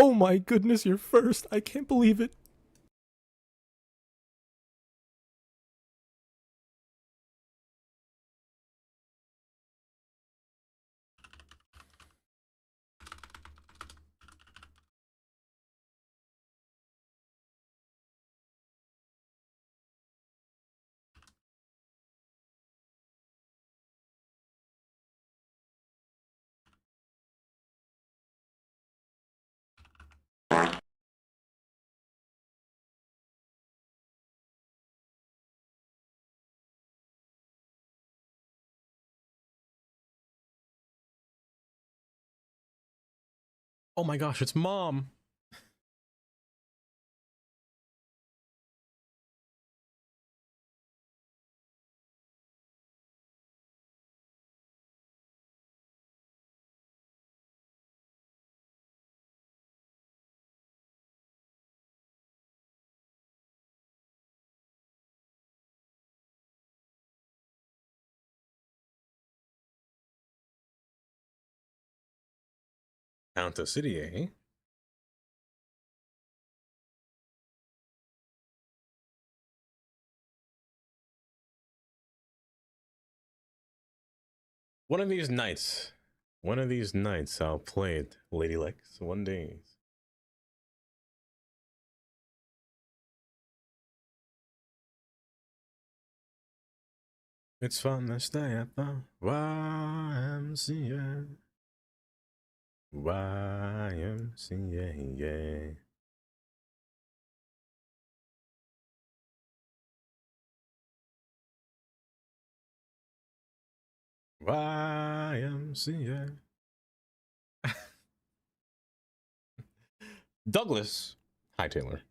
Oh my goodness, you're first. I can't believe it. Oh my gosh, it's mom. Countess City, eh? One of these nights. One of these nights I'll play it, Lady Lex. One day. It's fun to stay at the YMCA. YMCA, yeah. YMCA. Douglas. Hi, Taylor.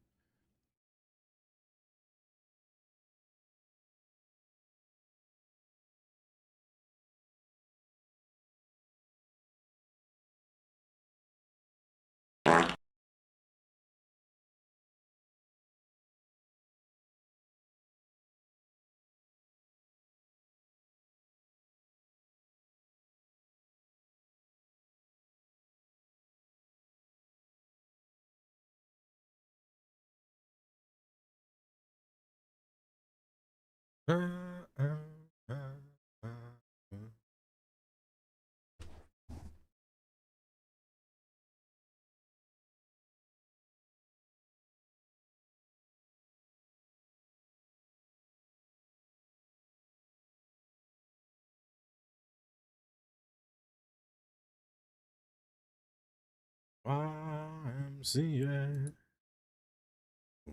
YMCA.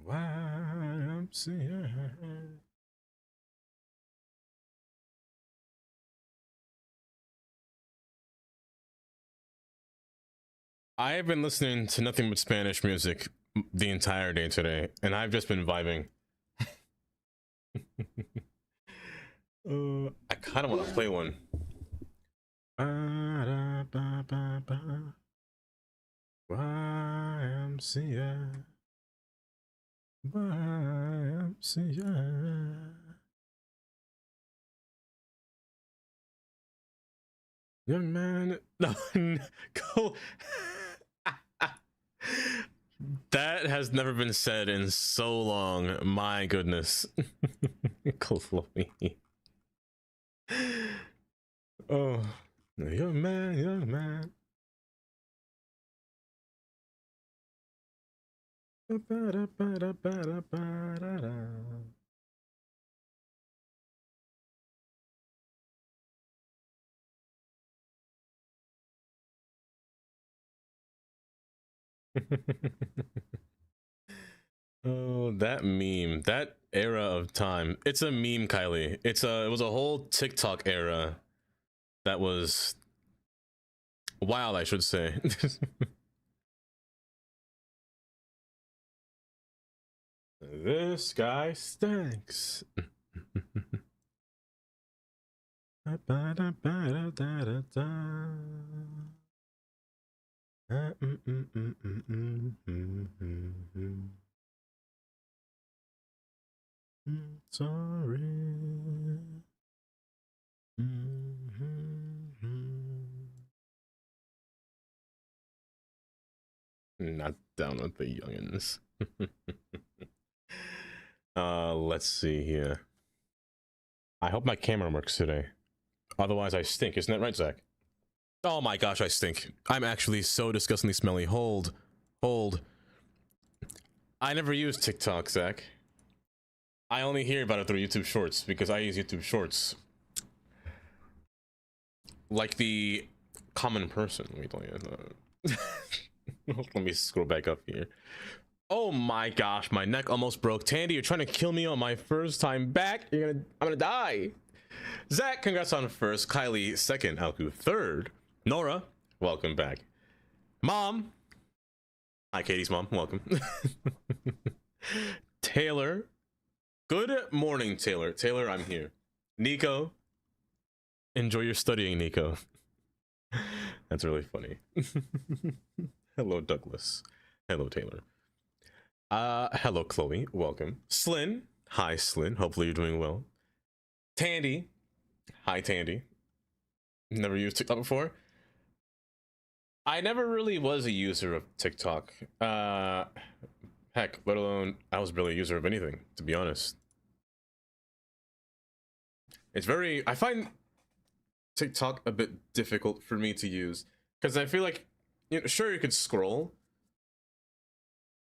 YMCA. I have been listening to nothing but Spanish music the entire day today, and I've just been vibing. I kind of want to play one. YMCA. YMCA. Young man. No, go. That has never been said in so long. My goodness. Chloe. Oh, young man, young man. Oh, that meme, that era of time. It's a meme, Kylie. It was a whole TikTok era that was wild, I should say. This guy stinks. Sorry. Not down with the youngins. Let's see here. I hope my camera works today. Otherwise, I stink. Isn't that right, Zach? Oh my gosh, I stink. I'm actually so disgustingly smelly. Hold. I never use TikTok, Zach. I only hear about it through YouTube Shorts because I use YouTube Shorts. Like the common person. Let me scroll back up here. Oh my gosh, my neck almost broke. Tandy, you're trying to kill me on my first time back. I'm gonna die. Zach, congrats on first. Kylie, second. Alku, third. Nora, welcome back. Mom. Hi, Katie's mom. Welcome. Taylor. Good morning, Taylor. Taylor, I'm here. Nico. Enjoy your studying, Nico. That's really funny. Hello, Douglas. Hello, Taylor. Hello, Chloe. Welcome. Slyn. Hi, Slyn. Hopefully you're doing well. Tandy. Hi, Tandy. Never used TikTok before. I never really was a user of TikTok. Heck, let alone I was barely a user of anything, to be honest. It's very... I find TikTok a bit difficult for me to use because I feel like, you know, sure, you could scroll,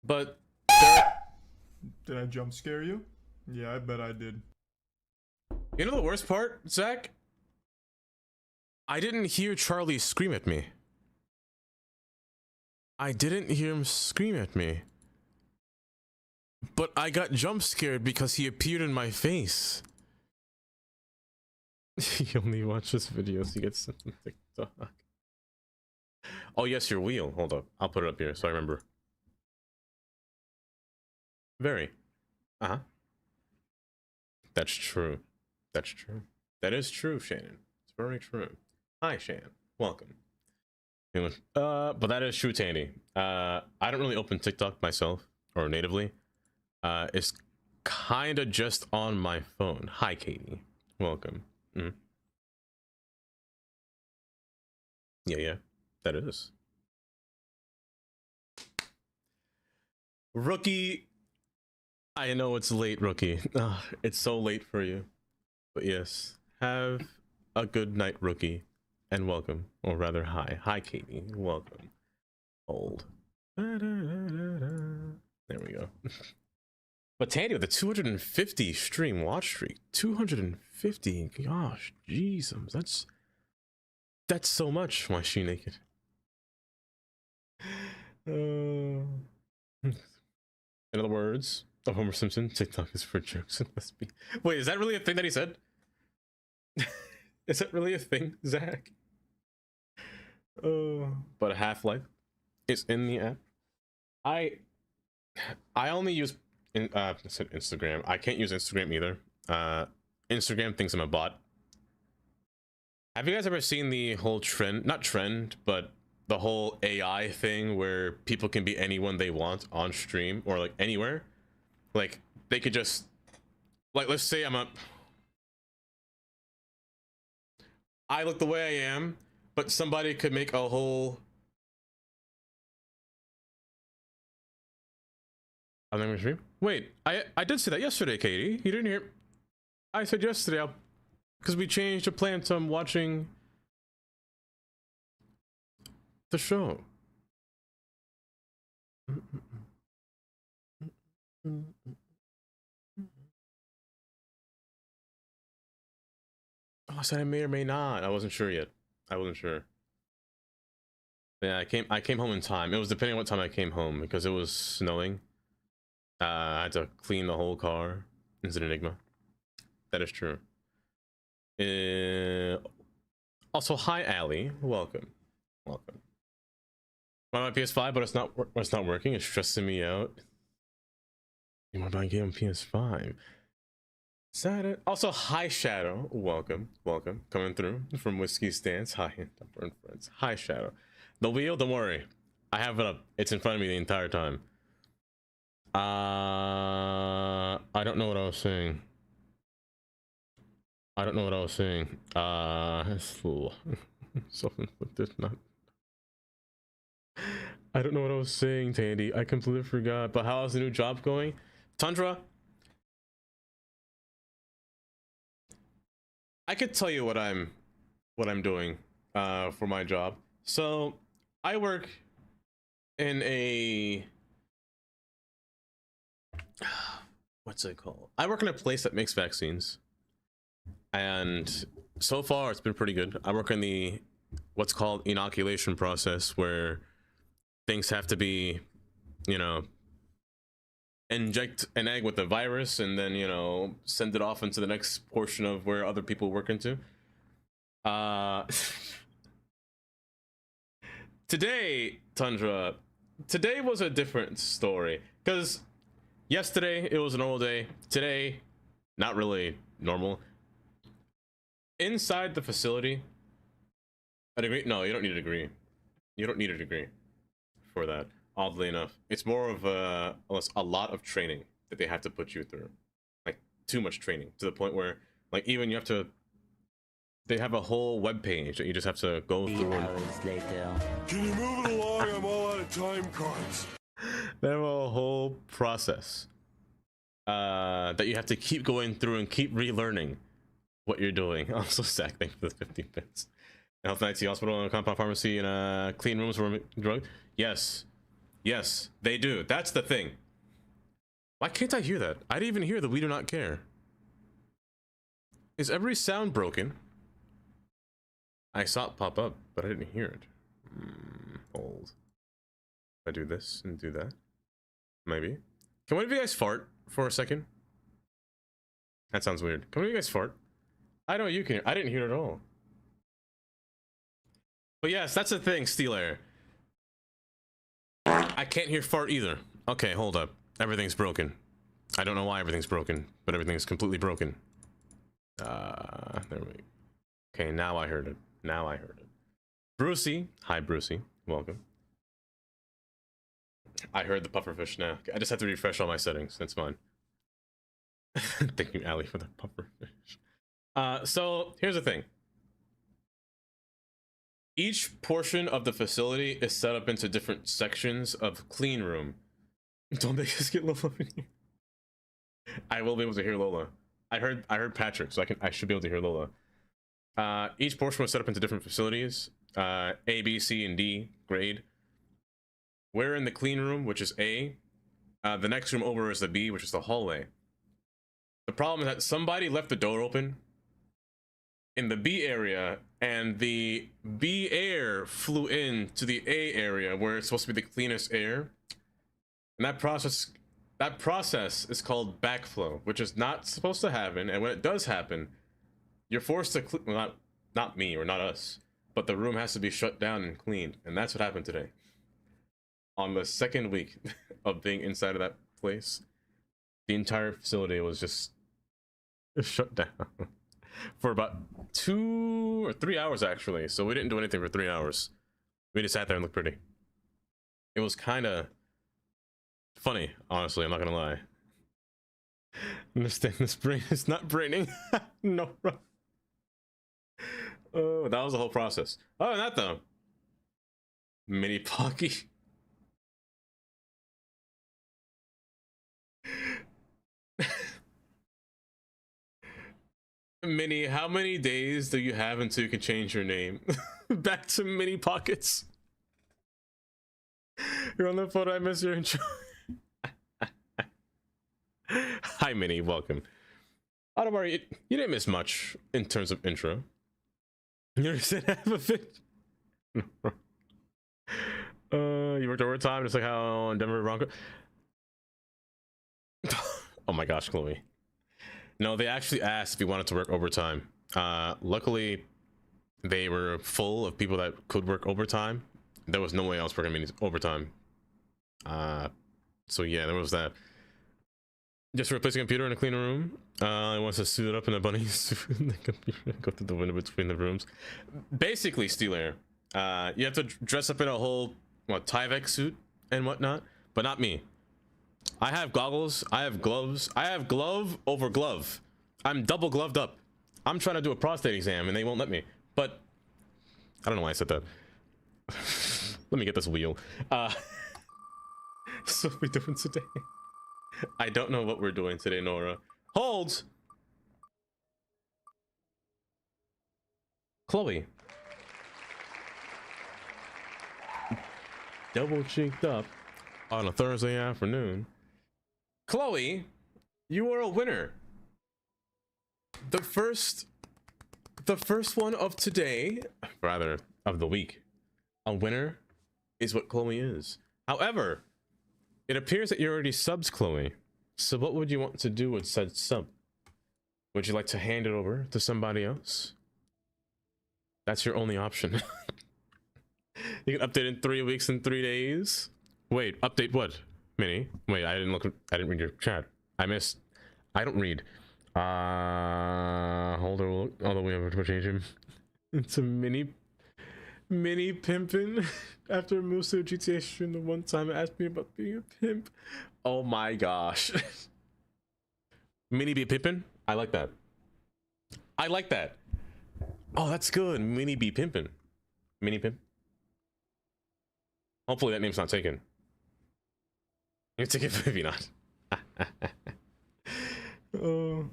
but Did I jump scare you? Yeah, I bet I did. You know the worst part, Zach? I didn't hear Charlie scream at me. I didn't hear him scream at me. But I got jump scared because he appeared in my face. He only watches videos he gets sent on TikTok. Oh yes, your wheel. Hold up. I'll put it up here so I remember. Very. Uh-huh. That's true. That's true. That is true, Shannon. It's very true. Hi, Shannon. Welcome. But that is true, Tandy. I don't really open TikTok myself or natively. It's kind of just on my phone. Hi, Katie. Welcome. Mm-hmm. Yeah, that is. Rookie. I know it's late, Rookie. It's so late for you. But yes, have a good night, Rookie. And welcome. Or rather, hi. Hi, Katie. Welcome. Hold. There we go. But Tandy with the 250 stream watch streak. 250. Gosh, Jesus. That's so much. Why is she naked? In other words, of Homer Simpson, TikTok is for jokes and lesbians. Wait, is that really a thing that he said? Is that really a thing, Zach? But Half-Life is in the app. I only use Instagram. I can't use Instagram either. Instagram thinks I'm a bot. Have you guys ever seen the whole trend, not trend, but the whole AI thing where people can be anyone they want on stream or like anywhere? Like they could just, like, let's say I look the way I am, but somebody could make a whole, I'm not gonna stream. Wait, I did say that yesterday, Katie. You didn't hear? I said yesterday, because we changed the plan, so I'm watching the show. Oh, I said I may or may not. I wasn't sure yet. I wasn't sure. Yeah, I came home in time. It was depending on what time I came home because it was snowing. I had to clean the whole car. It's an enigma. That is true. Also, hi, Allie. Welcome. Welcome. I'm on my PS5, but it's not working. It's stressing me out. You want to buy a game on PS5? Saturday. Also, hi, Shadow. Welcome. Welcome. Coming through from Whiskey Stance. Hi, Dumper Friends. Hi, Shadow. The wheel, don't worry. I have it up. It's in front of me the entire time. I don't know what I was saying. Self-inflicted, not. I don't know what I was saying, Tandy. I completely forgot. But how's the new job going? Tundra, I could tell you what I'm doing for my job. So I work in a what's it called? I work in a place that makes vaccines. And so far it's been pretty good. I work in the what's called inoculation process, where things have to be, you know, inject an egg with the virus and then, you know, send it off into the next portion of where other people work into. Today, Tundra, today was a different story, because yesterday it was a normal day. Today, not really normal. Inside the facility, a degree? No, you don't need a degree. You don't need a degree for that. Oddly enough, it's more of a lot of training that they have to put you through, like too much training, to the point where, like, even you have to. They have a whole web page that you just have to go through. Hours later. Can you move it along? I'm all out of time cards. They have a whole process that you have to keep going through and keep relearning what you're doing. Also, Zach, thanks for the 15 bits. Health and IT hospital and compound pharmacy and clean rooms for drug. Yes, yes, they do. That's the thing. Why can't I hear that? I didn't even hear the "we do not care." Is every sound broken? I saw it pop up, but I didn't hear it. Hold. I do this and do that. Maybe. Can one of you guys fart for a second? That sounds weird. Can one of you guys fart? I know you can hear. I didn't hear it at all. But yes, that's the thing, Steel Air. I can't hear fart either. Okay, hold up. Everything's broken. I don't know why everything's broken, but everything is completely broken. There we go. Okay, now I heard it. Now I heard it. Brucey. Hi, Brucey. Welcome. I heard the pufferfish now. I just have to refresh all my settings. That's fine. Thank you, Ali, for the pufferfish. So here's the thing. Each portion of the facility is set up into different sections of clean room. Don't make us get Lola in here. I will be able to hear Lola. I heard Patrick, so I should be able to hear Lola. Each portion was set up into different facilities. A, B, C, and D grade. We're in the clean room, which is A. The next room over is the B, which is the hallway. The problem is that somebody left the door open in the B area, and the B air flew into the A area where it's supposed to be the cleanest air. And that process is called backflow, which is not supposed to happen. And when it does happen, you're forced to well, not me or not us, but the room has to be shut down and cleaned. And that's what happened today. On the second week of being inside of that place, the entire facility was just shut down for about 2 or 3 hours, actually. So we didn't do anything for 3 hours. We just sat there and looked pretty. It was kind of funny, honestly. I'm not gonna lie. Understand this brain is not braining. No. Oh, that was the whole process. Oh, that though. Mini Pocky. Mini, how many days do you have until you can change your name back to Mini Pockets? You're on the photo. I miss your intro. Hi, Mini. Welcome. I don't worry. You didn't miss much in terms of intro. You said have a fit. You worked overtime, just like how on Denver Bronco. Oh my gosh, Chloe. No, they actually asked if you wanted to work overtime. Luckily, they were full of people that could work overtime. There was no way I was working overtime. So yeah, there was that. Just replace a computer in a clean room. He wants to suit it up in a bunny suit in the computer, go through the window between the rooms. Basically, Steel Air, you have to dress up in a whole Tyvek suit and whatnot, but not me. I have goggles, I have gloves, I have glove over glove. I'm double gloved up. I'm trying to do a prostate exam and they won't let me. But I don't know why I said that. Let me get this wheel. So what are we doing today? I don't know what we're doing today, Nora. Hold! Chloe. Double cheeked up on a Thursday afternoon. Chloe, you are a winner. The first one of today, rather of the week. A winner is what Chloe is. However, it appears that you already subs Chloe. So what would you want to do with said sub? Would you like to hand it over to somebody else? That's your only option. You can update in 3 weeks and 3 days. Wait, update what? Mini? Wait, I didn't read your chat. I don't read. Hold on, all the way over to change him. It's a mini pimpin'. After most of GTA stream, the one time it asked me about being a pimp. Oh my gosh. Mini be pimpin'? I like that. I like that. Oh, that's good. Mini be pimpin'. Mini pimp. Hopefully that name's not taken. You take it, maybe not. Oh.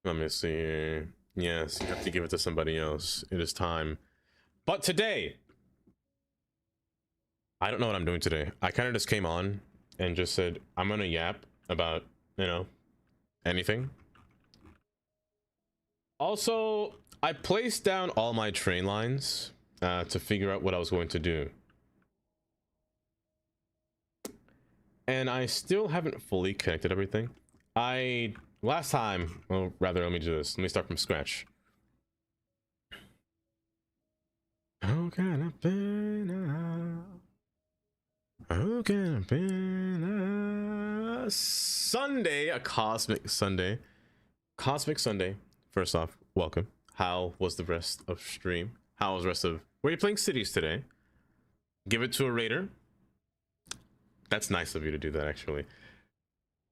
Let me see here. Yes, you have to give it to somebody else. It is time. But today, I don't know what I'm doing today. I kind of just came on and just said, I'm gonna yap about, you know, anything. Also, I placed down all my train lines to figure out what I was going to do. And I still haven't fully connected everything. Last time, well, rather, let me do this. Let me start from scratch. How can I be now? How can I be now? Sunday, a cosmic Sunday. Cosmic Sunday. First off, welcome. How was the rest of stream? How was the rest of... Were you playing cities today? Give it to a raider. That's nice of you to do that, actually.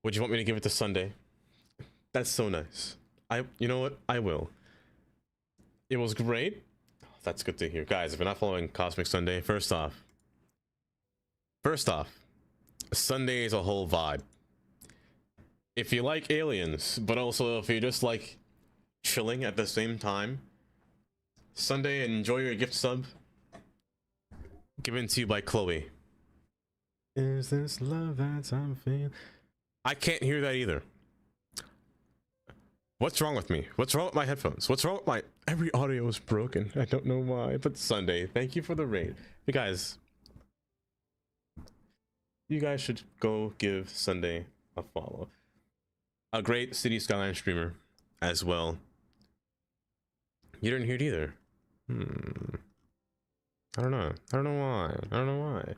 Would you want me to give it to Sunday? That's so nice. You know what? I will. It was great. That's good to hear. Guys, if you're not following Cosmic Sunday, first off, Sunday is a whole vibe. If you like aliens, but also if you just like chilling at the same time, Sunday, enjoy your gift sub. Given to you by Chloe. Is this love that I'm feeling? I can't hear that either. What's wrong with me? What's wrong with my headphones? What's wrong with my... Every audio is broken. I don't know why. But Sunday, thank you for the raid. You guys should go give Sunday a follow. A great City Skylines streamer as well. You didn't hear it either. I don't know why.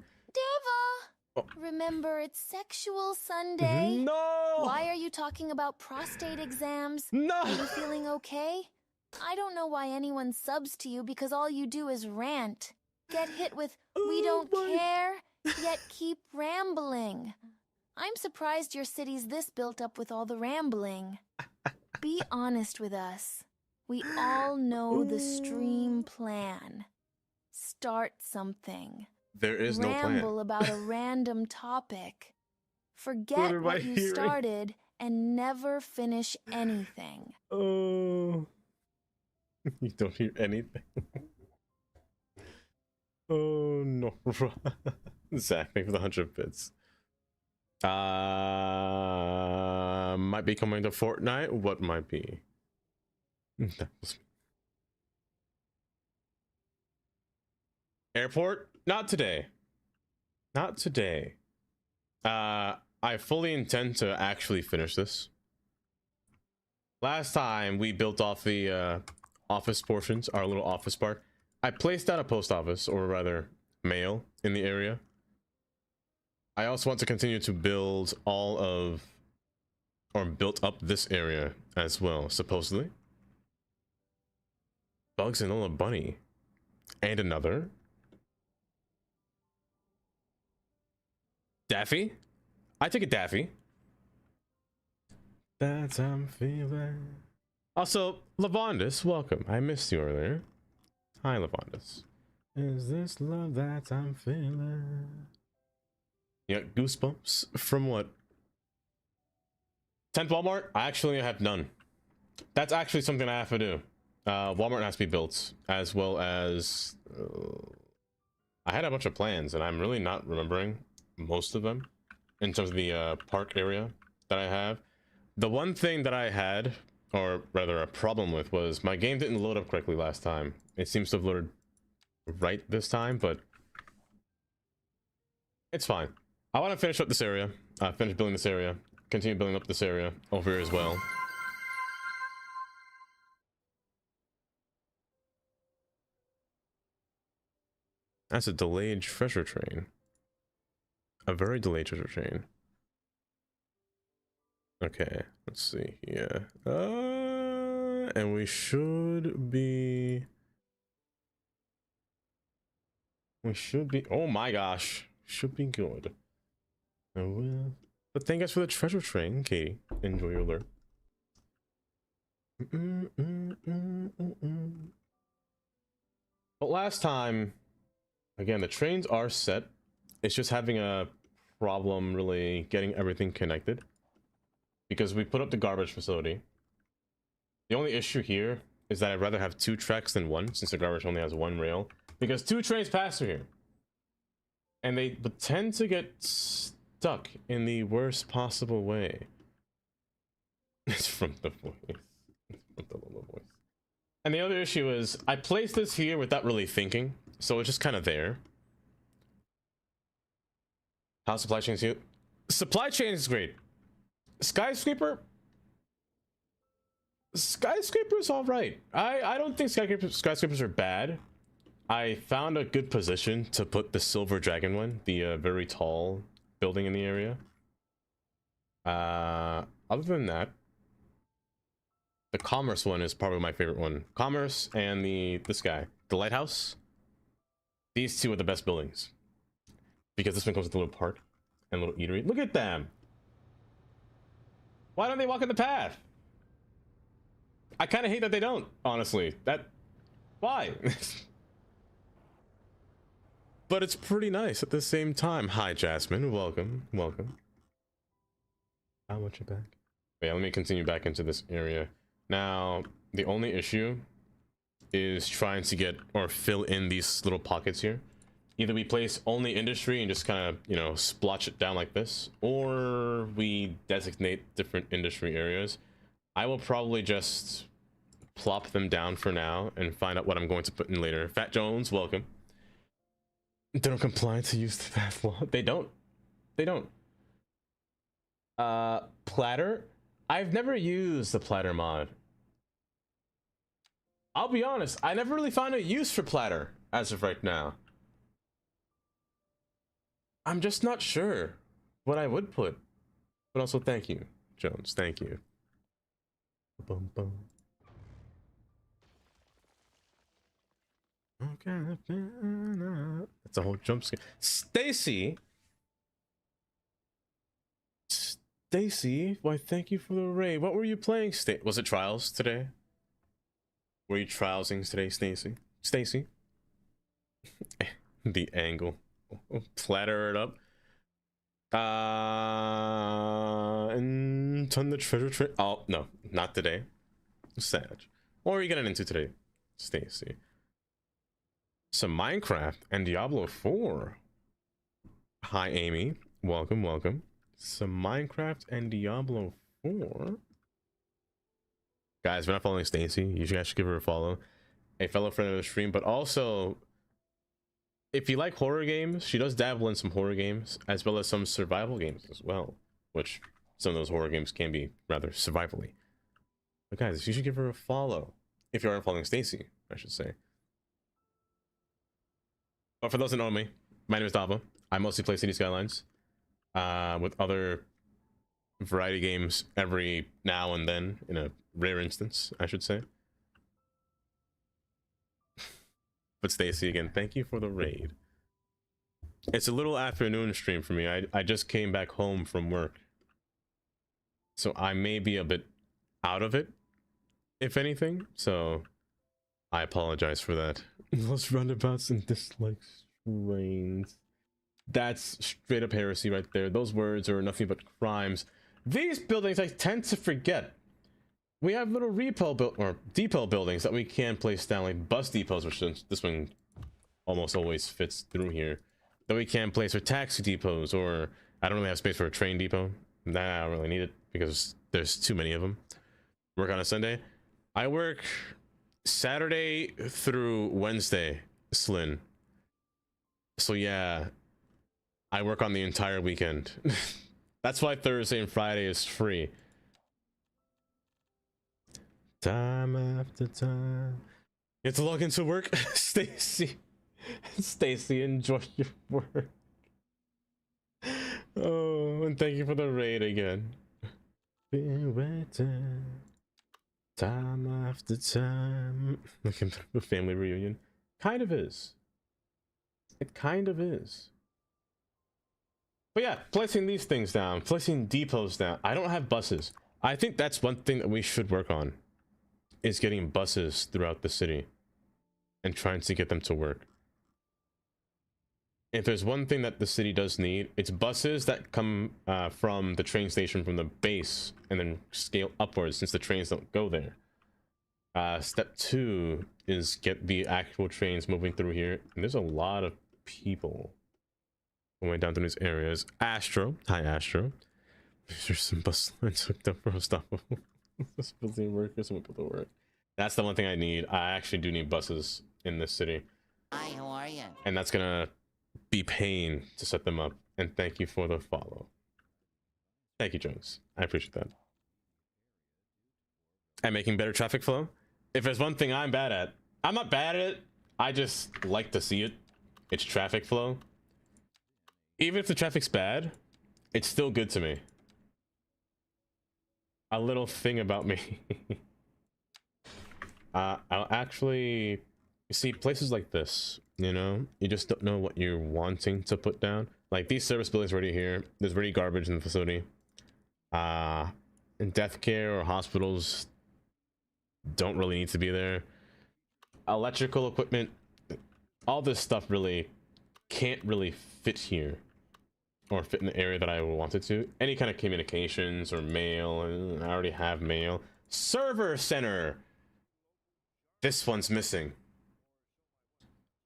Remember, it's Sexual Sunday. No! Why are you talking about prostate exams? No! Are you feeling okay? I don't know why anyone subs to you because all you do is rant. Get hit with, we don't care, yet keep rambling. I'm surprised your city's this built up with all the rambling. Be honest with us. We all know the stream plan. Start something. There is no plan. Ramble about a random topic. Forget what you started and never finish anything. Oh. You don't hear anything. Oh no. Zach, thank you for the 100 bits. Might be coming to Fortnite. What might be? That was... Airport? Not today. Not today. I fully intend to actually finish this. Last time we built off the office portions, our little office part. I placed out a post office, or rather mail, in the area. I also want to continue to build built up this area as well, supposedly. Bugs and Lola Bunny. And another. Daffy? I take a Daffy. That's how I'm feeling. Also, Lavondus, welcome. I missed you earlier. Hi, Lavondus. Is this love that I'm feeling? Yeah, goosebumps from what? 10th Walmart? I actually have none. That's actually something I have to do. Walmart has to be built, as well as I had a bunch of plans, and I'm really not remembering most of them in terms of the park area that I have. The one thing that I had, or rather a problem with, was my game didn't load up correctly last time. It seems to have loaded right this time, but it's fine. I want to finish up this area, finish building this area, continue building up this area over here as well. That's a delayed treasure train. A very delayed treasure train. Okay, let's see here. And we should be... oh my gosh. Should be good. But thank us for the treasure train, Katie. Enjoy your lure. But last time, again, the trains are set. It's just having a problem really getting everything connected. Because we put up the garbage facility. The only issue here is that I'd rather have 2 tracks than 1, since the garbage only has 1 rail. Because 2 trains pass through here. And they tend to get stuck in the worst possible way. It's from the voice. It's from the little voice. And the other issue is, I placed this here without really thinking, so it's just kind of there. How supply chain is here? Supply chain is great. Skyscraper is all right. I don't think skyscrapers are bad. I found a good position to put the silver dragon one, the very tall building in the area. Other than that, the commerce one is probably my favorite one. Commerce and this guy, the lighthouse. These 2 are the best buildings because this one comes with a little park and a little eatery. Look at them. Why don't they walk in the path? I kind of hate that they don't, honestly. Why? But it's pretty nice at the same time. Hi, Jasmine. Welcome. Welcome. How much you back? Yeah, let me continue back into this area. Now, the only issue is trying to get or fill in these little pockets here. Either we place only industry and just kind of, you know, splotch it down like this, or we designate different industry areas. I will probably just plop them down for now and find out what I'm going to put in later. Fat Jones, welcome. They don't comply to use the path law. They don't. They don't. Platter? I've never used the platter mod. I'll be honest, I never really found a use for platter as of right now. I'm just not sure what I would put. But also, thank you, Jones. Thank you. Boom, boom. Okay. That's a whole jump scare. Stacy, why thank you for the raid. What were you playing? Was it Trials today? Were you trialsing today, Stacy? The angle. Platter it up. And ton the treasure train. Oh no, not today. Sad. What are you getting into today, Stacy? Some Minecraft and Diablo 4. Hi, Amy. Welcome, welcome. Some Minecraft and Diablo 4. Guys, if you're not following Stacy, you guys should give her a follow. A fellow friend of the stream, but also, if you like horror games, she does dabble in some horror games, as well as some survival games as well, which some of those horror games can be rather survivally. But guys, you should give her a follow. If you aren't following Stacy, I should say. But for those that know me, my name is Dava. I mostly play City Skylines, with other variety games every now and then, in a rare instance, I should say. But Stacy, again, thank you for the raid. It's a little afternoon stream for me. I just came back home from work, so I may be a bit out of it, if anything. So I apologize for that. Those roundabouts and dislikes trains. That's straight up heresy right there. Those words are nothing but crimes. These buildings I tend to forget. We have little depot buildings that we can place down, like bus depots, which this one almost always fits through here. That we can place for taxi depots, or I don't really have space for a train depot. Nah, I don't really need it because there's too many of them. Work on a Sunday. I work Saturday through Wednesday, Slin. So yeah, I work on the entire weekend. That's why Thursday and Friday is free. Time after time. You have to log into work, Stacy. Stacy, enjoy your work. Oh, and thank you for the raid again. Been waiting. Time after time. Looking for a family reunion. Kind of is. It kind of is. But yeah, placing these things down, placing depots down. I don't have buses. I think that's one thing that we should work on, is getting buses throughout the city and trying to get them to work. If there's one thing that the city does need, it's buses that come from the train station, from the base, and then scale upwards since the trains don't go there. Step 2 is get the actual trains moving through here. And there's a lot of people going down through these areas. Astro, hi Astro. There's some bus lines hooked up for unstoppable. Building workers won't be able to work. That's the one thing I need. I actually do need buses in this city. Hi, how are you? And that's gonna be pain to set them up. And thank you for the follow. Thank you, Jones. I appreciate that. And making better traffic flow. If there's one thing I'm bad at, I'm not bad at it. I just like to see it. It's traffic flow. Even if the traffic's bad, it's still good to me. A little thing about me. I'll actually, you see, places like this, you know, you just don't know what you're wanting to put down. Like these service buildings already here, there's already garbage in the facility. In death care or hospitals don't really need to be there. Electrical equipment, all this stuff really can't really fit here, or fit in the area that I want it to. Any kind of communications or mail, and I already have mail. Server center. This one's missing.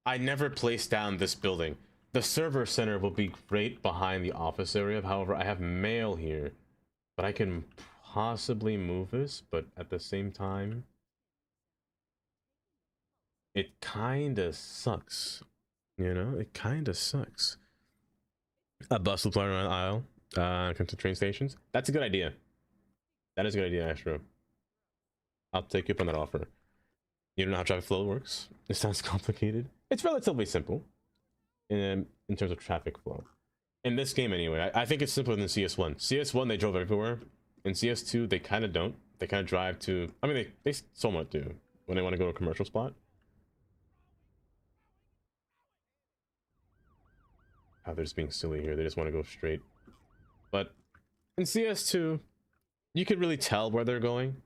I never placed down this building. The server center will be great behind the office area. However, I have mail here, but I can possibly move this, but at the same time, it kind of sucks. You know, it kind of sucks. A bus supply around the aisle, come to train stations. That's a good idea. That is a good idea, Astro. I'll take you up on that offer. You don't know how traffic flow works? It sounds complicated. It's relatively simple in terms of traffic flow. In this game, anyway, I think it's simpler than CS1. CS1, they drove everywhere. In CS2, they kind of don't. They kind of drive to... I mean, they somewhat do when they want to go to a commercial spot. Oh, they're just being silly here. They just want to go straight. But in CS2, you could really tell where they're going.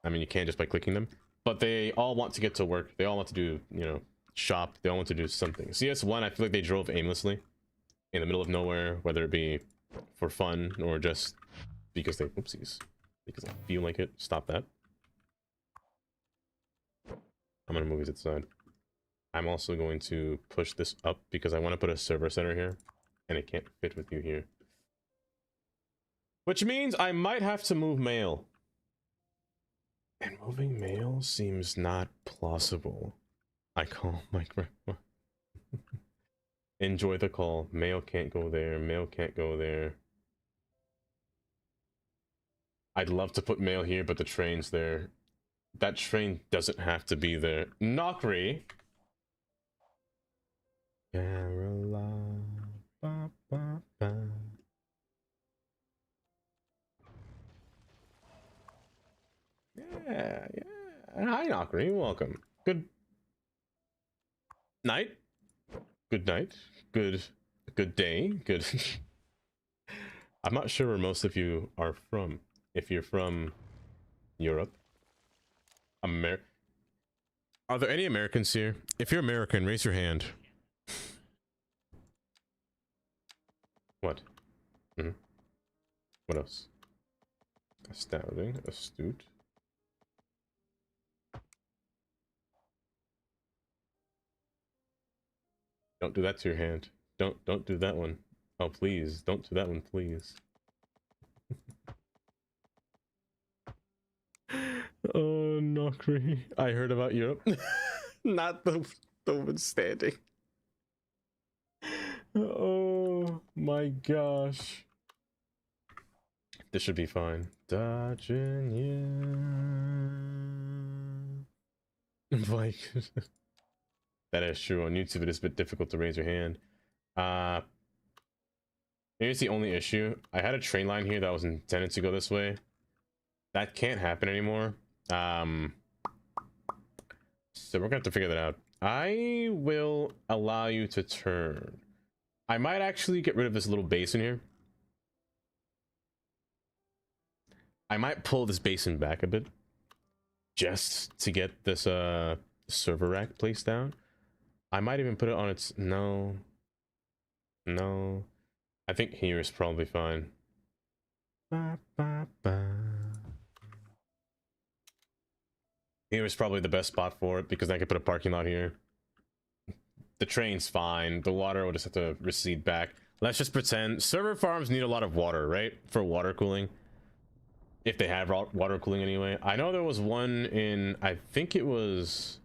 I mean, you can't just by clicking them. But they all want to get to work. They all want to do, you know, shop. They all want to do something. CS1, I feel like they drove aimlessly in the middle of nowhere, whether it be for fun or just because they, oopsies, because I feel like it. Stop that. I'm going to move these aside. I'm also going to push this up because I want to put a server center here, and it can't fit with you here. Which means I might have to move mail. And moving mail seems not plausible. I call my grandma. Enjoy the call. Mail can't go there. Mail can't go there. I'd love to put mail here, but the train's there. That train doesn't have to be there. Nokri! Caroline. Ba, ba, ba. Yeah. Hi, Nokri. Welcome. Good night. Good night. Good day. Good. I'm not sure where most of you are from. If you're from Europe, Are there any Americans here? If you're American, raise your hand. What? What else? Astounding, astute. Don't do that to your hand. Don't do that one. Oh, please, don't do that one, please. Oh, Nokri. I heard about Europe. Not the one standing. Oh my gosh. This should be fine. Dodging you. Like, that is true. On YouTube, it is a bit difficult to raise your hand. Here's the only issue. I had a train line here that was intended to go this way. That can't happen anymore. So we're gonna have to figure that out. I will allow you to turn. I might actually get rid of this little basin here. I might pull this basin back a bit just to get this server rack placed down. I might even put it on its... No. I think here is probably fine. Here is probably the best spot for it because I could put a parking lot here. The train's fine. The water will just have to recede back. Let's just pretend server farms need a lot of water, right? For water cooling. If they have water cooling anyway. I know there was one in, I think it was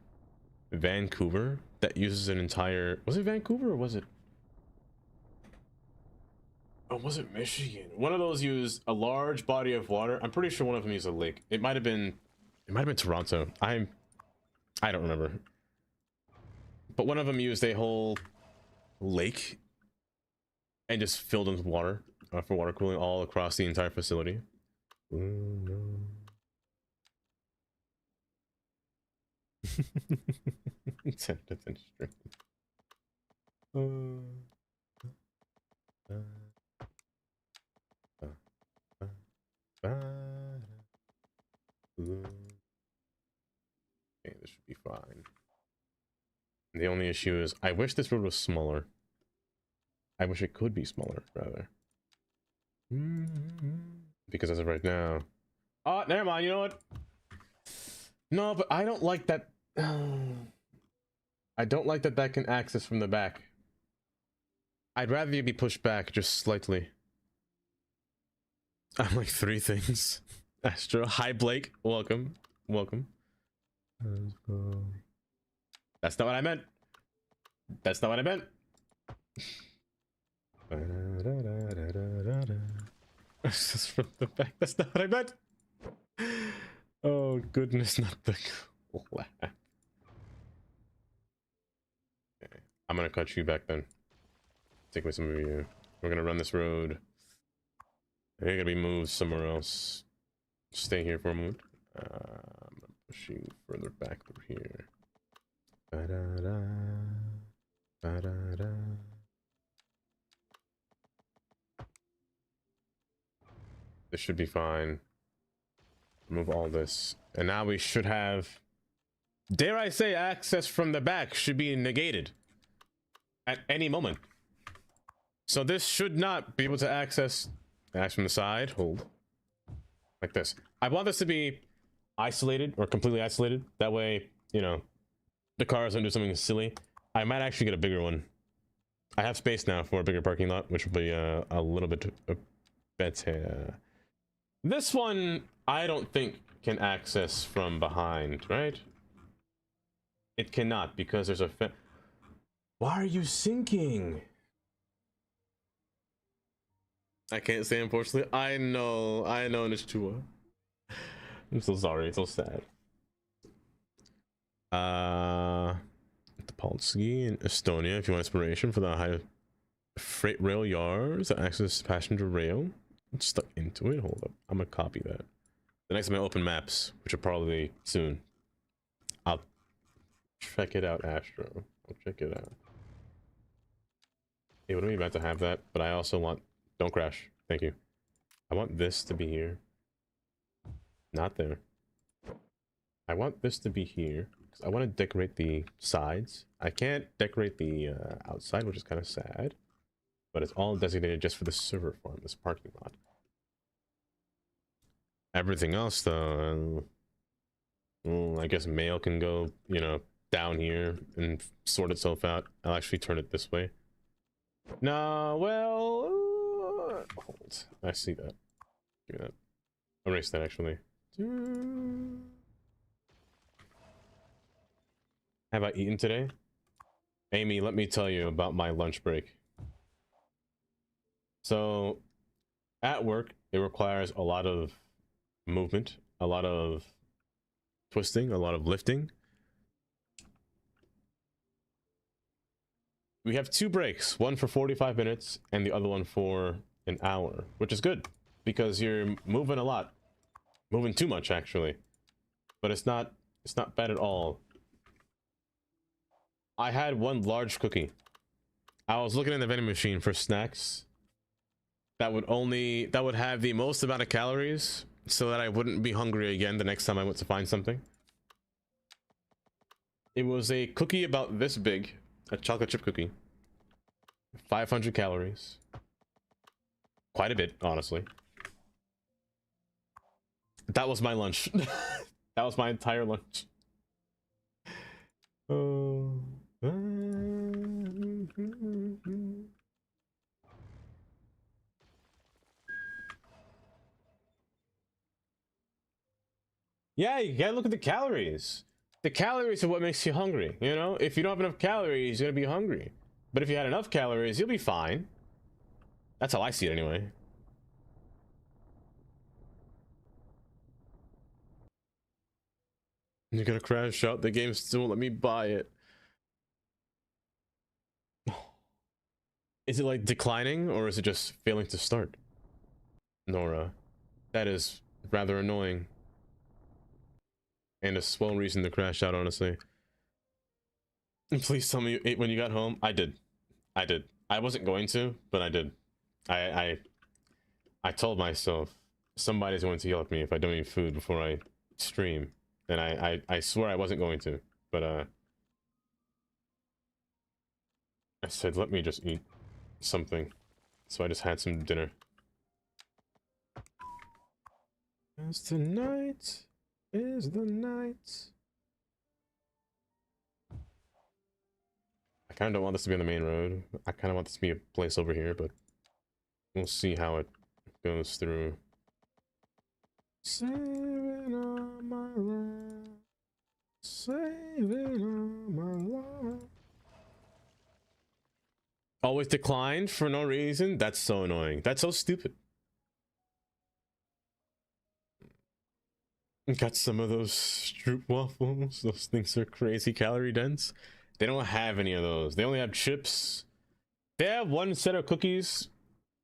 Vancouver that uses an entire... Was it Vancouver or was it... Oh, was it Michigan? One of those used a large body of water. I'm pretty sure one of them used a lake. It might have been Toronto. I don't remember. But one of them used a whole lake and just filled them with water for water cooling all across the entire facility. Ooh, no. Okay, this should be fine. The only issue is I wish this road was smaller. I wish it could be smaller, rather. Because as of right now... Oh, never mind, you know what? No, but I don't like that... I don't like that can access from the back. I'd rather you be pushed back just slightly. I'm like 3 things. Astro. Hi, Blake. Welcome. Welcome. That's not what I meant. That's not what I meant. Just from the back. That's not what I meant. Oh goodness, not the clap. Okay. I'm gonna cut you back then. Take away some of you. We're gonna run this road. You're gonna be moved somewhere else. Stay here for a moment. I'm gonna push you further back over here. Ba-da-da. Ba-da-da. This should be fine. Remove all this. And now we should have, dare I say, access from the back should be negated at any moment. So this should not be able to access from the side. Hold. Like this. I want this to be isolated or completely isolated. That way, you know, the cars don't do something silly. I might actually get a bigger one. I have space now for a bigger parking lot, which will be a little bit better. This one, I don't think can access from behind, right? It cannot because there's a Why are you sinking? I can't say, unfortunately. I know, Nishtua. I'm so sorry, it's so sad. Topolsky in Estonia, if you want inspiration for the high freight rail yards that access passenger rail. It's stuck into it. Hold up. I'm gonna copy that. The next I'm gonna open maps, which will probably soon. I'll check it out, Astro. I'll check it out. It wouldn't be bad to have that, but I also want... Don't crash. Thank you. I want this to be here. Not there. I want this to be here. 'cause I want to decorate the sides. I can't decorate the outside, which is kind of sad. But it's all designated just for the server farm, this parking lot. Everything else, though, I guess mail can go, you know, down here and sort itself out. I'll actually turn it this way. No, well, hold. I see that. Give me that. Erase that, actually. Have I eaten today? Amy, let me tell you about my lunch break. So, at work, it requires a lot of movement, a lot of twisting, a lot of lifting. We have 2 breaks, one for 45 minutes and the other one for an hour, which is good because you're moving a lot. Moving too much, actually. But it's not bad at all. I had 1 large cookie. I was looking in the vending machine for snacks that would have the most amount of calories so that I wouldn't be hungry again the next time I went to find something. It was a cookie about this big, a chocolate chip cookie. 500 calories. Quite a bit, honestly. That was my lunch. That was my entire lunch. Oh. Yeah, you gotta look at the calories. The calories are what makes you hungry, you know? If you don't have enough calories, you're gonna be hungry. But if you had enough calories, you'll be fine. That's how I see it anyway. You're gonna crash out, the game still won't let me buy it. Is it like declining or is it just failing to start? Nora, that is rather annoying. And a swell reason to crash out, honestly. Please tell me you ate when you got home. I did. I wasn't going to, but I did. I told myself somebody's going to yell at me if I don't eat food before I stream. And I swear I wasn't going to, but I said let me just eat something. So I just had some dinner. As tonight is the night. I kind of don't want this to be on the main road. I kind of want this to be a place over here, but we'll see how it goes through. Saving all my life. Saving all my life. Always declined for no reason? That's so annoying. That's so stupid. Got some of those Stroop waffles. Those things are crazy calorie dense. They don't have any of those. They only have chips. They have 1 set of cookies,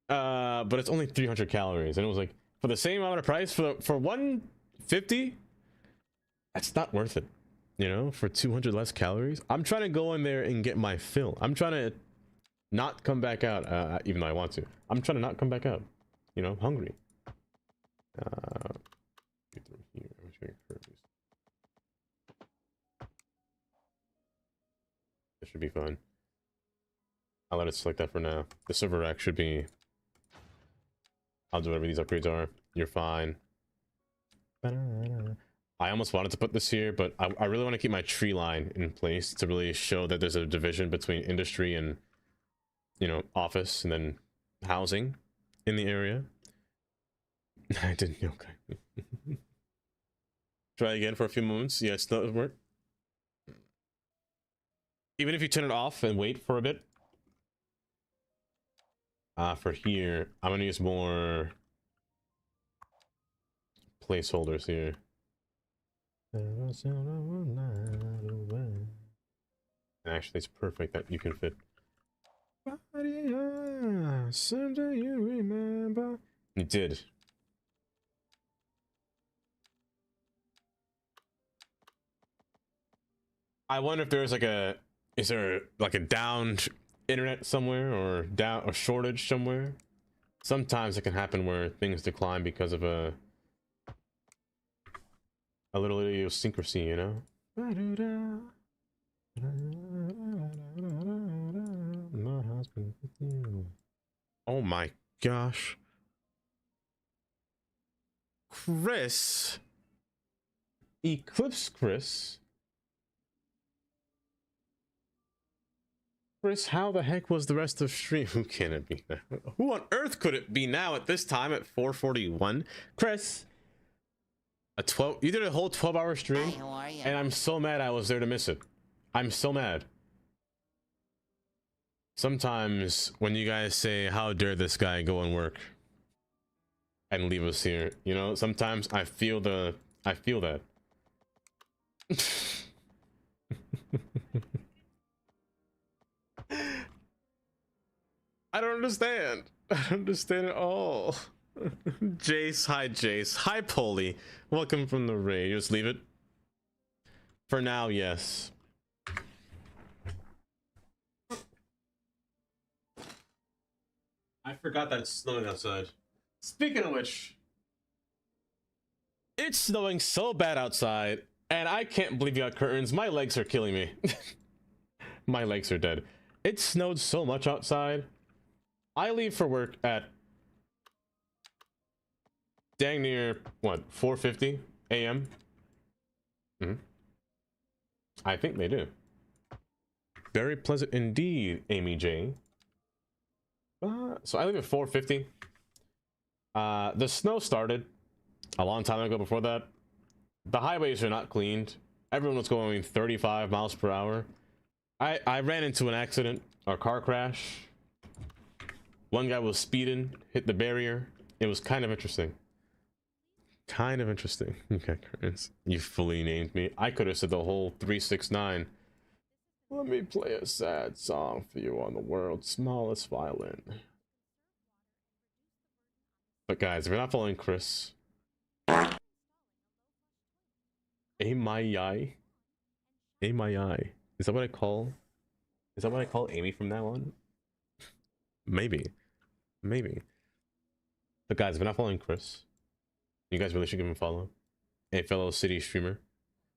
but it's only 300 calories. And it was like, for the same amount of price, for 150, that's not worth it. You know, for 200 less calories. I'm trying to go in there and get my fill. I'm trying to not come back out, even though I want to. I'm trying to not come back out. You know, hungry. Get through here. This should be fun. I'll let it select that for now. The server rack should be... I'll do whatever these upgrades are. You're fine. I almost wanted to put this here, but I really want to keep my tree line in place to really show that there's a division between industry and, you know, office and then housing in the area. I didn't. Okay. Try again for a few moments. Yeah, it still doesn't work. Even if you turn it off and wait for a bit. For here, I'm gonna use more placeholders here. Actually, it's perfect that you can fit. Someday you remember. You did. I wonder if there's like is there like a downed internet somewhere or a shortage somewhere? Sometimes it can happen where things decline because of a little idiosyncrasy, you know? My husband with you. Oh my gosh. Chris. Eclipse Chris. Chris, how the heck was the rest of stream? Who can it be now? Who on earth could it be now at this time at 4:41? Chris, you did a whole 12-hour stream, Hi, how are you? and I'm so mad I was there to miss it. I'm so mad. Sometimes when you guys say, how dare this guy go and work and leave us here, you know, sometimes I feel that. I don't understand. I don't understand at all. Jace, hi Jace. Hi Polly. Welcome from the raid. You just leave it? For now, yes. I forgot that it's snowing outside. Speaking of which, it's snowing so bad outside, and I can't believe you got curtains. My legs are killing me. My legs are dead. It snowed so much outside. I leave for work at dang near, what, 4:50 a.m.? I think they do. Very pleasant indeed, Amy J. So I leave at 4:50. The snow started a long time ago before that. The highways are not cleaned. Everyone was going 35 miles per hour. I ran into an accident, or car crash. One guy was speeding, hit the barrier. It was kind of interesting. Kind of interesting. Okay, Curtis, you fully named me. I could have said the whole 369. Let me play a sad song for you on the world's smallest violin. But guys, if you're not following Chris, Amai. Is that what I call? Is that what I call Amy from now on? Maybe. But guys, if you're not following Chris, you guys really should give him a follow. A fellow city streamer.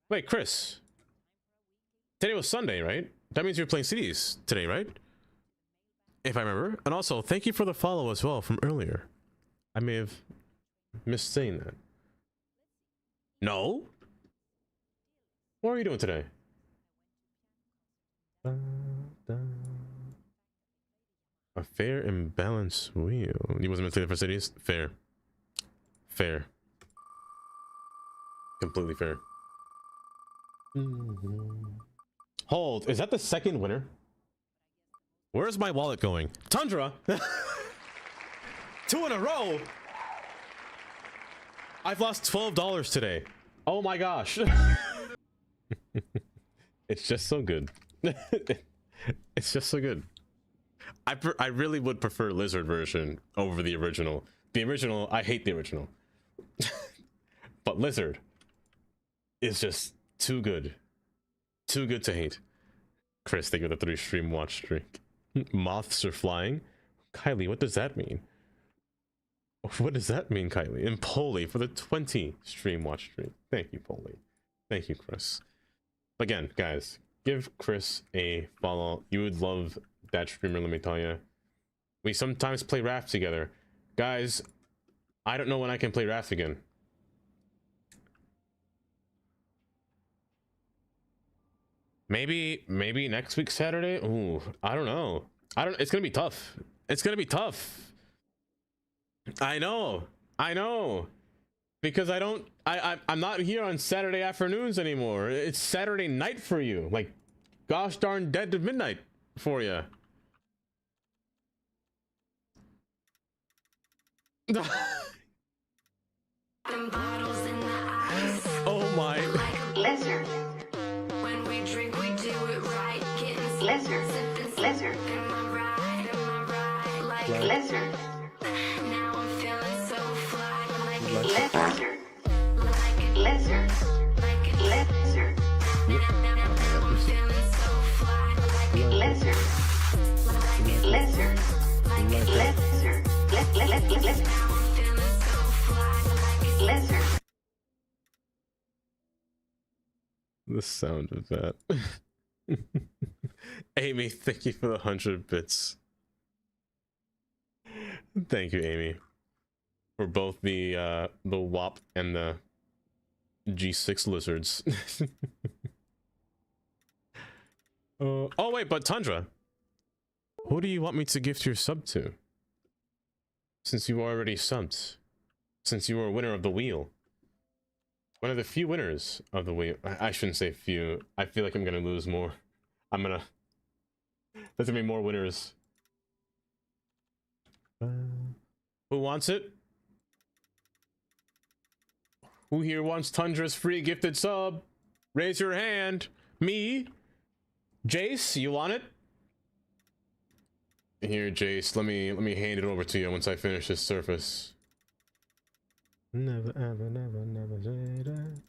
Wait, Chris. Today was Sunday, right? That means you're playing cities today, right? If I remember. And also, thank you for the follow as well from earlier. I may have missed saying that. No? What are you doing today? A fair and balanced wheel. You wasn't meant to for cities? Fair. Fair. Completely fair. Hold, is that the second winner? Where's my wallet going? Tundra! 2 in a row! I've lost $12 today. Oh my gosh. It's just so good. It's just so good. I really would prefer Lizard version over the original. The original, I hate the original. But Lizard is just too good. Too good to hate. Chris, thank you for the 3 stream watch streak. Moths are flying? Kylie, what does that mean? What does that mean, Kylie? And Polly for the 20 stream watch streak. Thank you, Polly. Thank you, Chris. Again, guys, give Chris a follow. You would love that streamer, let me tell you. We sometimes play Raft together. Guys, I don't know when I can play Raft again. Maybe next week Saturday? Ooh, I don't know. It's gonna be tough. It's gonna be tough. I know. Because I'm not here on Saturday afternoons anymore. It's Saturday night for you. Like, gosh darn dead to midnight for you. Oh my. Lizard. When we drink, we do it right. Lizard. Lizard. Like lizard. Now I'm feeling so fly. Like lizard. Like lizard. Like lizard. Now I'm feeling so fly. Like lizard. Like lizard. Like lizard. Now I'm feeling so fly. Like lizard. The sound of that. Amy, thank you for the 100 bits. Thank you, Amy, for both the WAP and the G6 lizards. Oh wait, but Tundra, who do you want me to gift your sub to? Since you already subbed, since you were a winner of the wheel, one of the few winners of the wheel. I shouldn't say few. I feel like I'm gonna lose more. There's gonna be more winners. Who wants it? Who here wants Tundra's free gifted sub? Raise your hand. Me? Jace, you want it? Here, Jace, let me hand it over to you once I finish this surface. Never ever never say that.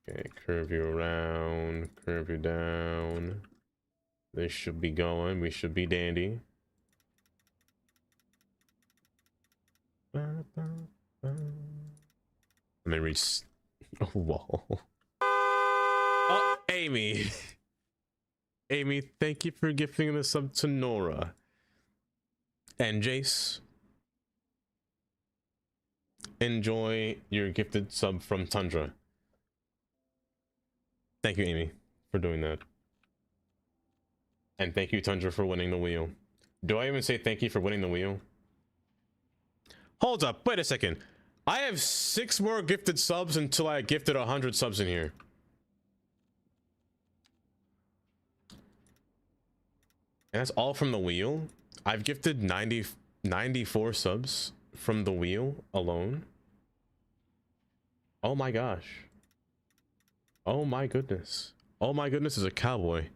Okay, curve you around, curve you down. This should be going, we should be dandy. Let me reach a wall. Oh, Amy. Amy, thank you for gifting the sub to Nora. And Jace, enjoy your gifted sub from Tundra. Thank you, Amy, for doing that. And thank you, Tundra, for winning the wheel. Do I even say thank you for winning the wheel? Hold up, wait a second. I have 6 more gifted subs until I gifted 100 subs in here. And that's all from the wheel? I've gifted 94 subs from the wheel alone. Oh my gosh. Oh my goodness. Oh my goodness is a cowboy.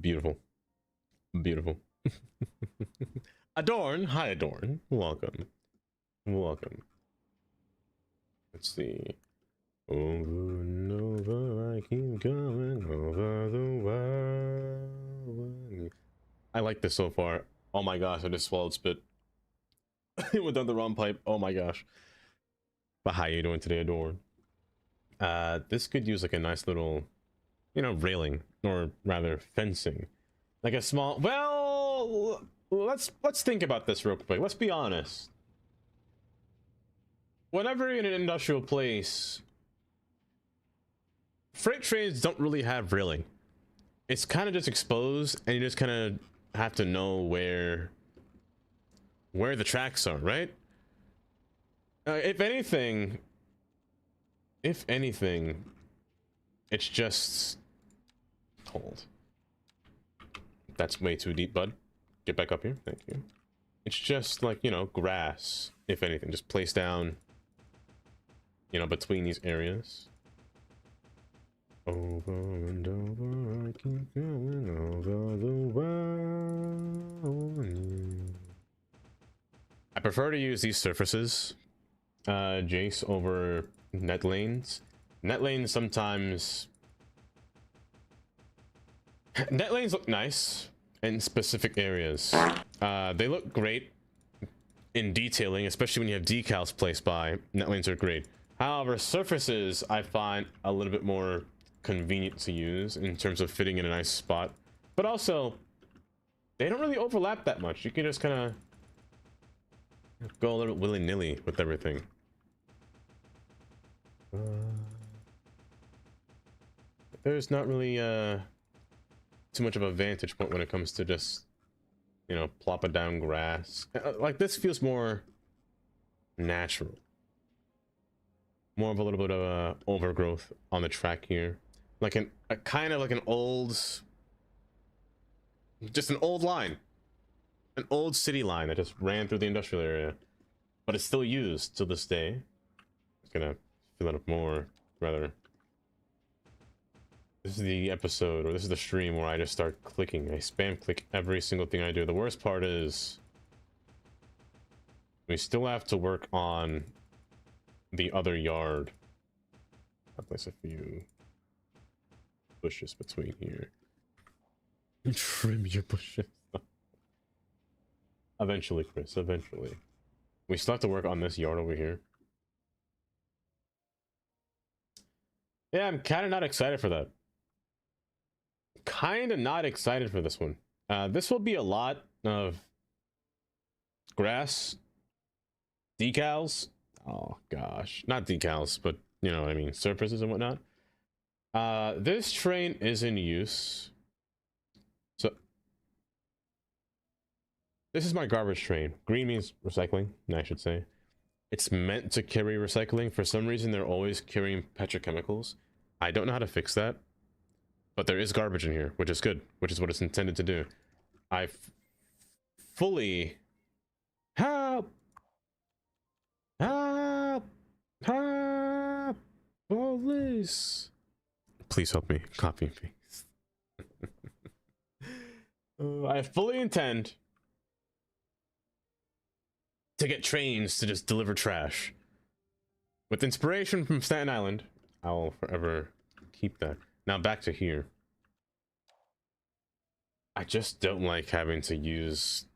Beautiful. Beautiful. Adorn. Hi, Adorn. Welcome. Welcome. Let's see. Over and over, I keep going over the world. I like this so far. Oh my gosh, I just swallowed spit. It went down the wrong pipe. Oh my gosh. But how you doing today, Adorn? This could use like a nice little, you know, railing, or rather fencing, like a small. Well, let's think about this real quick. Let's be honest. Whenever you're in an industrial place, freight trains don't really have railing. It's kind of just exposed, and you just kind of have to know where the tracks are, right? If anything, it's just cold. That's way too deep, bud. Get back up here. Thank you. It's just like, you know, grass, if anything, just placed down, you know, between these areas. Over and over, I keep going over the world. I prefer to use these surfaces, Jace, over net lanes. Net lanes sometimes... Net lanes look nice in specific areas. They look great in detailing, especially when you have decals placed by. Net lanes are great. However, surfaces I find a little bit more convenient to use in terms of fitting in a nice spot. But also, they don't really overlap that much. You can just kind of go a little willy-nilly with everything. There's not really too much of a vantage point when it comes to just, you know, plopping down grass. Like, this feels more natural. More of a little bit of a overgrowth on the track here, like a kind of like an old, just an old line, an old city line that just ran through the industrial area, but it's still used to this day. It's gonna fill it up more, rather. This is the episode, or this is the stream where I just start clicking. I spam click every single thing I do. The worst part is we still have to work on the other yard. I'll place a few bushes between here. Trim your bushes. Eventually, Chris, eventually. We still have to work on this yard over here. Yeah, I'm kind of not excited for that. Kind of not excited for this one. This will be a lot of grass, decals. Oh gosh, not decals, but you know what I mean, surfaces and whatnot. This train is in use. So this is my garbage train. Green means recycling, I should say. It's meant to carry recycling. For some reason, they're always carrying petrochemicals. I don't know how to fix that, but there is garbage in here, which is good, which is what it's intended to do. I fully help. Help! Help! Police! Please help me. Copy and paste. I fully intend to get trains to just deliver trash. With inspiration from Staten Island, I will forever keep that. Now back to here. I just don't like having to use...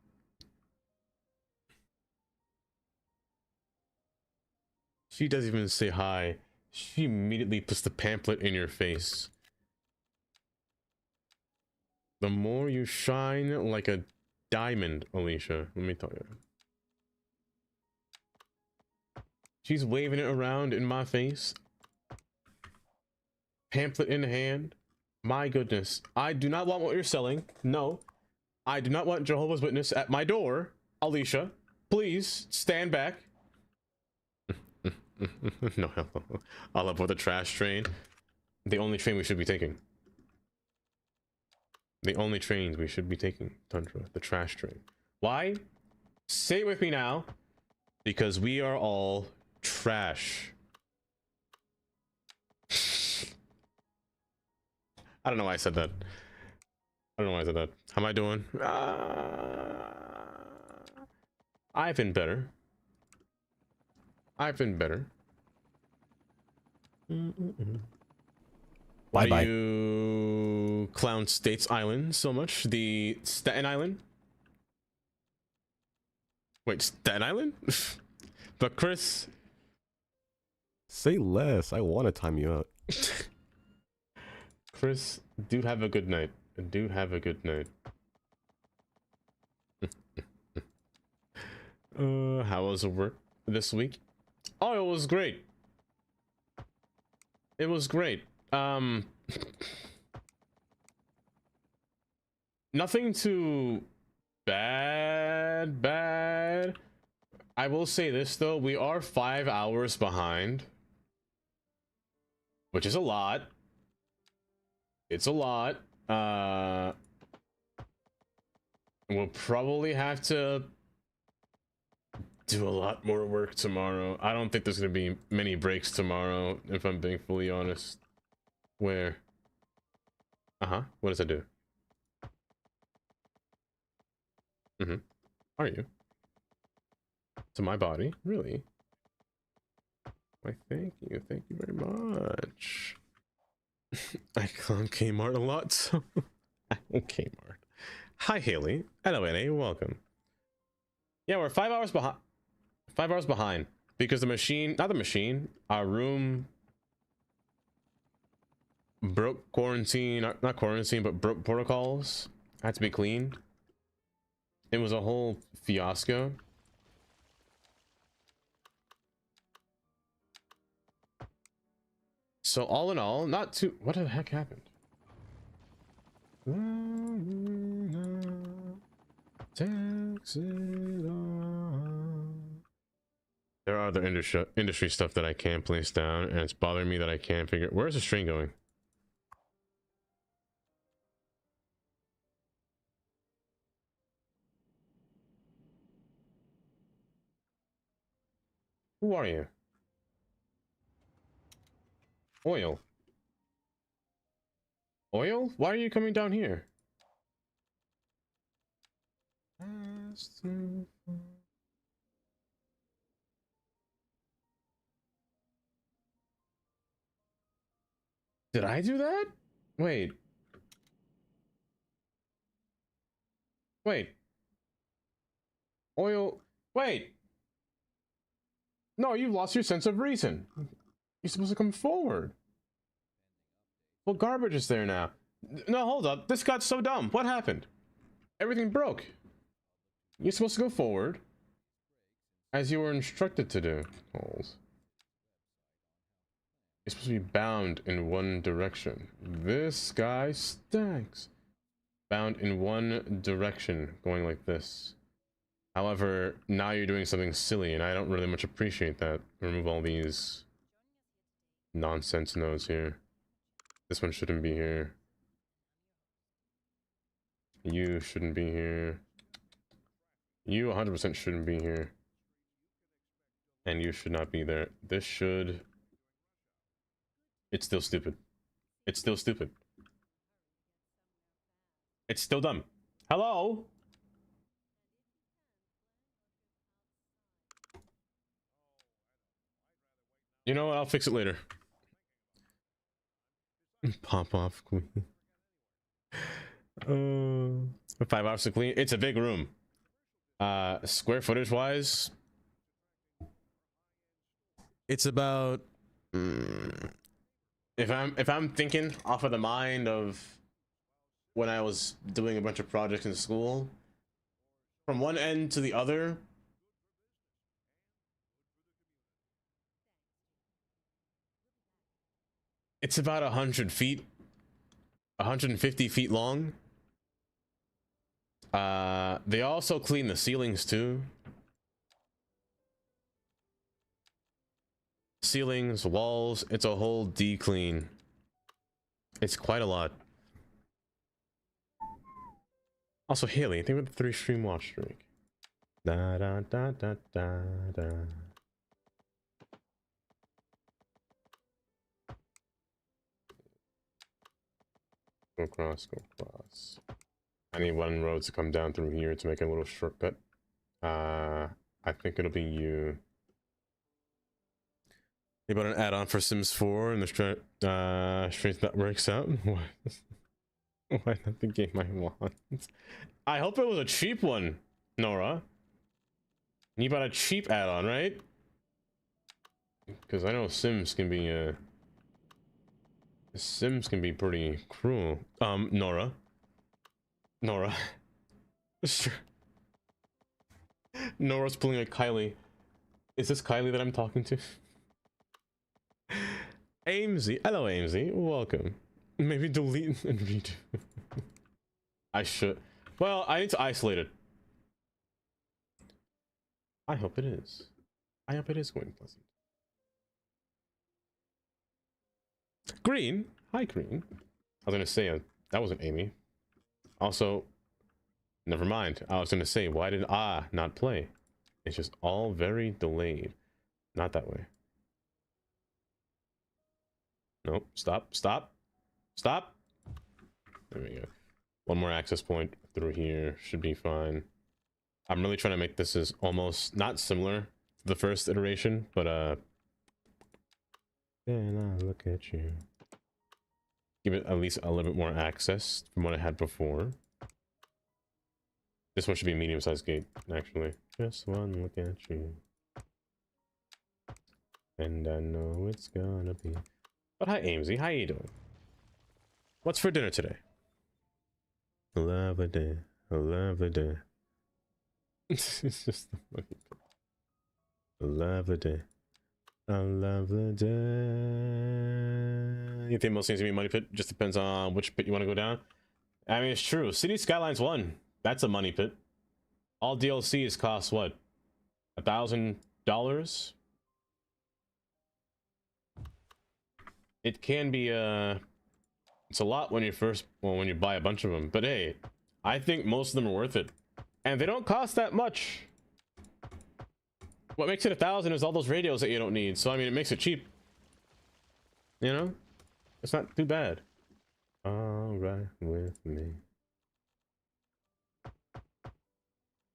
She doesn't even say hi. She immediately puts the pamphlet in your face. The more you shine like a diamond, Alicia. Let me tell you. She's waving it around in my face. Pamphlet in hand. My goodness. I do not want what you're selling. No. I do not want Jehovah's Witness at my door. Alicia, please stand back. No, I'll avoid the trash train. The only train we should be taking. The only trains we should be taking, Tundra. The trash train. Why? Say it with me now. Because we are all trash. I don't know why I said that. I don't know why I said that. How am I doing? I've been better. I've been better. Why do you clown States Island so much? The Staten Island? Wait, Staten Island? But Chris... Say less. I want to time you out. Chris, do have a good night. Do have a good night. How was work this week? Oh, it was great. It was great. Nothing too bad. I will say this though, we are 5 hours behind, which is a lot. It's a lot. We'll probably have to do a lot more work tomorrow. I don't think there's gonna be many breaks tomorrow, if I'm being fully honest. Where? What does that do? Are you? To my body? Really? Why, thank you very much. I clown Kmart a lot, so I own Kmart. Hi Haley. Hello NA, welcome. Yeah, we're 5 hours behind. 5 hours behind because the machine, not the machine, our room broke quarantine, not quarantine, but broke protocols. Had to be cleaned. It was a whole fiasco. So all in all, not too... What the heck happened? Takes it on. There are other industry stuff that I can't place down, and it's bothering me that I can't figure. Where's the string going? Who are you? Oil. Oil? Why are you coming down here? Did I do that? Wait. Wait. Oil. Wait. No, you've lost your sense of reason. You're supposed to come forward. Well, garbage is there now. No, hold up. This got so dumb. What happened? Everything broke. You're supposed to go forward, as you were instructed to do. Holes. You're supposed to be bound in one direction. This guy stinks. Bound in one direction, going like this. However, now you're doing something silly, and I don't really much appreciate that. Remove all these nonsense nodes here. This one shouldn't be here. You shouldn't be here. You 100% shouldn't be here. And you should not be there. This should... It's still stupid. It's still stupid. It's still dumb. Hello? You know what? I'll fix it later. Pop off queen. 5 hours to clean. It's a big room. Square footage wise, it's about if I'm thinking off of the mind of when I was doing a bunch of projects in school, from one end to the other, it's about 100 feet, 150 feet long. They also clean the ceilings too. Ceilings, walls, it's a whole de-clean. It's quite a lot. Also, Haley, think about the 3-stream watch streak. Da da da da da da. Go across, go across. I need one road to come down through here to make a little shortcut. I think it'll be you. You bought an add-on for Sims 4 and the straight that works out. Why not the game I want? I hope it was a cheap one, Nora. You bought a cheap add-on, right? Because I know Sims can be Sims can be pretty cruel. Nora. Nora's pulling a Kylie. Is this Kylie that I'm talking to? Amesy. Hello, Amesy. Welcome. Maybe delete and redo. I should. Well, I need to isolate it. I hope it is. I hope it is going pleasant. Green. Hi, Green. I was gonna say that wasn't Amy. Also, never mind. I was gonna say, why did I not play? It's just all very delayed. Not that way. Nope. Stop. Stop. Stop. There we go. One more access point through here should be fine. I'm really trying to make this as almost not similar to the first iteration, but then I look at you. Give it at least a little bit more access from what I had before. This one should be a medium-sized gate, actually. Just one look at you. And I know it's gonna be. But hi, Amesy. How you doing? What's for dinner today? A lovely day. A lovely day. It's just the funny part. A lovely day. A lovely day. You think most things gonna be money pit? Just depends on which pit you want to go down. I mean, it's true. City Skylines 1. That's a money pit. All DLCs cost what? $1,000? It can be it's a lot when you when you buy a bunch of them, but hey, I think most of them are worth it, and they don't cost that much. What makes it 1,000 is all those radios that you don't need. So I mean, it makes it cheap. You know, it's not too bad. All right with me.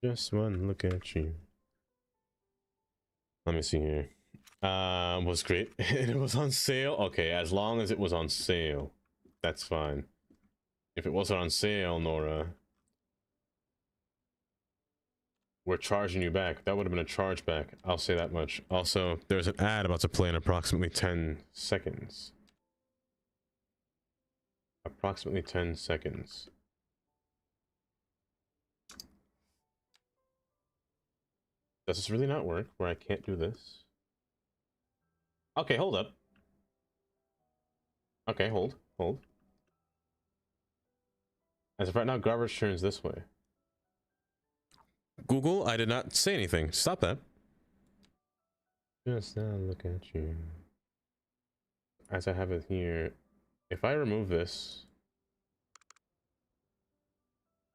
Just one look at you. Let me see here. Was great. It was on sale. Okay, as long as it was on sale, that's fine. If it wasn't on sale, Nora, we're charging you back. That would have been a charge back. I'll say that much. Also, there's an ad about to play in approximately 10 seconds. Approximately 10 seconds. Does this really not work where I can't do this? Okay, hold up. Okay, hold. As of right now, garbage turns this way. Google, I did not say anything. Stop that. Just now look at you. As I have it here, if I remove this,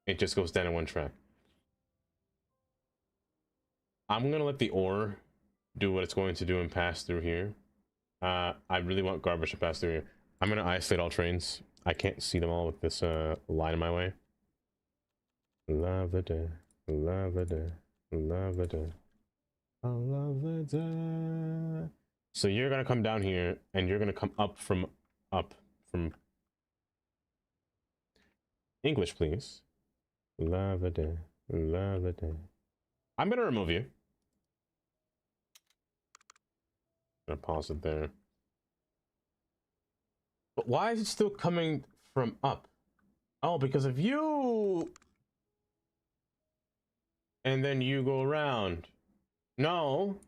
it just goes down in one track. I'm gonna let the ore do what it's going to do and pass through here. I really want garbage to pass through here. I'm gonna isolate all trains. I can't see them all with this line in my way. Lavada, lavada, lavada, lavada. So you're gonna come down here, and you're gonna come up from English, please. Lavada, lavada. I'm gonna remove you. I'm gonna pause it there. But why is it still coming from up? Oh, because of you. And then you go around. No.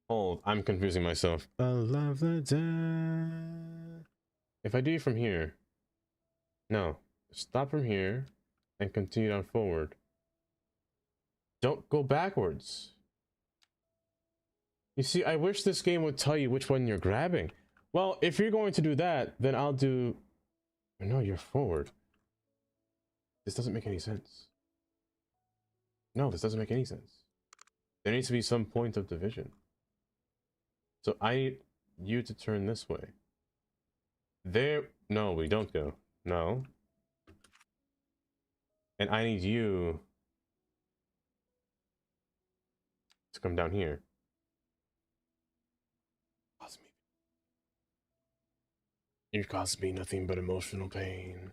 Hold, I'm confusing myself. I love the day. If I do it from here. No. Stop from here and continue on forward. Don't go backwards. You see, I wish this game would tell you which one you're grabbing. Well, if you're going to do that, then I'll do... No, you're forward. This doesn't make any sense. No, this doesn't make any sense. There needs to be some point of division. So I need you to turn this way. There... No, we don't go. No. And I need you to come down here. You've caused me nothing but emotional pain.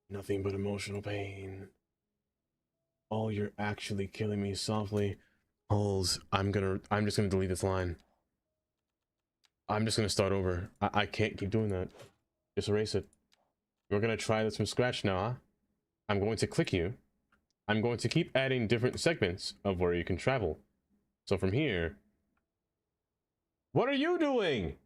Nothing but emotional pain. Oh, you're actually killing me softly. Holes, I'm just gonna delete this line. I'm just gonna start over. I can't keep doing that. Just erase it. We're gonna try this from scratch now, huh? I'm going to click you. I'm going to keep adding different segments of where you can travel. So from here... What are you doing?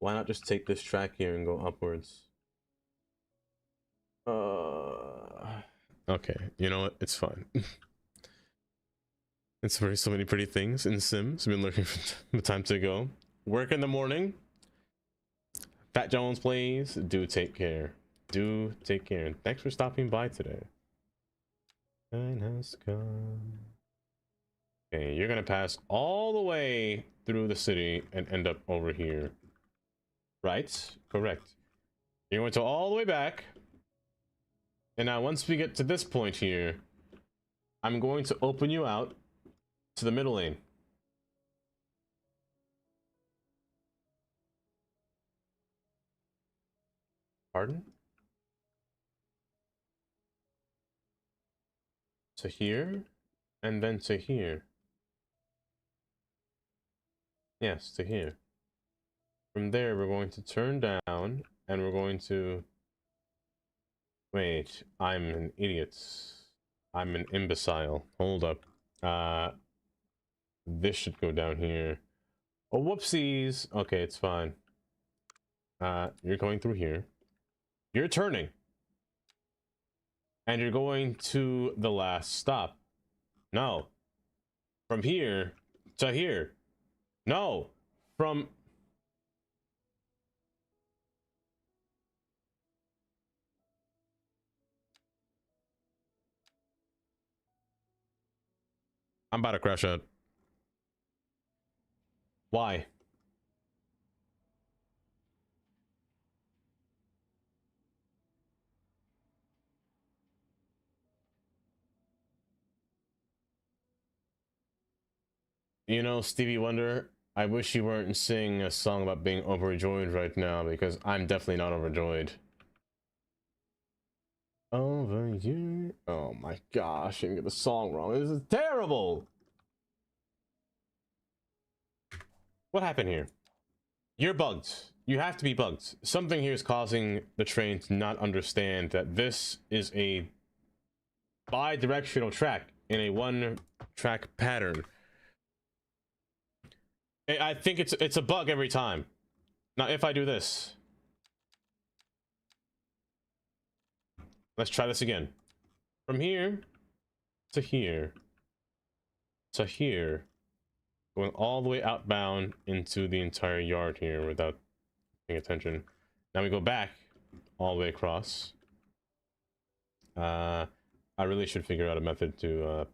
Why not just take this track here and go upwards? Okay, you know what? It's fine. It's very so many pretty things in Sims. I've been looking for the time to go. Work in the morning. Fat Jones plays. Do take care. Do take care. And thanks for stopping by today. Time has come. Okay, you're gonna pass all the way through the city and end up over here. Right? Correct. You're going to all the way back. And now once we get to this point here, I'm going to open you out to the middle lane. Pardon? To here, and then to here. Yes, to here. From there, we're going to turn down, and we're going to... Wait, I'm an idiot. I'm an imbecile. Hold up. This should go down here. Oh, whoopsies! Okay, it's fine. You're going through here. You're turning. and you're going to the last stop. No. From here to here. No. From... I'm about to crash out. Why? You know, Stevie Wonder, I wish you weren't singing a song about being overjoyed right now, because I'm definitely not overjoyed. Over you. Oh my gosh, I didn't get the song wrong. This is terrible. What happened here? You're bugged. You have to be bugged. Something here is causing the train to not understand that this is a bi-directional track in a one-track pattern. I think it's a bug every time. Now, if I do this, let's try this again. From here to here to here, going all the way outbound into the entire yard here without paying attention. Now we go back all the way across. I really should figure out a method to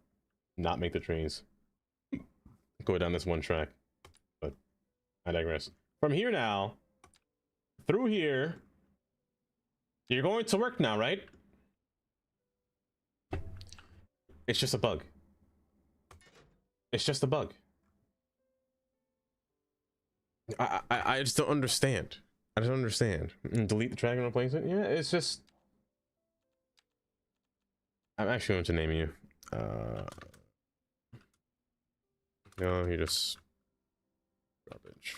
not make the trains go down this one track, but I digress. From here now, through here, you're going to work now, right? It's just a bug. It's just a bug. I just don't understand. I don't understand. Delete the track and replace it? Yeah, it's just... I'm actually going to name you. No, you're just... garbage.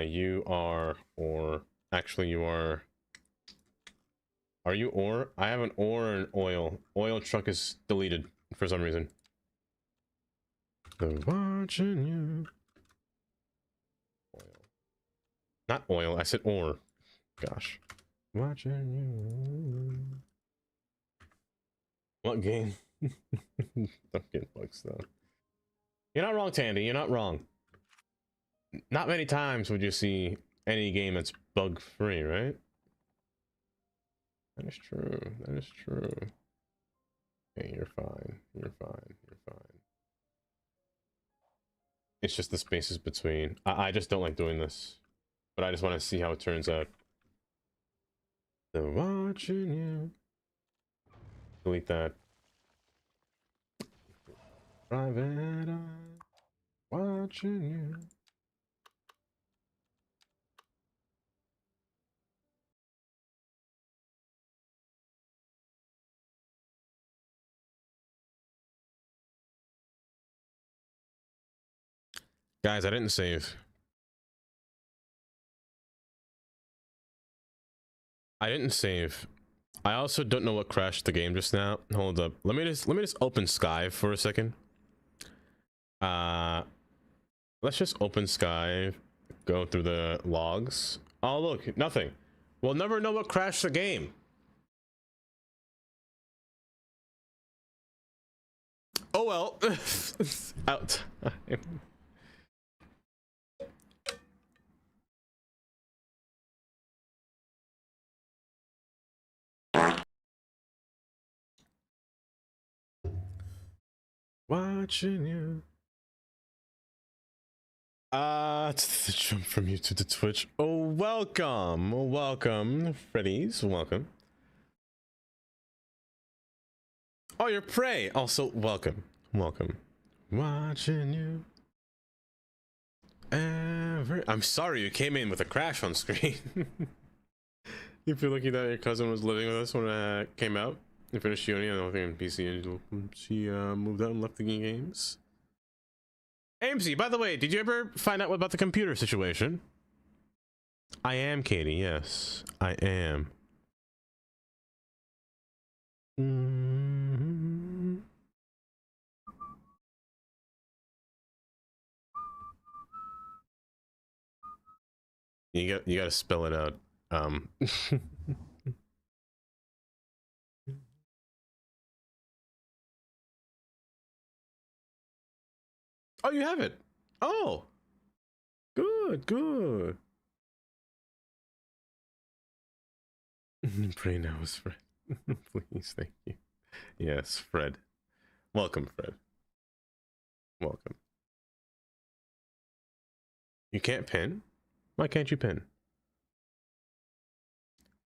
You are, or... Actually, you are... Are you ore? I have an ore and oil. Oil truck is deleted for some reason. I'm watching you. Oil. Not oil, I said ore. Gosh. Watching you. What game? Don't get bugs though. You're not wrong, Tandy. You're not wrong. Not many times would you see any game that's bug free, right? That is true. That is true. Okay, you're fine. You're fine. You're fine. It's just the spaces between. I just don't like doing this. But I just want to see how it turns out. So watching you. Delete that. Private eye. Watching you. Guys, I didn't save. I didn't save. I also don't know what crashed the game just now. Hold up. Let me just open Sky for a second. Let's just open Sky, go through the logs. Oh look, nothing. We'll never know what crashed the game. Oh well. Out. Watching you. To jump from YouTube to Twitch. Oh, welcome. Welcome, Freddy's. Welcome. Oh, you're Prey. Also, welcome. Welcome. Watching you. I'm sorry you came in with a crash on screen. If you're lucky that your cousin was living with us when it came out. You finished uni, I don't think in PC, and she moved out and left the games. AMC, by the way, did you ever find out about the computer situation? I am Katie, yes. I am. You gotta spell it out. Oh, you have it. Oh, good, good. Pray now is Fred. Please, thank you. Yes, Fred. Welcome, Fred. Welcome. You can't pin? Why can't you pin?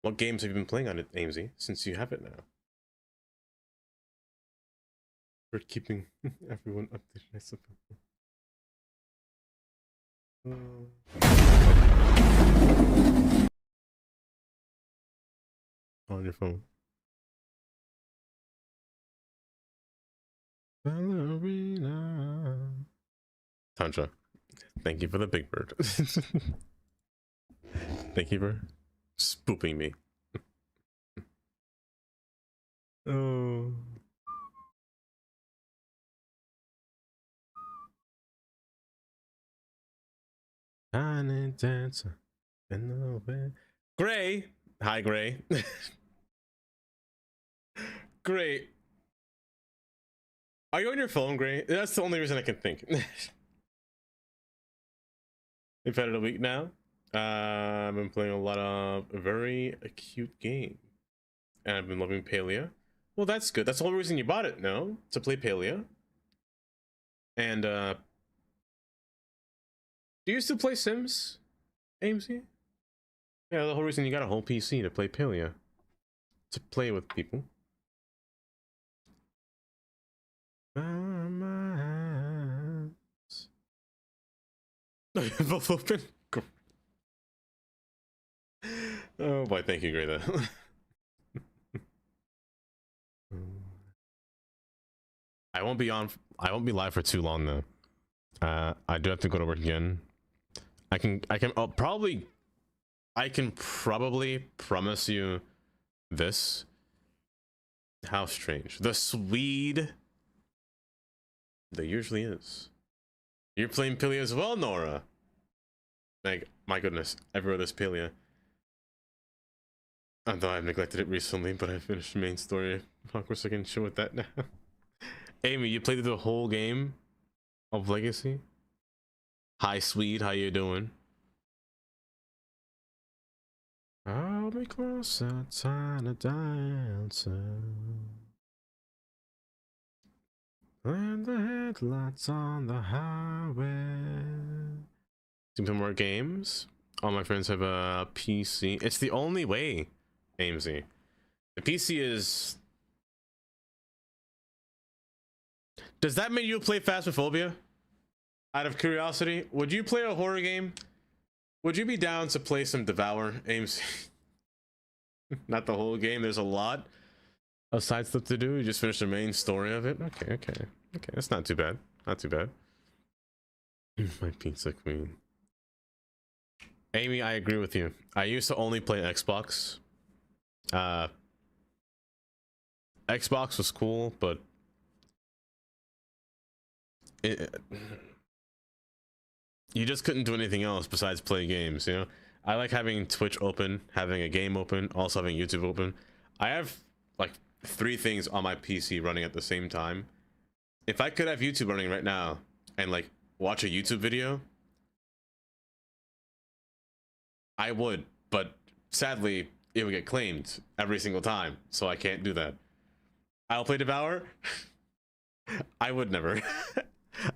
What games have you been playing on it, Amesy, since you have it now? We're keeping everyone updated, I suppose. On your phone. Ballerina. Tantra, thank you for the big bird. Thank you for spooping me. Oh. Tiny dancer in the way. Gray! Hi, Gray. Gray. Are you on your phone, Gray? That's the only reason I can think. We've had it a week now. I've been playing a lot of very acute game. And I've been loving Palia. Well, that's good. That's the whole reason you bought it, no? To play Palia. And, do you still play Sims, Amesy? Yeah, the whole reason you got a whole PC to play Palia. To play with people. Both open. Oh boy, thank you, Greta. I won't be live for too long though. I do have to go to work again. I can probably promise you this. How strange. The Swede. There usually is. You're playing Pilia as well, Nora. Like, my goodness, everywhere there's Pilia. Although I've neglected it recently, but I finished the main story. Of course, I can show it that now. Amy, you played the whole game of Legacy? Hi, Swede, how you doing? I'll be closer, tiny dancer. And the headlights on the highway. Some more games. All my friends have a PC. It's the only way, Amesy. The PC is... Does that mean you play Phasmophobia? Out of curiosity, would you play a horror game? Would you be down to play some Devour, Amesy? Not the whole game, there's a lot of side stuff to do. You just finished the main story of it. Okay, that's not too bad. Not too bad. My pizza queen. Amy, I agree with you. I used to only play Xbox. Xbox was cool, but you just couldn't do anything else besides play games, you know? I like having Twitch open, having a game open, also having YouTube open. I have like 3 things on my PC running at the same time. If I could have YouTube running right now and like watch a YouTube video, I would, but sadly it would get claimed every single time, so I can't do that. I'll play Devour. I would never.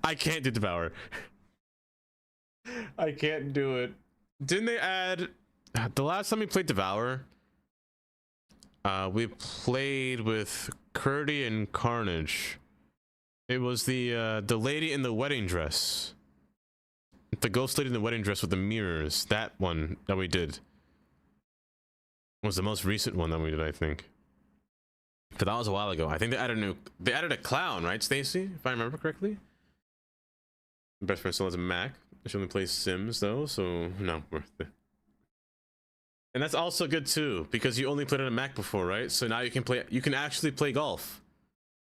I can't do Devour. I can't do it. Didn't they add the last time we played Devour? We played with Curdy and Carnage. It was the lady in the wedding dress. The ghost lady in the wedding dress with the mirrors. That one that we did was the most recent one that we did, I think. But that was a while ago. I think they added a clown, right, Stacy? If I remember correctly. My best friend still has a Mac. She only plays Sims though, so not worth it. And that's also good too, because you only played on a Mac before, right? So now you can actually play golf.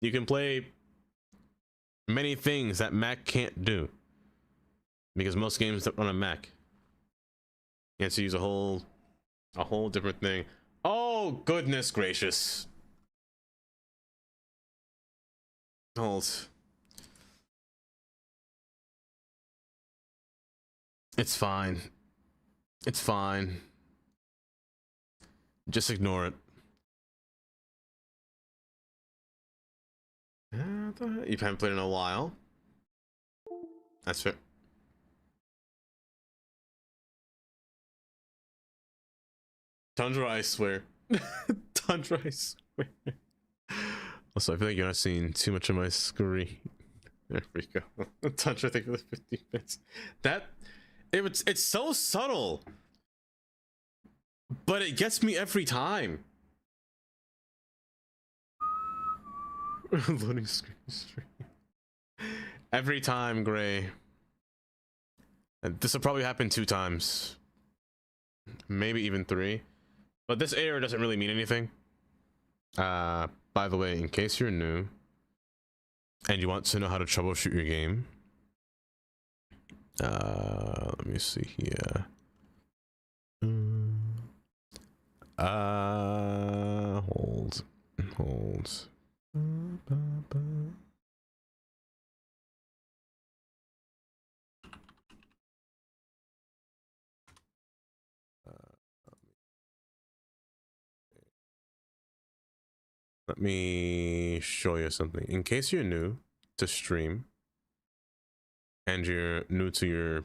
You can play many things that Mac can't do. Because most games don't run on Mac. You have to use a whole different thing. Oh goodness gracious. Hold. It's fine. It's fine. Just ignore it. You haven't played in a while. That's fair. Tundra, I swear. Tundra, I swear. Also, I feel like you're not seeing too much of my screen. There we go. Tundra, thank you for the 50 bits. It's so subtle, but it gets me every time. Loading screen stream. Every time, Gray. And this will probably happen 2 times. Maybe even 3. But this error doesn't really mean anything. By the way, in case you're new and you want to know how to troubleshoot your game, let me see here. Hold. Let me show you something. In case you're new to stream and you're new to your,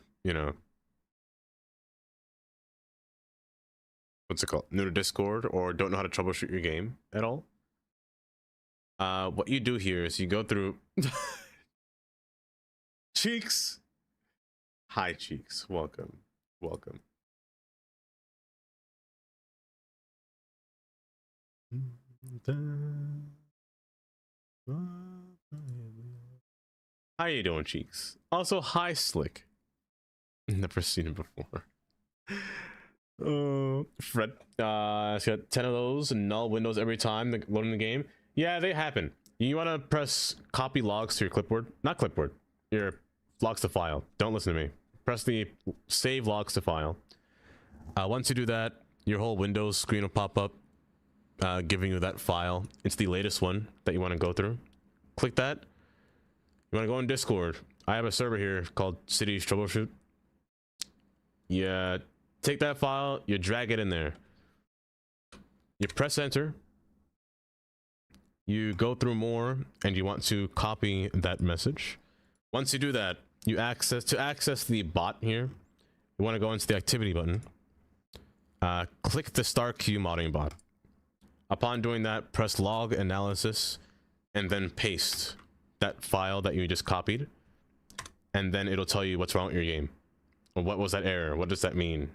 what's it called? New to Discord, or don't know how to troubleshoot your game at all. What you do here is you go through Cheeks. Hi Cheeks, welcome. How you doing, Cheeks? Also, hi Slick. Never seen him before. Fred, it's got 10 of those and null windows every time loading the game. Yeah, they happen. You want to press copy logs to your clipboard, not clipboard, your logs to file. Don't listen to me. Press the save logs to file. Once you do that, your whole Windows screen will pop up, giving you that file. It's the latest one that you want to go through. Click that. You want to go in Discord. I have a server here called Cities Troubleshoot. Yeah, take that file, you drag it in there. You press enter. You go through more, and you want to copy that message. Once you do that, you access the bot here. You want to go into the activity button. Click the star Q modding bot. Upon doing that, press log analysis, and then paste that file that you just copied, and then it'll tell you what's wrong with your game. What was that error? What does that mean?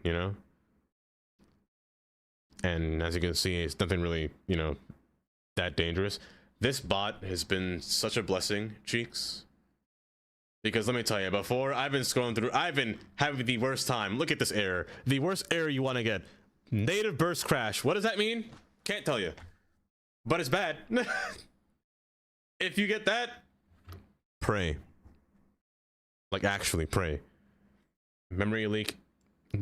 And as you can see, it's nothing really, that dangerous. This bot has been such a blessing, Cheeks. Because let me tell you, before I've been scrolling through, I've been having the worst time. Look at this error. The worst error you want to get. Native burst crash. What does that mean? Can't tell you. But it's bad. If you get that, pray. Like actually pray. Memory leak.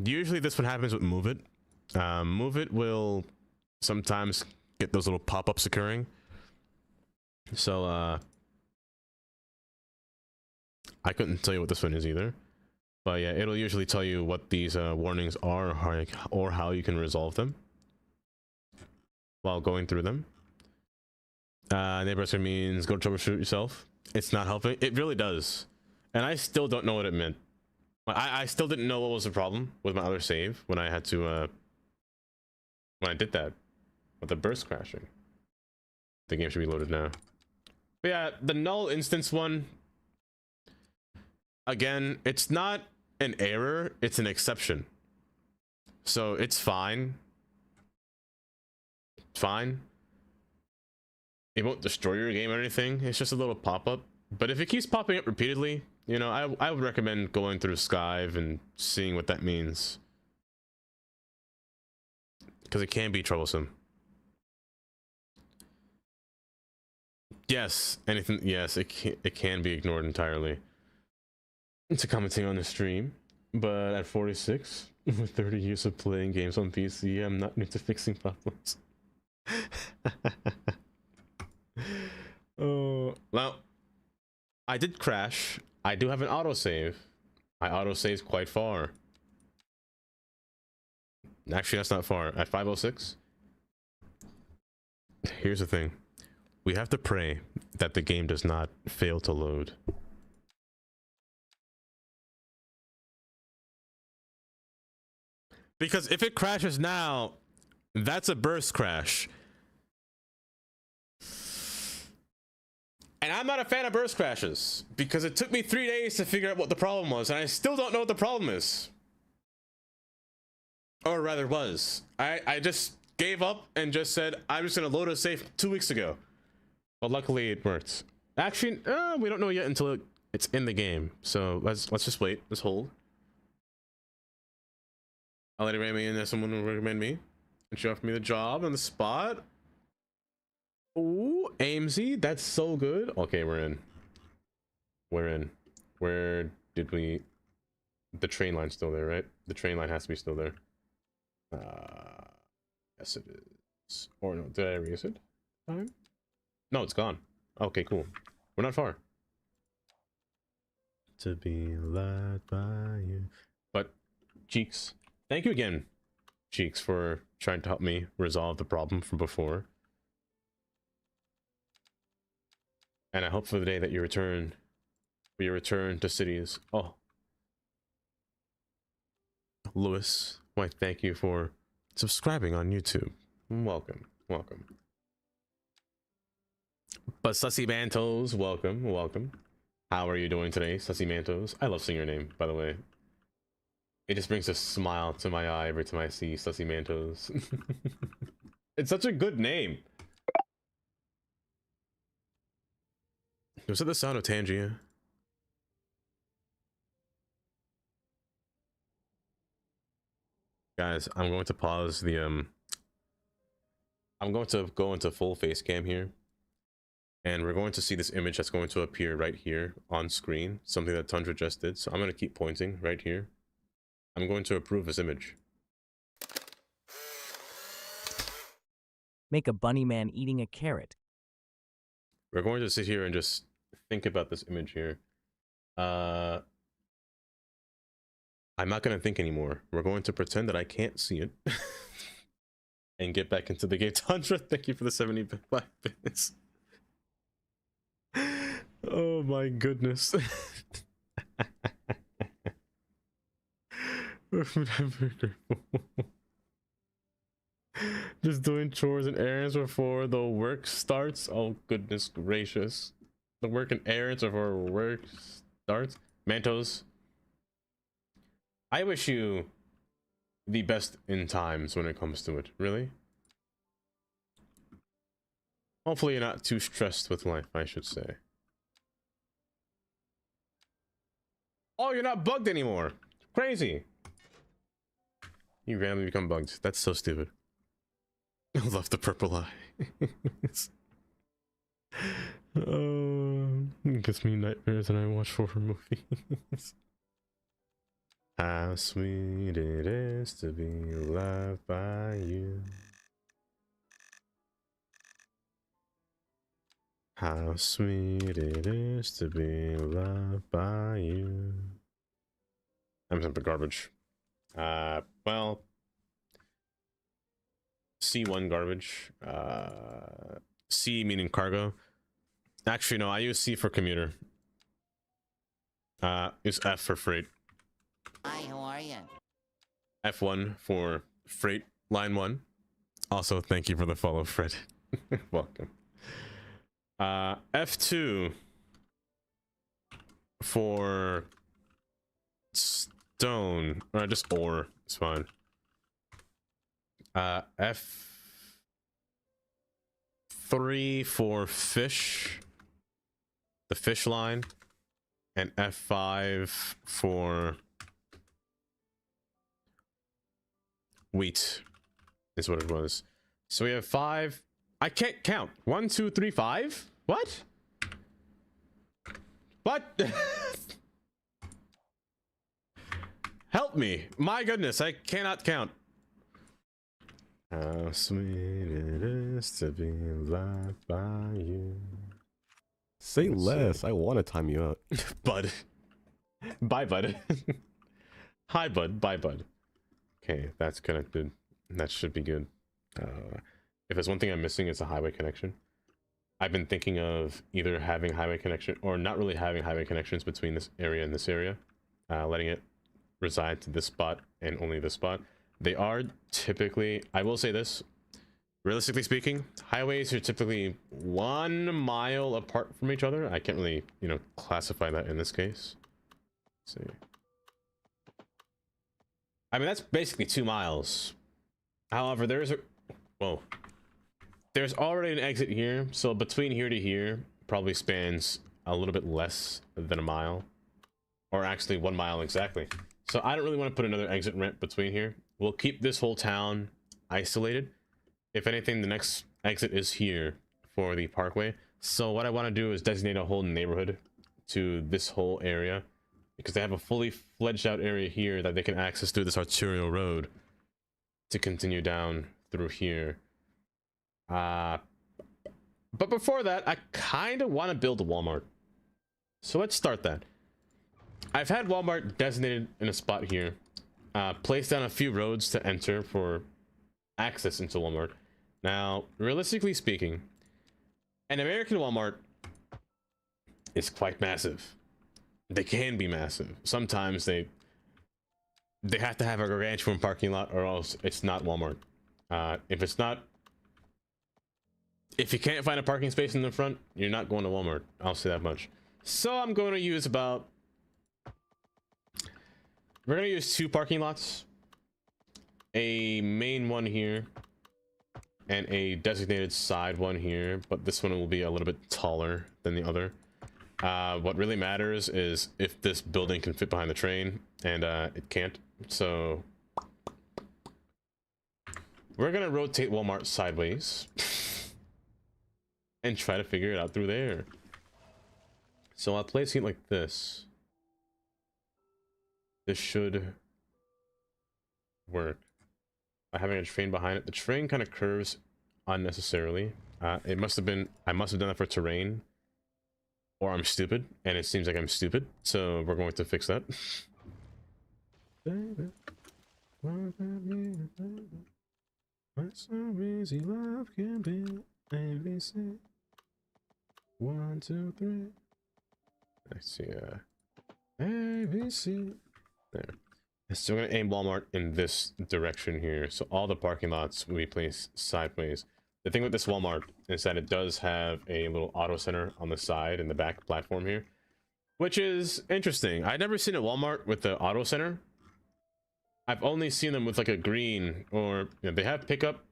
Usually this one happens with Move It. Move It will sometimes get those little pop-ups occurring. So I couldn't tell you what this one is either. But yeah, it'll usually tell you what these warnings are, or how you can resolve them while going through them. Neighbor means go troubleshoot yourself. It's not helping. It really does. And I still don't know what it meant. I still didn't know what was the problem with my other save when I had to when I did that with the burst crashing. The game should be loaded now. But yeah, the null instance one, again, it's not an error, it's an exception. So it's fine. It's fine. It won't destroy your game or anything. It's just a little pop-up. But if it keeps popping up repeatedly, I would recommend going through Skyve and seeing what that means. Because it can be troublesome. Yes, it can be ignored entirely. Into commenting on the stream. but at 46, with 30 years of playing games on PC, I'm not new to fixing problems. Oh, well, I did crash. I do have an autosave. My autosave's quite far. Actually, that's not far. At 506. Here's the thing. We have to pray that the game does not fail to load. Because if it crashes now, that's a burst crash. And I'm not a fan of burst crashes because it took me 3 days to figure out what the problem was, and I still don't know what the problem is. Or rather was. I just gave up and just said, I'm just gonna load a save 2 weeks ago. But luckily it worked. Actually, we don't know yet until it's in the game. So let's just wait. Let's hold. I'll let it recommend me and someone will recommend me. And she offered me the job on the spot. Ooh, AMZ, that's so good. Okay, we're in. We're in. Where did we... The train line's still there, right? The train line has to be still there. Yes it is. Or no, did I erase it? Time? No, it's gone. Okay, cool. We're not far. To be loved by you. But, Cheeks, thank you again, Cheeks, for trying to help me resolve the problem from before. And I hope for the day that you return, for your return to cities. Oh. Lewis, why, thank you for subscribing on YouTube. Welcome, welcome. But Sussy Mantos, welcome, welcome. How are you doing today, Sussy Mantos? I love seeing your name, by the way. It just brings a smile to my eye every time I see Sussy Mantos. It's such a good name. Was it the sound of Tangia? Guys, I'm going to pause the I'm going to go into full face cam here. And we're going to see this image that's going to appear right here on screen. Something that Tundra just did. So I'm going to keep pointing right here. I'm going to approve this image. Make a bunny man eating a carrot. We're going to sit here and just think about this image here. I'm not going to think anymore. We're going to pretend that I can't see it. And get back into the game. Tundra, thank you for the 75 bits. Oh my goodness. Just doing chores and errands before the work starts. Oh goodness gracious. The work and errands before work starts. Mantos, I wish you the best in times when it comes to it. Really? Hopefully you're not too stressed with life, I should say. Oh, you're not bugged anymore. Crazy. You randomly become bugged. That's so stupid. I love the purple eye. It gives me nightmares when I watch horror movies. How sweet it is to be loved by you. How sweet it is to be loved by you. I'm some garbage. Well, C1 garbage. C meaning cargo. Actually, no, I use C for commuter. Use F for freight. Hi, how are you? F1 for freight line 1. Also, thank you for the follow, Fred. Welcome. F2 for stone, or just ore, it's fine. F3 for fish, the fish line, and F5 for wheat is what it was. So we have 5. I can't count. 1, 2, 3, 5. What? What? Help me! My goodness, I cannot count. How sweet it is to be loved by you. Say Let's less. see. I want to time you out. Bud. Bye, bud. Hi, bud. Bye, bud. Okay, that's connected. That should be good. If there's one thing I'm missing, it's a highway connection. I've been thinking of either having highway connection or not really having highway connections between this area and this area, letting it reside to this spot and only this spot. They are typically, I will say this, realistically speaking, highways are typically 1 mile apart from each other. I can't really, you know, classify that in this case. Let's see. I mean, that's basically 2 miles. However, there's a, whoa. There's already an exit here, so between here to here probably spans a little bit less than a mile. Or actually 1 mile exactly. So I don't really want to put another exit ramp between here. We'll keep this whole town isolated. If anything, the next exit is here for the parkway. So what I want to do is designate a whole neighborhood to this whole area, because they have a fully fledged out area here that they can access through this arterial road to continue down through here. But before that, I kind of want to build a Walmart. So let's start that. I've had Walmart designated in a spot here. Placed down a few roads to enter for access into Walmart. Now, realistically speaking, an American Walmart is quite massive. They can be massive. Sometimes they have to have a gargantuan parking lot, or else it's not Walmart. If you can't find a parking space in the front, you're not going to Walmart. I'll say that much. So I'm going to use we're going to use 2 parking lots. A main one here and a designated side one here, but this one will be a little bit taller than the other. What really matters is if this building can fit behind the train, and it can't. So we're going to rotate Walmart sideways and try to figure it out through there. So I'll place it like this. This should work. By having a train behind it, the train kind of curves unnecessarily. I must have done that for terrain, or I'm stupid, and it seems like I'm stupid. So we're going to fix that. What's so easy love can be ABC. 1, 2, 3. Let's see. ABC. There. So we're going to aim Walmart in this direction here. So all the parking lots will be placed sideways. The thing with this Walmart is that it does have a little auto center on the side and the back platform here, which is interesting. I've never seen a Walmart with the auto center. I've only seen them with like a green, or you know, they have pickup.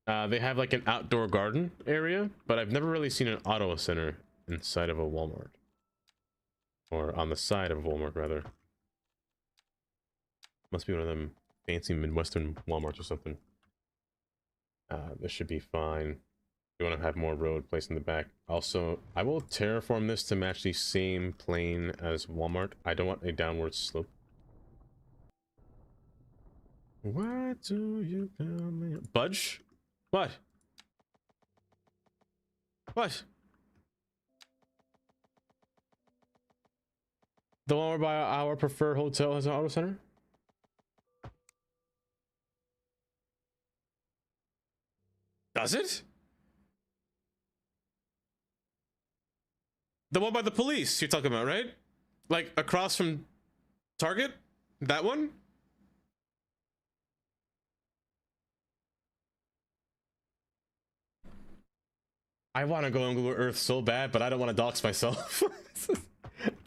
They have like an outdoor garden area, but I've never really seen an auto center inside of a Walmart, or on the side of a Walmart rather. Must be one of them fancy Midwestern Walmarts or something. This should be fine. We want to have more road placed in the back. Also, I will terraform this to match the same plane as Walmart. I don't want a downward slope. Why do you tell me? Budge? What? What? The one by our preferred hotel has an auto center? Does it? The one by the police you're talking about, right? Like across from Target? That one? I want to go on Google Earth so bad, but I don't want to dox myself.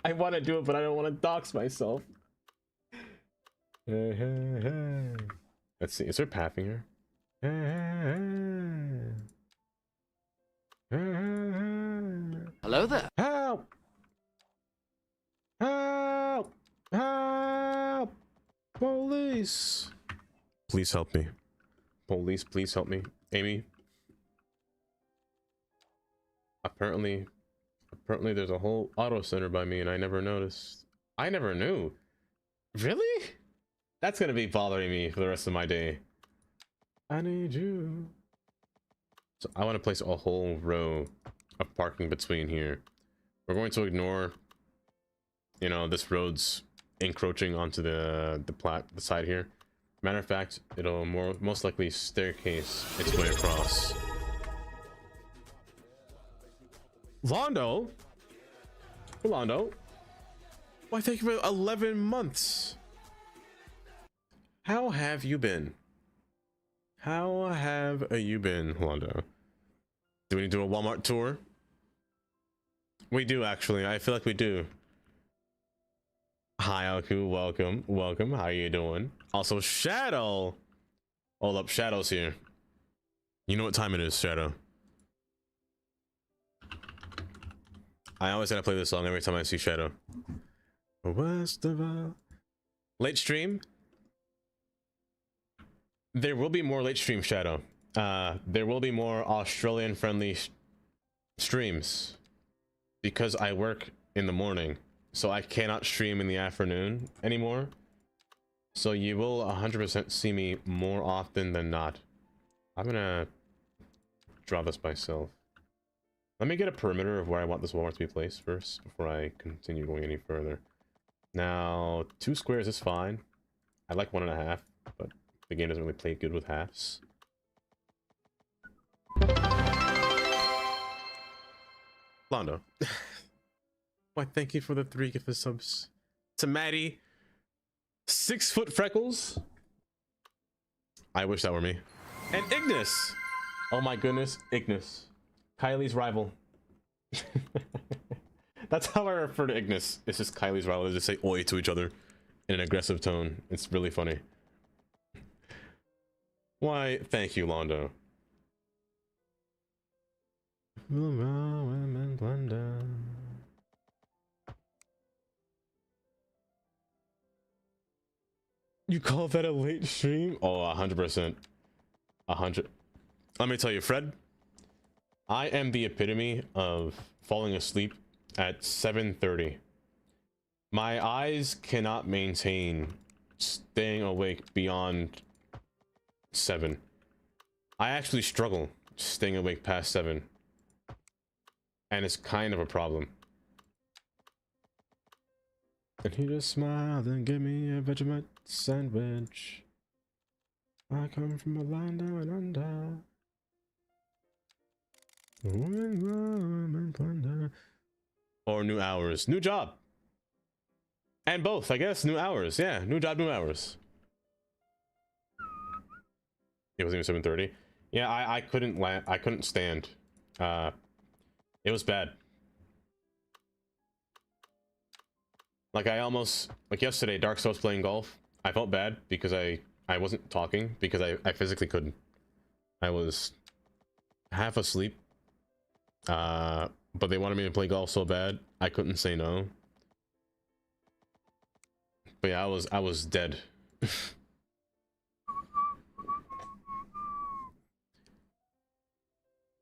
I want to do it, but I don't want to dox myself. Hey, hey, hey. Let's see. Is there pathing here? Hey, hey, hey. Hello there. Help! Help! Help! Police! Please help me. Police, please help me. Amy. Apparently there's a whole auto center by me and I never noticed. I never knew. Really? That's gonna be bothering me for the rest of my day. I need you. So I want to place a whole row of parking between here. We're going to ignore, you know, this road's encroaching onto the side here. Matter of fact, it'll most likely staircase its way across. Londo? Londo? Why, thank you for 11 months. How have you been? How have you been, Londo? Do we need to do a Walmart tour? We do, actually. I feel like we do. Hi, Alku. Welcome. Welcome. How you doing? Also, Shadow. Hold up. Shadow's here. You know what time it is, Shadow. I always gotta play this song every time I see Shadow. West of all. Late stream? There will be more late stream, Shadow. There will be more Australian friendly streams because I work in the morning, so I cannot stream in the afternoon anymore. So you will 100% see me more often than not. I'm gonna draw this myself. Let me get a perimeter of where I want this Walmart to be placed first before I continue going any further. Now, 2 squares is fine. I like 1.5, but the game doesn't really play good with halves. Londo. Why, thank you for the 3 gift subs. To Maddie. 6 foot freckles. I wish that were me. And Ignis. Oh my goodness, Ignis. Kylie's rival. That's how I refer to Ignis. It's just Kylie's rival. They just say oi to each other in an aggressive tone. It's really funny. Why, thank you, Londo. You call that a late stream? Oh, 100%. 100. Let me tell you, Fred. I am the epitome of falling asleep at 7:30. My eyes cannot maintain staying awake beyond 7. I actually struggle staying awake past 7. And it's kind of a problem. And he just smiled and gave me a Vegemite sandwich. I come from a land down under. Or new hours. New job. And both, I guess. New hours. Yeah, new job, new hours. It was even 7:30. Yeah, I couldn't I couldn't stand. It was bad. Like I almost, like yesterday, Dark Souls playing golf. I felt bad because I wasn't talking because I physically couldn't. I was half asleep. But they wanted me to play golf so bad I couldn't say no. But yeah, I was dead.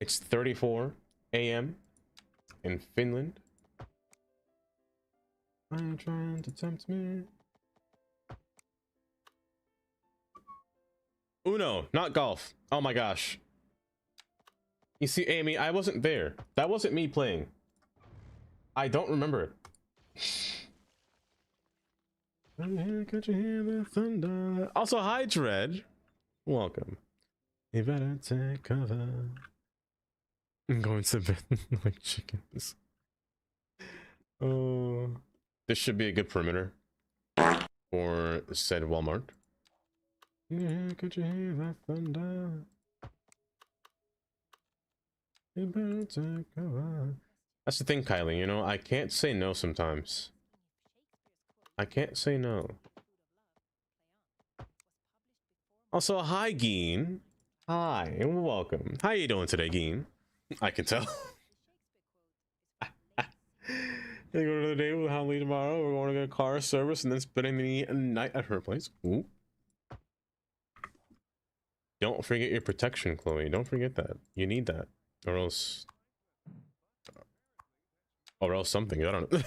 It's 34 a.m. in Finland. Are you trying to tempt me? Uno, not golf. Oh my gosh. You see, Amy, I wasn't there. That wasn't me playing. I don't remember it. Could you hear the thunder? Also, hi, Dread. Welcome. You better take cover. I'm going to bed like chickens. Oh, this should be a good perimeter for said Walmart. Yeah, could you hear that thunder? You better take cover. That's the thing, Kylie, you know, I can't say no sometimes. I can't say no. Also, hi, Geen. Hi, and welcome. How you doing today, Geen? I can tell. Gonna go to the day with Holly tomorrow. We're going to get a car service and then spending the night at her place. Ooh. Don't forget your protection, Chloe. Don't forget that. You need that. Or else something. I don't know.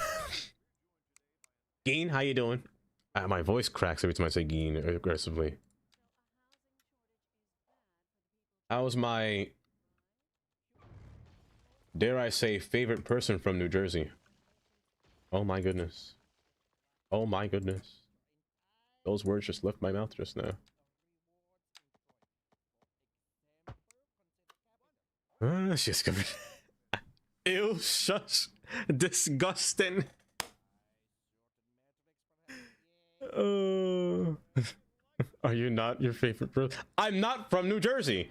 Geen, how you doing? My voice cracks every time I say Geen aggressively. How's my, dare I say, favorite person from New Jersey? Oh my goodness. Oh my goodness. Those words just left my mouth just now. She's covered. Ew, shush. Disgusting. Are you not your favorite person? I'm not from New Jersey.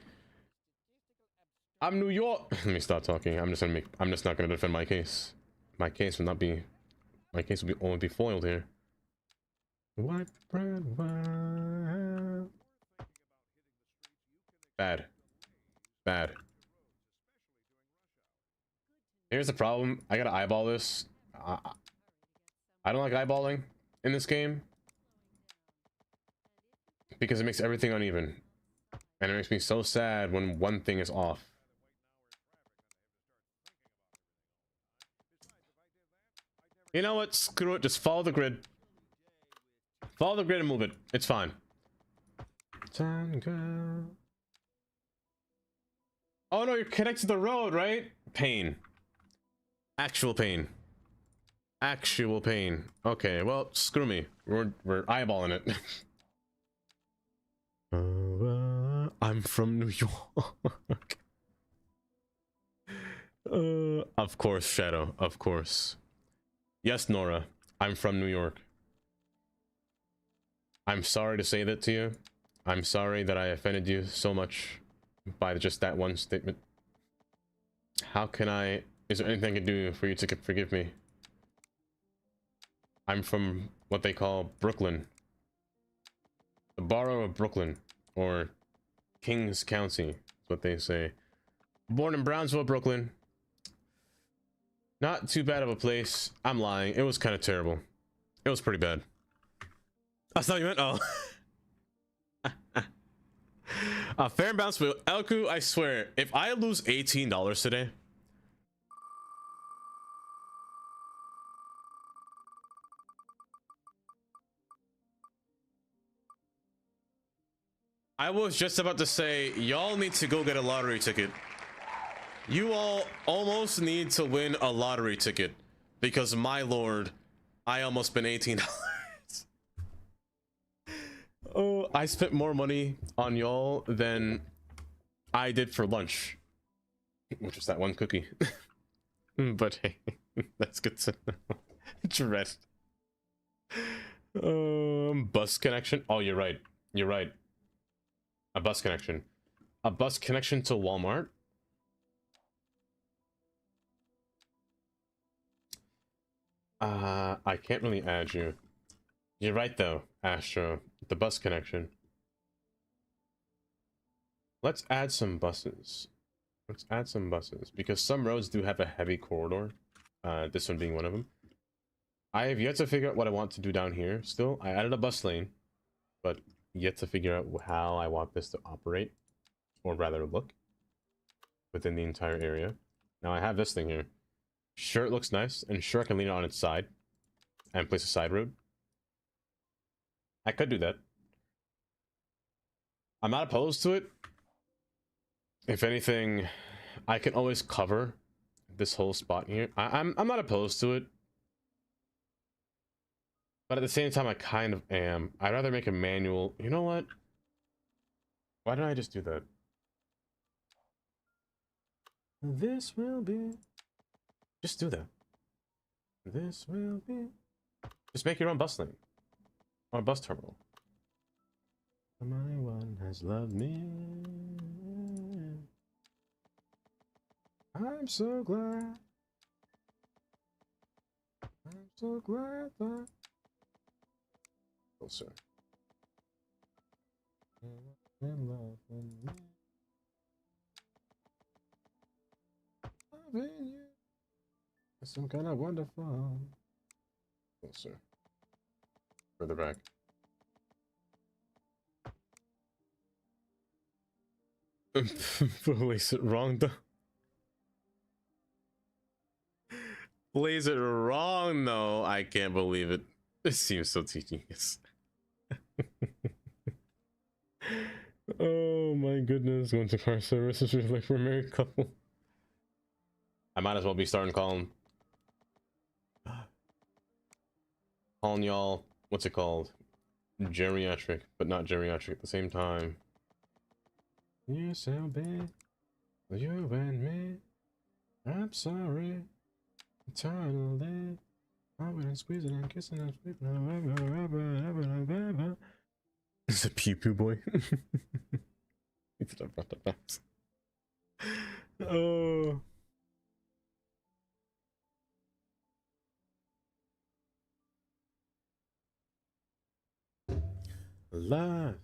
I'm New York. Let me stop talking. I'm just not gonna defend my case. My case will only be foiled here. White bread, white. Bad. Bad. Here's the problem. I gotta eyeball this. I don't like eyeballing in this game because it makes everything uneven, and it makes me so sad when one thing is off. You know what? Screw it. Just follow the grid. Follow the grid and move it. It's fine. Oh no, you're connected to the road, right? Pain. Actual pain. Actual pain. Okay, well, screw me. We're eyeballing it. I'm from New York. Of course, Shadow. Of course. Yes, Nora. I'm from New York. I'm sorry to say that to you. I'm sorry that I offended you so much by just that one statement. How can I... Is there anything I can do for you to forgive me? I'm from what they call Brooklyn. The borough of Brooklyn. Or Kings County, is what they say. Born in Brownsville, Brooklyn. Not too bad of a place. I'm lying. It was kind of terrible. It was pretty bad. That's not what you meant? Oh. Fair and bounce, but Elku, I swear, if I lose $18 today, I was just about to say, y'all need to go get a lottery ticket. You all almost need to win a lottery ticket because, my lord, I almost spent $18. Oh, I spent more money on y'all than I did for lunch, which was that one cookie. But hey, that's good to know. Dread. Bus connection. Oh, you're right. You're right. A bus connection. A bus connection to Walmart. I can't really add you. You're right though, Astro. The bus connection. Let's add some buses. Let's add some buses because some roads do have a heavy corridor. This one being one of them. I have yet to figure out what I want to do down here. Still, I added a bus lane, but yet to figure out how I want this to operate, or rather look, within the entire area. Now I have this thing here. Sure, it looks nice, and sure I can lean it on its side and place a side road. I could do that. I'm not opposed to it. If anything, I can always cover this whole spot here. I'm not opposed to it. But at the same time, I kind of am. I'd rather make a manual. You know what? Why don't I just do that? This will be... Just do that. This will be... Just make your own bus lane. Or bus terminal. My one has loved me. I'm so glad. I'm so glad that... Closer. In love with me. Loving you. It's some kind of wonderful. Closer. Further back. Place it wrong though. Plays it wrong though. I can't believe it. This seems so genius. Oh my goodness, going to car services is like for a married couple. I might as well be starting calling y'all, what's it called? Geriatric, but not geriatric at the same time. You're so bad, you and me. I'm sorry. Eternally. I'm gonna squeeze it and kiss it and sweep it. It's a pew pew boy. Oh. Live.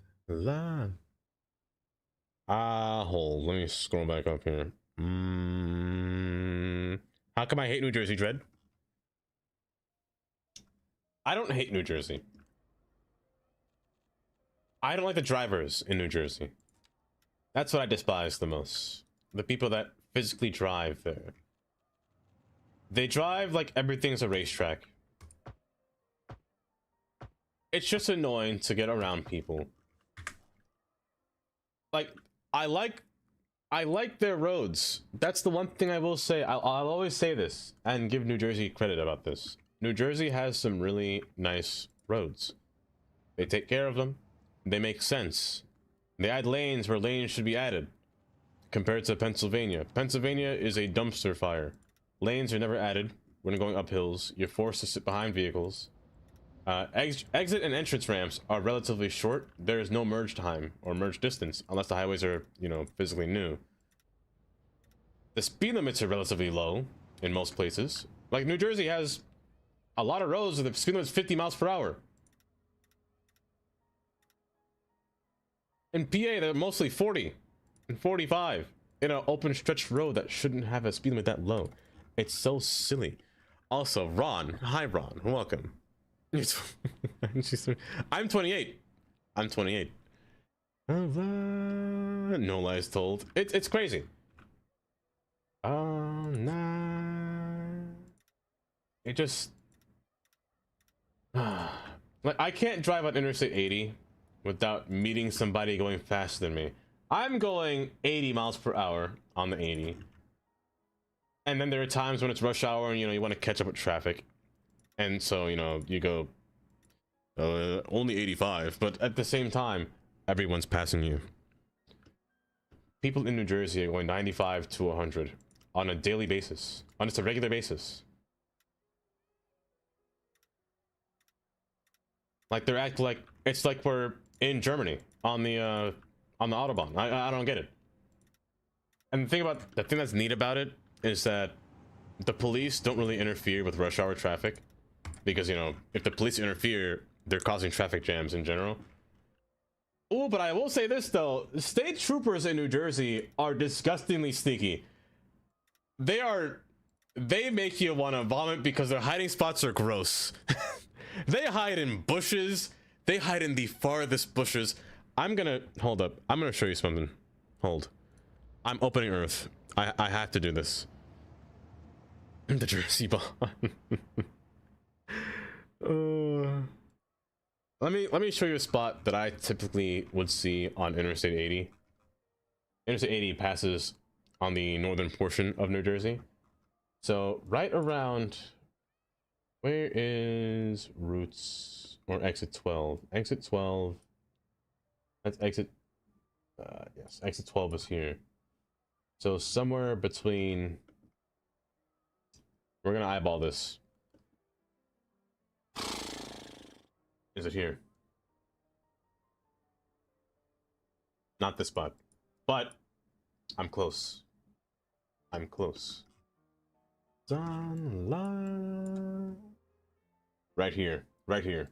Hold. Let me scroll back up here. How come I hate New Jersey, Dread? I don't hate New Jersey. I don't like the drivers in New Jersey. That's what I despise the most. The people that physically drive there. They drive like everything's a racetrack. It's just annoying to get around people. Like, I like their roads. That's the one thing I will say. I'll always say this and give New Jersey credit about this. New Jersey has some really nice roads. They take care of them. They make sense. They add lanes where lanes should be added. Compared to Pennsylvania. Pennsylvania is a dumpster fire. Lanes are never added when going up hills. You're forced to sit behind vehicles. Exit and entrance ramps are relatively short. There is no merge time or merge distance unless the highways are, you know, physically new. The speed limits are relatively low in most places. Like New Jersey has a lot of roads with the speed limit is 50 miles per hour. In PA, they're mostly 40 and 45 in an open stretch road that shouldn't have a speed limit that low. It's so silly. Also, Ron. Hi, Ron. Welcome. I'm 28. I'm 28. No lies told. It's crazy. It just like I can't drive on Interstate 80 without meeting somebody going faster than me. I'm going 80 miles per hour on the 80. And then there are times when it's rush hour and, you know, you want to catch up with traffic. And so, you know, you go only 85, but at the same time, everyone's passing you. People in New Jersey are going 95 to 100 on a daily basis, on just a regular basis. Like they're acting like it's like we're in Germany on the Autobahn. I don't get it. And the thing that's neat about it is that the police don't really interfere with rush hour traffic because, you know, if the police interfere, they're causing traffic jams in general. Oh, but I will say this though, state troopers in New Jersey are disgustingly sneaky. They make you want to vomit because their hiding spots are gross. They hide in bushes. They hide in the farthest bushes. Hold up. I'm gonna show you something. Hold. I'm opening Earth. I have to do this. The Jersey Bond. Let me show you a spot that I typically would see on Interstate 80. Interstate 80 passes on the northern portion of New Jersey. So right around, where is Roots or exit 12? Exit 12. That's exit. Yes, exit 12 is here. So somewhere between. We're gonna eyeball this. Is it here? Not this spot, but I'm close. I'm close. Right here, right here.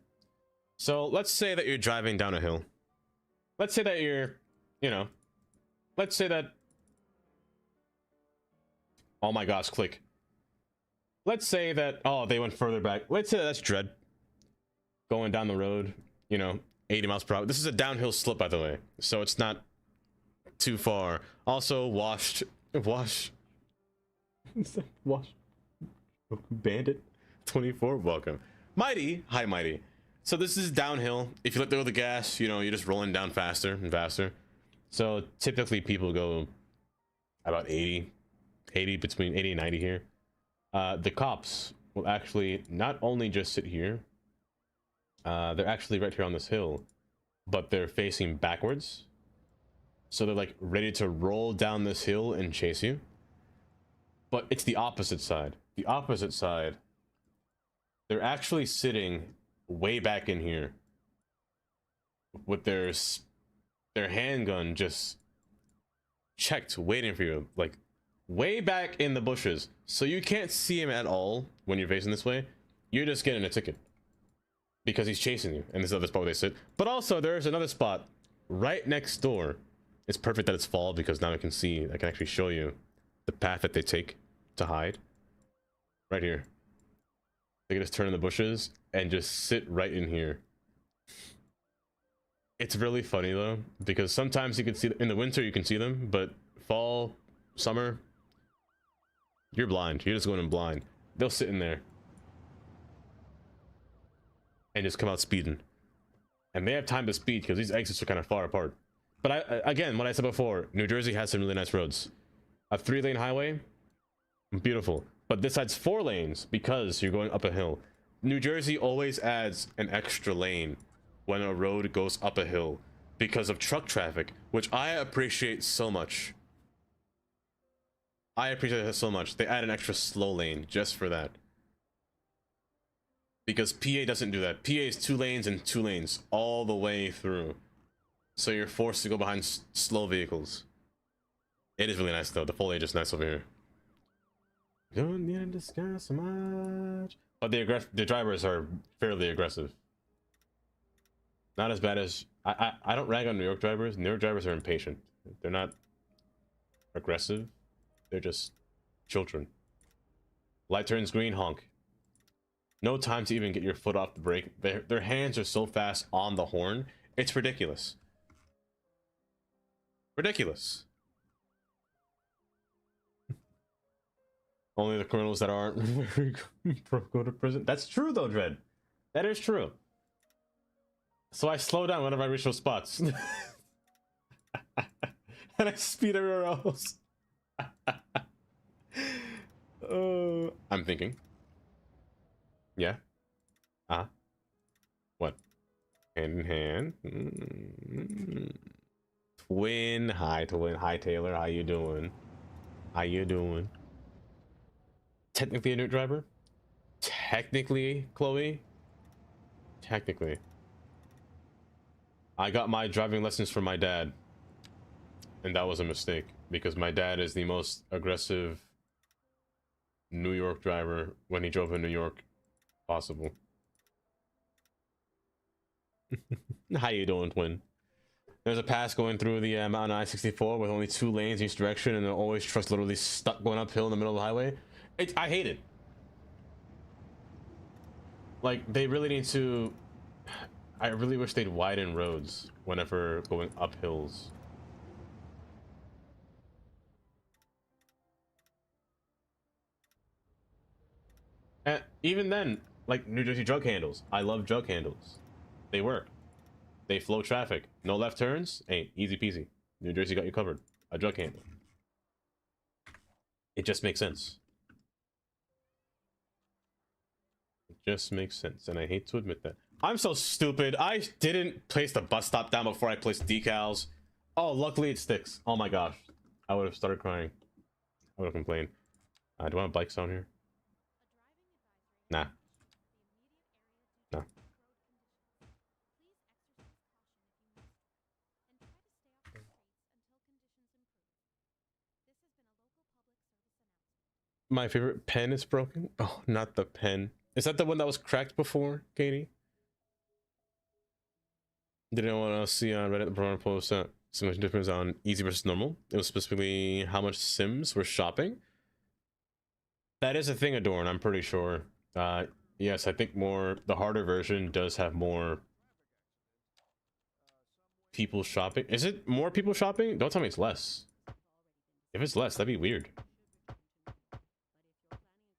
So let's say that you're driving down a hill. Let's say that you're, you know, let's say that. Oh my gosh, click. Let's say that, oh, they went further back. Let's say that's Dread. Going down the road, you know, 80 miles per hour. This is a downhill slope, by the way, so it's not too far. Also, wash. Bandit 24, welcome. Mighty, hi Mighty. So this is downhill. If you let go of the gas, you know, you're just rolling down faster and faster. So typically people go about 80 between 80 and 90 here. The cops will actually not only just sit here, they're actually right here on this hill, but they're facing backwards. So they're like ready to roll down this hill and chase you. But it's the opposite side. The opposite side, they're actually sitting way back in here with their handgun just checked, waiting for you, like way back in the bushes. So you can't see him at all when you're facing this way. You're just getting a ticket because he's chasing you, and this is the other spot where they sit. But also there's another spot right next door. It's perfect that it's fall because now I can actually show you the path that they take to hide. Right here. They can just turn in the bushes and just sit right in here. It's really funny though, because sometimes you can see in the winter you can see them, but fall, summer, you're blind. You're just going in blind. They'll sit in there and just come out speeding, and they have time to speed because these exits are kind of far apart. But again, what I said before, New Jersey has some really nice roads. A 3-lane highway, beautiful. But this side's 4 lanes because you're going up a hill. New Jersey always adds an extra lane when a road goes up a hill because of truck traffic, which I appreciate so much. I appreciate that so much. They add an extra slow lane just for that. Because PA doesn't do that. PA is 2 lanes and 2 lanes all the way through. So you're forced to go behind slow vehicles. It is really nice though. The foliage is nice over here. Don't need to discuss much. But the drivers are fairly aggressive. Not as bad as I don't rag on New York drivers. New York drivers are impatient. They're not aggressive. They're just children. Light turns green, honk. No time to even get your foot off the brake. Their hands are so fast on the horn. It's ridiculous. Ridiculous. Only the criminals that aren't go to prison. That's true though, Dread. That is true. So I slow down whenever I reach those spots. And I speed everywhere else. I'm thinking. Yeah. What? Hand in hand. Twin. Hi, Twin. Hi, Taylor. How you doing? How you doing? Technically a new driver? Technically, Chloe? Technically. I got my driving lessons from my dad. And that was a mistake. Because my dad is the most aggressive New York driver when he drove in New York possible. How you doing, Twin? There's a pass going through the mountain I-64 with only 2 lanes each direction, and there are always trucks literally stuck going uphill in the middle of the highway. I hate it. Like, they really need to... I really wish they'd widen roads whenever going up hills. And even then, like New Jersey jug handles. I love jug handles. They work. They flow traffic. No left turns. Ain't easy peasy. New Jersey got you covered. A jug handle. It just makes sense. It just makes sense, and I hate to admit that. I'm so stupid. I didn't place the bus stop down before I placed decals. Oh, luckily it sticks. Oh my gosh. I would have started crying. I would have complained. Do I want bikes on here? Nah. No. My favorite pen is broken. Oh, not the pen. Is that the one that was cracked before, Katie? Did anyone else see on Reddit the program post so much difference on easy versus normal? It was specifically how much Sims were shopping. That is a thing, Adorn, I'm pretty sure. Yes, I think the harder version does have more people shopping. Is it more people shopping? Don't tell me it's less. If it's less, that'd be weird.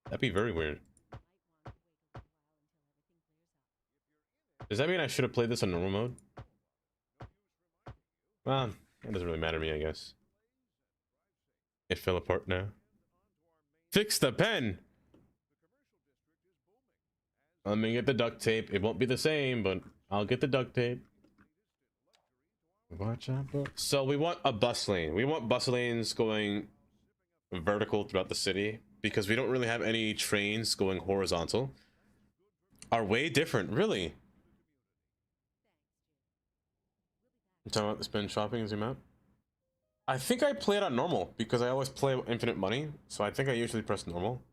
That'd be very weird. Does that mean I should have played this on normal mode? Well, it doesn't really matter to me, I guess. It fell apart now. Fix the pen! Let me get the duct tape. It won't be the same, but I'll get the duct tape. Watch out, bro. So we want a bus lane. We want bus lanes going vertical throughout the city because we don't really have any trains going horizontal. Are way different, really. You talking about the spin shopping and zoom out? I think I play it on normal because I always play infinite money, so I think I usually press normal.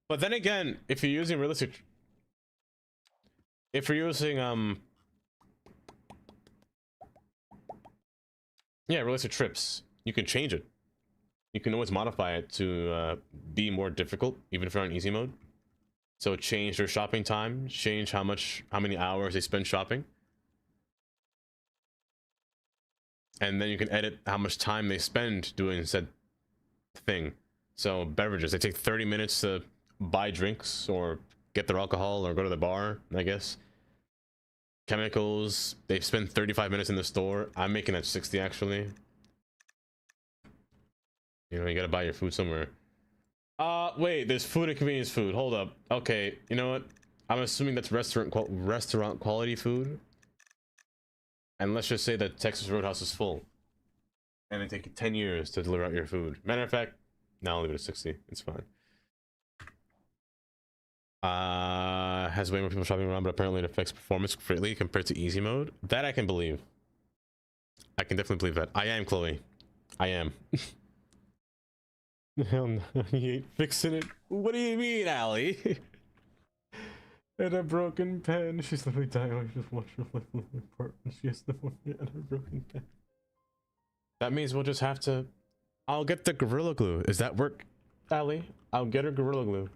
But then again, if you're using realistic, if you're using yeah, realistic trips, you can change it. You can always modify it to be more difficult, even if you're on easy mode. So change their shopping time, change how many hours they spend shopping. And then you can edit how much time they spend doing said thing. So beverages, they take 30 minutes to buy drinks or get their alcohol or go to the bar, I guess. Chemicals, they spend 35 minutes in the store. I'm making it 60 actually. You know, you gotta buy your food somewhere. Wait, there's food and convenience food. Hold up. Okay, you know what? I'm assuming that's restaurant quality food. And let's just say that Texas Roadhouse is full. And it takes 10 years to deliver out your food. Matter of fact, no, I'll leave it at 60. It's fine. Has way more people shopping around, but apparently it affects performance greatly compared to easy mode. That I can believe. I can definitely believe that. I am Chloe. I am. Hell no, he ain't fixing it. What do you mean, Allie? And a broken pen. She's literally dying. I just watched her flip apart. She has no one and her broken pen. That means we'll just have to. I'll get the Gorilla Glue. Does that work, Allie? I'll get her Gorilla Glue.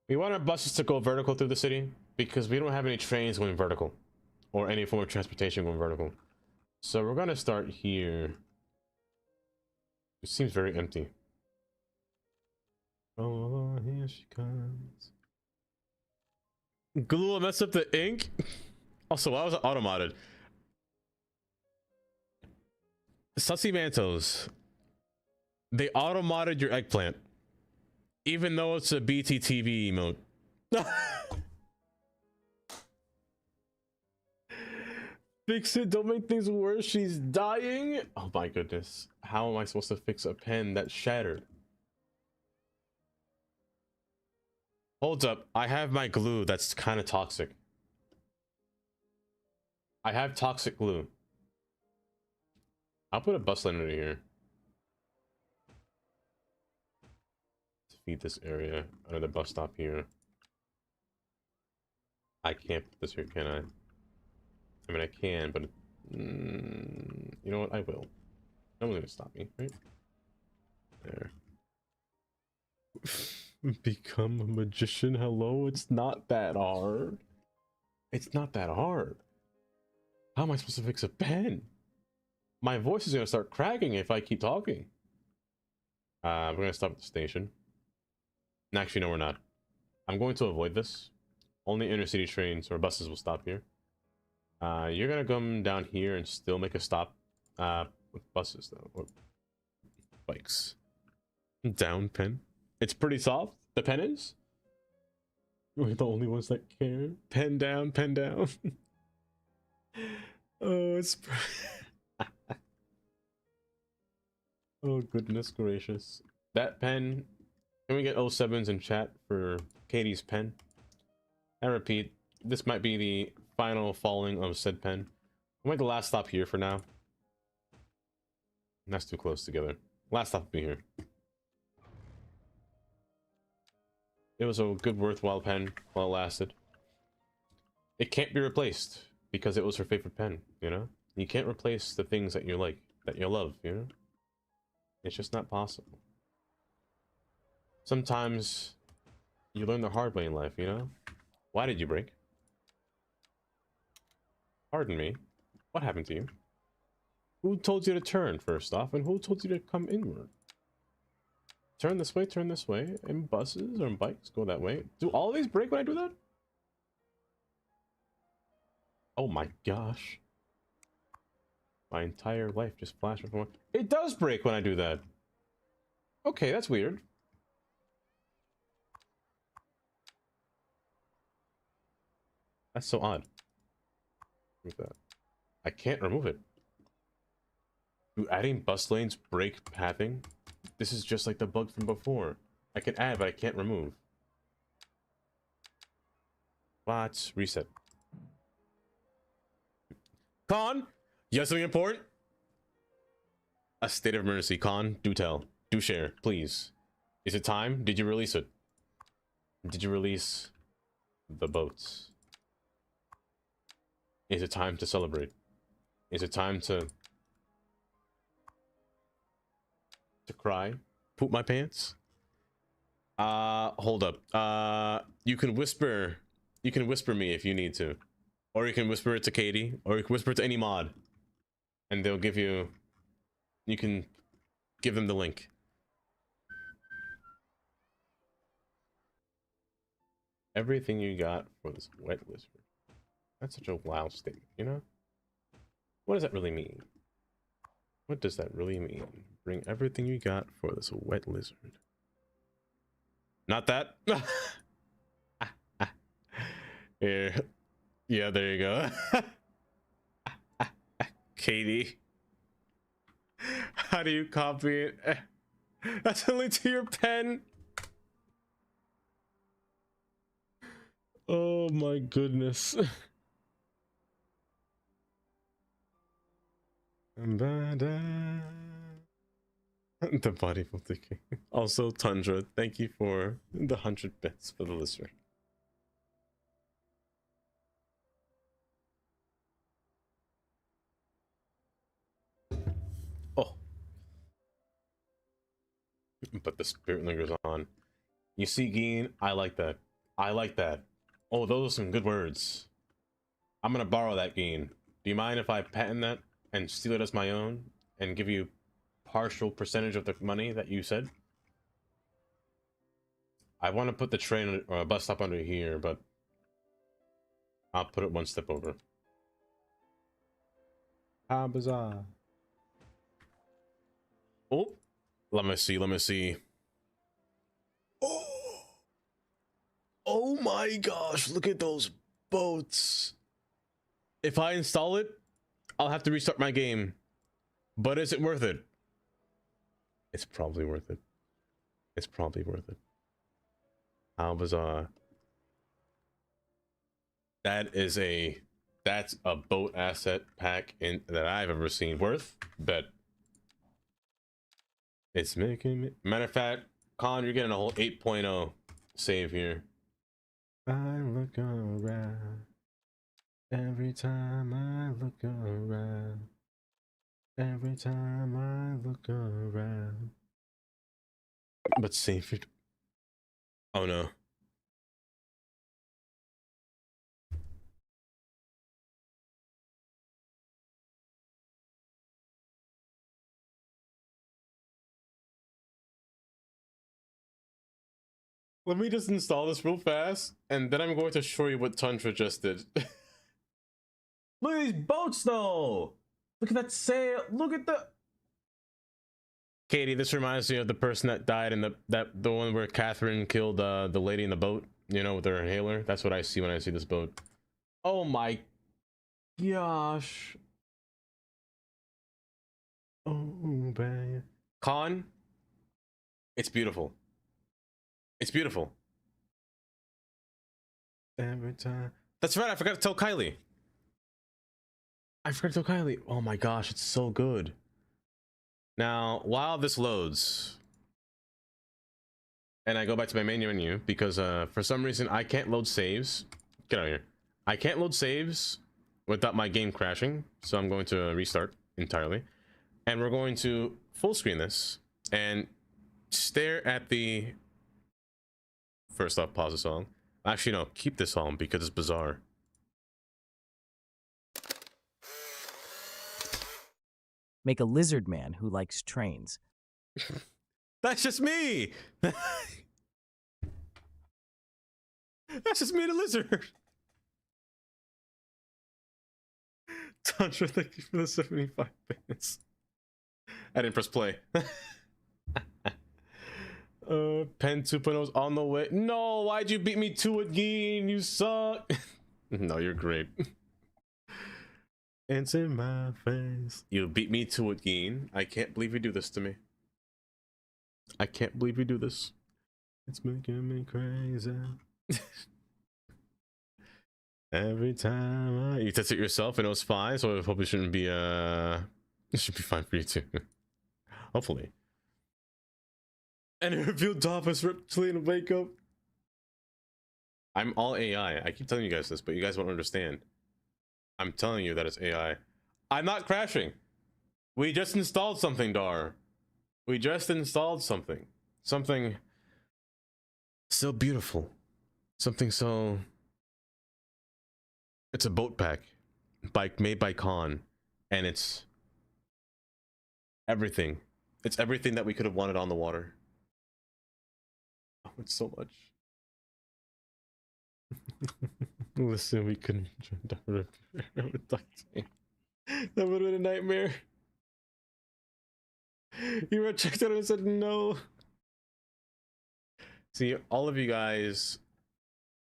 We want our buses to go vertical through the city because we don't have any trains going vertical or any form of transportation going vertical. So we're gonna start here. It seems very empty. Oh, here she comes. Glue will mess up the ink. Also, why was it automated? Sussy Mantos. They automated your eggplant. Even though it's a BTTV emote. Fix it, don't make things worse. She's dying. Oh my goodness. How am I supposed to fix a pen that's shattered? Hold up, I have my glue that's kind of toxic. I have toxic glue. I'll put a bus lane under here. To feed this area, under the bus stop here. I can't put this here, can I? I mean, I can, but you know what? I will. No one's gonna stop me, right? There. Become a magician. Hello, it's not that hard. It's not that hard. How am I supposed to fix a pen? My voice is gonna start cracking if I keep talking. We're gonna stop at the station. Actually, no, we're not. I'm going to avoid this. Only inner-city trains or buses will stop here. You're gonna come down here and still make a stop with buses, though. Or bikes. Down pen. It's pretty soft. The pen is. We're the only ones that care. Pen down, pen down. Oh, it's. Oh, goodness gracious. That pen. Can we get 07s in chat for Katie's pen? I repeat, this might be the final falling of said pen. We'll make the last stop here for now. That's too close together. Last stop will be here. It was a good, worthwhile pen while it lasted. It can't be replaced because it was her favorite pen, you know? You can't replace the things that you like, that you love, you know? It's just not possible. Sometimes you learn the hard way in life, you know? Why did you break? Pardon me. What happened to you? Who told you to turn, first off, and who told you to come inward? Turn this way, and buses or bikes go that way. Do all of these break when I do that? Oh my gosh. My entire life just flashed before. It does break when I do that. Okay, that's weird. That's so odd. Look at that. I can't remove it. Do adding bus lanes break pathing? This is just like the bug from before. I can add, but I can't remove. Let's reset. Con, you have something important? A state of emergency. Con, do tell. Do share, please. Is it time? Did you release it? Did you release the boats? Is it time to celebrate? Is it time to cry? Poop my pants? Hold up. You can whisper me if you need to. Or you can whisper it to Katie, or you can whisper it to any mod. And they'll give you... You can give them the link. Everything you got for this wet lizard. That's such a wild statement, you know? What does that really mean? What does that really mean? Bring everything you got for this wet lizard. Not that? Here. Yeah, there you go. Katie. How do you copy it? That's only to your pen. Oh my goodness. The body will decay. Also, Tundra, thank you for the 100 bits for the listener. Oh. But the spirit lingers on. You see, Geen, I like that. I like that. Oh, those are some good words. I'm gonna borrow that, Geen. Do you mind if I patent that and steal it as my own and give you partial percentage of the money that you said? I want to put the train or bus stop under here, but I'll put it one step over. How bizarre. Oh, let me see, let me see. Oh, oh my gosh, look at those boats. If I install it, I'll have to restart my game. But is it worth it? It's probably worth it. It's probably worth it. How bizarre. That's a boat asset pack that I've ever seen. Worth? Bet. It's making me... Matter of fact, Con, you're getting a whole 8.0 save here. I look around. Every time I look around. Every time I look around. But save it. Oh no. Let me just install this real fast, and then I'm going to show you what Tundra just did. Look at these boats, though! Look at that sail! Look at the... Katie, this reminds me of the person that died in the one where Catherine killed the lady in the boat, you know, with her inhaler. That's what I see when I see this boat. Oh my gosh. Oh, baby. Con, it's beautiful. It's beautiful. Every time. That's right, I forgot to tell Kylie. Oh my gosh, it's so good. Now, while this loads, and I go back to my main menu, because for some reason I can't load saves. Get out of here. I can't load saves without my game crashing, so I'm going to restart entirely. And we're going to full screen this and stare at the... First off, pause the song. Actually, no, keep this on because it's bizarre. Make a lizard man who likes trains. That's just me! That's just me, the lizard! Tantra, thank you for the 75 minutes. I didn't press play. Pen 2.0's on the way. No, why'd you beat me to it, Geen? You suck. No, you're great. It's in my face. You beat me to it, Geen. I can't believe you do this to me. I can't believe you do this. It's making me crazy. Every time you test it yourself and it was fine, so I hope it shouldn't be it should be fine for you too. Hopefully. And it revealed Dolphus reptilian wake up. I'm all AI. I keep telling you guys this, but you guys won't understand. I'm telling you that it's AI. I'm not crashing. We just installed something, Dar. We just installed something. Something so beautiful. Something so... It's a boat pack. Made by Khan. And it's... everything. It's everything that we could have wanted on the water. Oh, it's so much. Listen, we couldn't with duct tape. That would have been a nightmare. You were checked out and said no. See, all of you guys.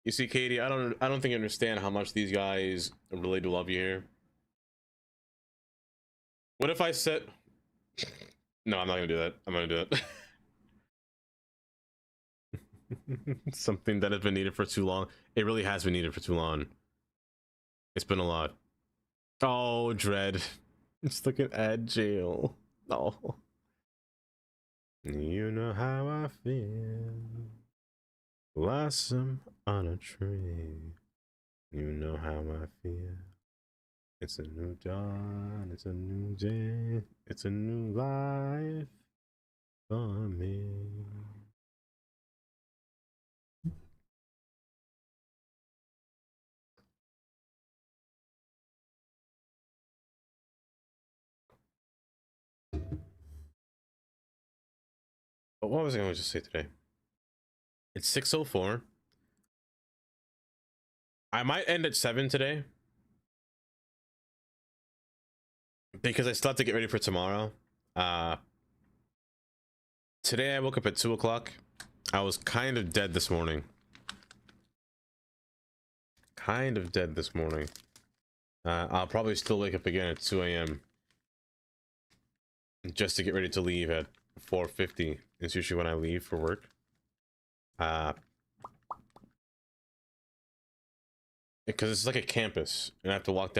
You see, Katie, I don't think you understand how much these guys really do love you here. What if I said? No, I'm not gonna do that. I'm gonna do it. Something that has been needed for too long. It really has been needed for too long. It's been a lot. Oh, Dread. It's looking at jail. No. You know how I feel. Blossom on a tree. You know how I feel. It's a new dawn. It's a new day. It's a new life for me. But what was I going to say today? It's 6:04. I might end at 7 today. Because I still have to get ready for tomorrow. Today I woke up at 2 o'clock. I was kind of dead this morning. I'll probably still wake up again at 2 a.m. just to get ready to leave at 4:50. It's usually when I leave for work. Because it's like a campus, and I have to walk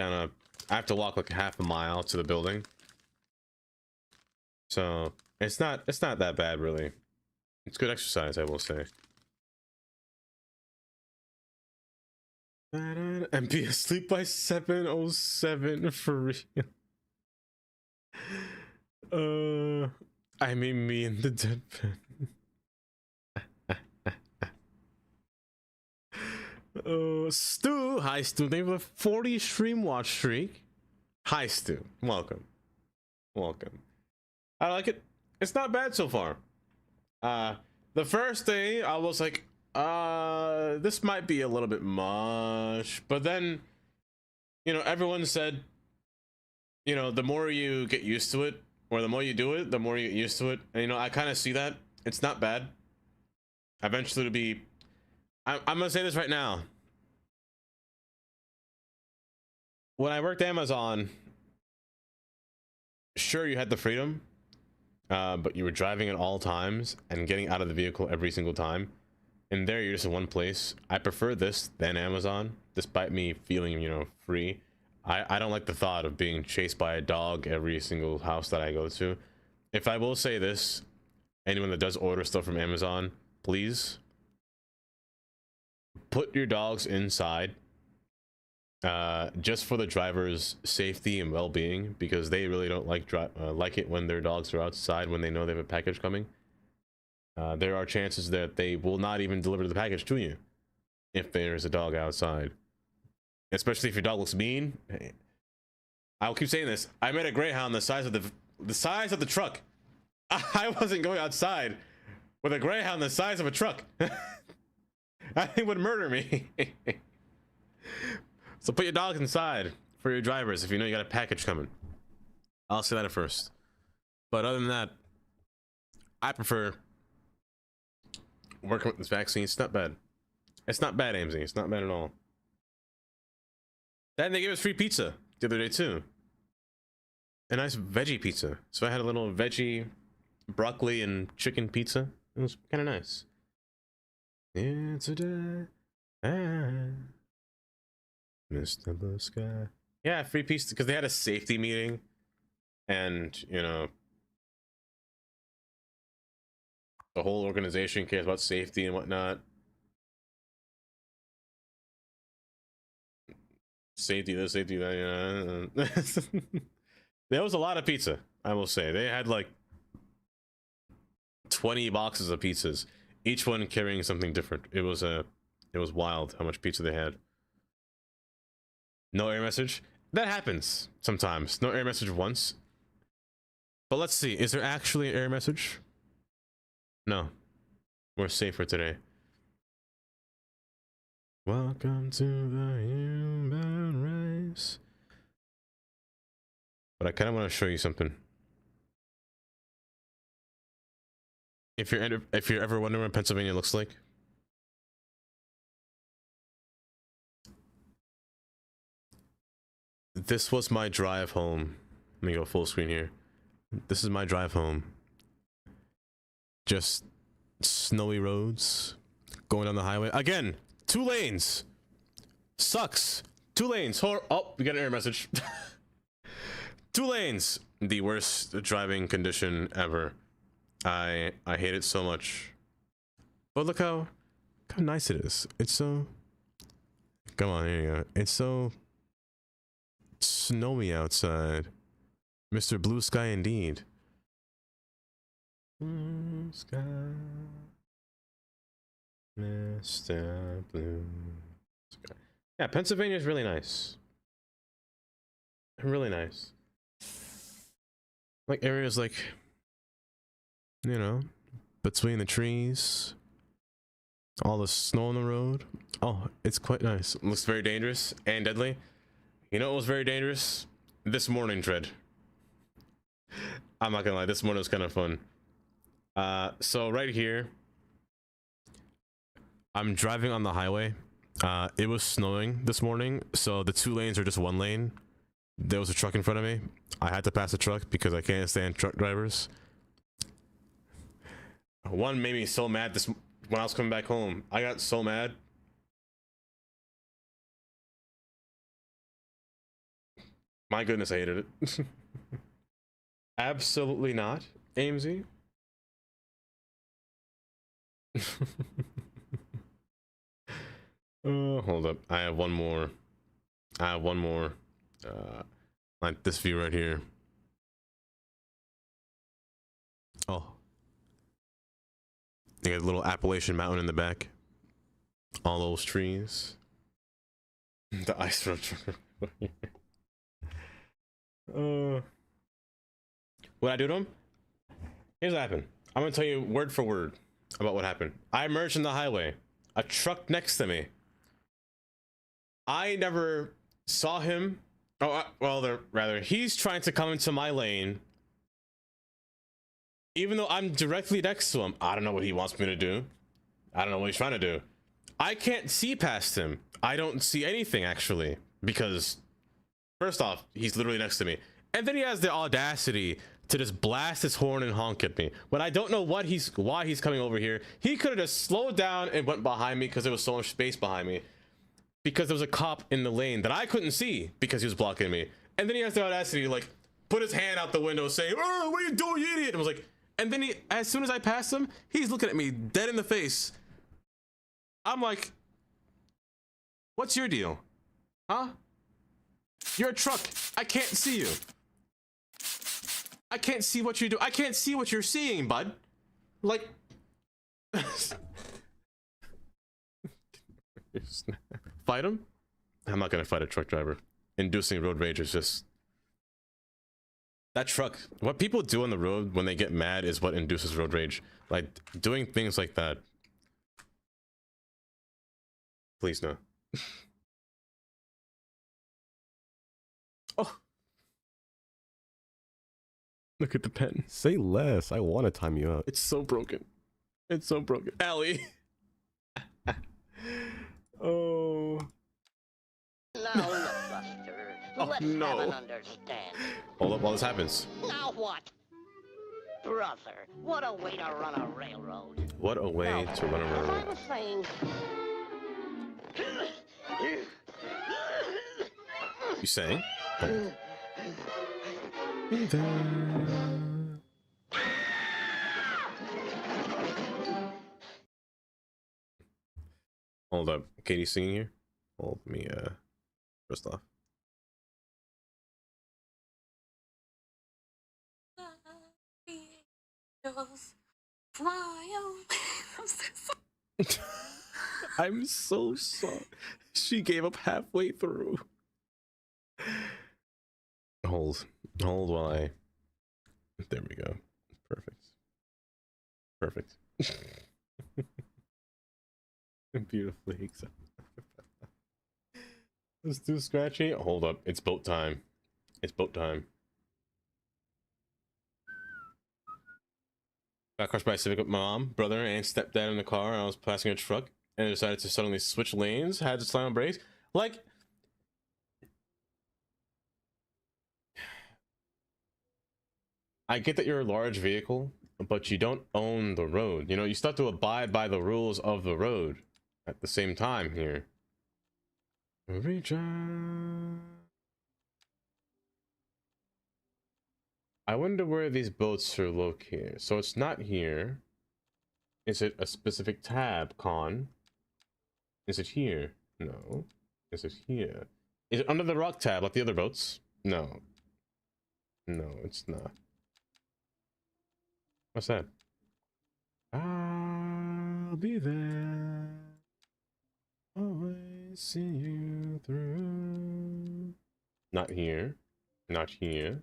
like half a mile to the building. So it's not that bad really. It's good exercise, I will say. And be asleep by 7:07 for real. I mean, me in the deadpan. Stu, hi Stu, thank you for the 40 stream watch streak. Hi Stu, welcome. I like it. It's not bad so far. The first day I was like, this might be a little bit much, but then, you know, everyone said, you know, the more you get used to it, or the more you do it, the more you get used to it. And, you know, I kind of see that. It's not bad. Eventually it'll be... I'm gonna say this right now. When I worked at Amazon, sure, you had the freedom, but you were driving at all times and getting out of the vehicle every single time. And there you're just in one place. I prefer this than Amazon, despite me feeling, you know, free. I don't like the thought of being chased by a dog every single house that I go to. If I will say this, anyone that does order stuff from Amazon, please put your dogs inside, just for the driver's safety and well-being, because they really don't like it when their dogs are outside when they know they have a package coming. There are chances that they will not even deliver the package to you if there's a dog outside. Especially if your dog looks mean. I'll keep saying this. I met a greyhound the size of the truck. I wasn't going outside with a greyhound the size of a truck. I think would murder me. So put your dogs inside for your drivers if you know you got a package coming. I'll say that at first. But other than that, I prefer working with this vaccine. It's not bad. It's not bad, AMZ. It's not bad at all. And they gave us free pizza the other day too. A nice veggie pizza. So I had a little veggie, broccoli, and chicken pizza. It was kind of nice. It's a day. Mr. Blue Sky. Yeah, free pizza because they had a safety meeting, and you know, the whole organization cares about safety and whatnot. Safety this, safety that. You know. There was a lot of pizza, I will say. They had like 20 boxes of pizzas, each one carrying something different. It was wild how much pizza they had. No air message. That happens sometimes. No air message once. But let's see. Is there actually an air message? No. We're safer today. Welcome to the human race. But I kind of want to show you something. If you're ever wondering what Pennsylvania looks like, this was my drive home. Let me go full screen here. This is my drive home. Just snowy roads, going down the highway. Again, 2 lanes. Sucks. 2 lanes. Oh, we got an error message. 2 lanes. The worst driving condition ever. I hate it so much. But look how nice it is. It's so... Come on, here you go. It's so snowy outside. Mr. Blue Sky indeed. Blue sky. Mr. Blue Sky. Yeah, Pennsylvania is really nice. Really nice. Like areas like, you know, between the trees, all the snow on the road. Oh, it's quite nice. It looks very dangerous and deadly. You know what was very dangerous? This morning, Dread. I'm not gonna lie, this morning was kind of fun. So right here, I'm driving on the highway. It was snowing this morning, so the 2 lanes are just 1 lane. There was a truck in front of me. I had to pass the truck because I can't stand truck drivers. One made me so mad when I was coming back home. I got so mad. My goodness, I hated it. Absolutely not, AMZ. Hold up. I have one more. Like this view right here. Oh. You got a little Appalachian Mountain in the back. All those trees. The ice road truck. What I do to him? Here's what happened. I'm gonna tell you word for word about what happened. I emerged on the highway. A truck next to me. I never saw him. Oh, well, rather, he's trying to come into my lane. Even though I'm directly next to him. I don't know what he wants me to do. I don't know what he's trying to do. I can't see past him. I don't see anything, actually. Because, first off, he's literally next to me. And then he has the audacity to just blast his horn and honk at me. When I don't know why he's coming over here. He could have just slowed down and went behind me because there was so much space behind me. Because there was a cop in the lane that I couldn't see because he was blocking me. And then he has the audacity to like put his hand out the window saying, "Oh, what are you doing, you idiot?" And I was like, and then as soon as I passed him, he's looking at me dead in the face. I'm like, what's your deal? Huh? You're a truck. I can't see you. I can't see what you do. I can't see what you're seeing, bud. Like, fight him? I'm not gonna fight a truck driver. Inducing road rage is just... That truck, what people do on the road when they get mad is what induces road rage. Like, doing things like that. Please no. Look at the pen. Say less. I want to time you out. It's so broken. It's so broken. Allie. Oh. Now look, Buster. Oh, Let's no. have an understanding. Hold up while this happens. Now what? Brother, what a way to run a railroad. What a way to run a As I railroad. was saying... You saying? Hold up. Katie's singing here? Hold me, first off. I'm so sorry. She gave up halfway through. Hold while I... There we go. Perfect. Perfect. Beautifully exact. It's too scratchy. Hold up. It's boat time. It's boat time. Got crushed by a Civic with my mom, brother, and stepdad in the car. I was passing a truck and I decided to suddenly switch lanes. Had to slam on brakes. Like... I get that you're a large vehicle, but you don't own the road. You know, you still have to abide by the rules of the road at the same time here. Reach out. I wonder where these boats are located. So it's not here. Is it a specific tab, Con? Is it here? No. Is it here? Is it under the rock tab like the other boats? No. No, it's not. What's that? I'll be there. Always see you through. Not here. Not here.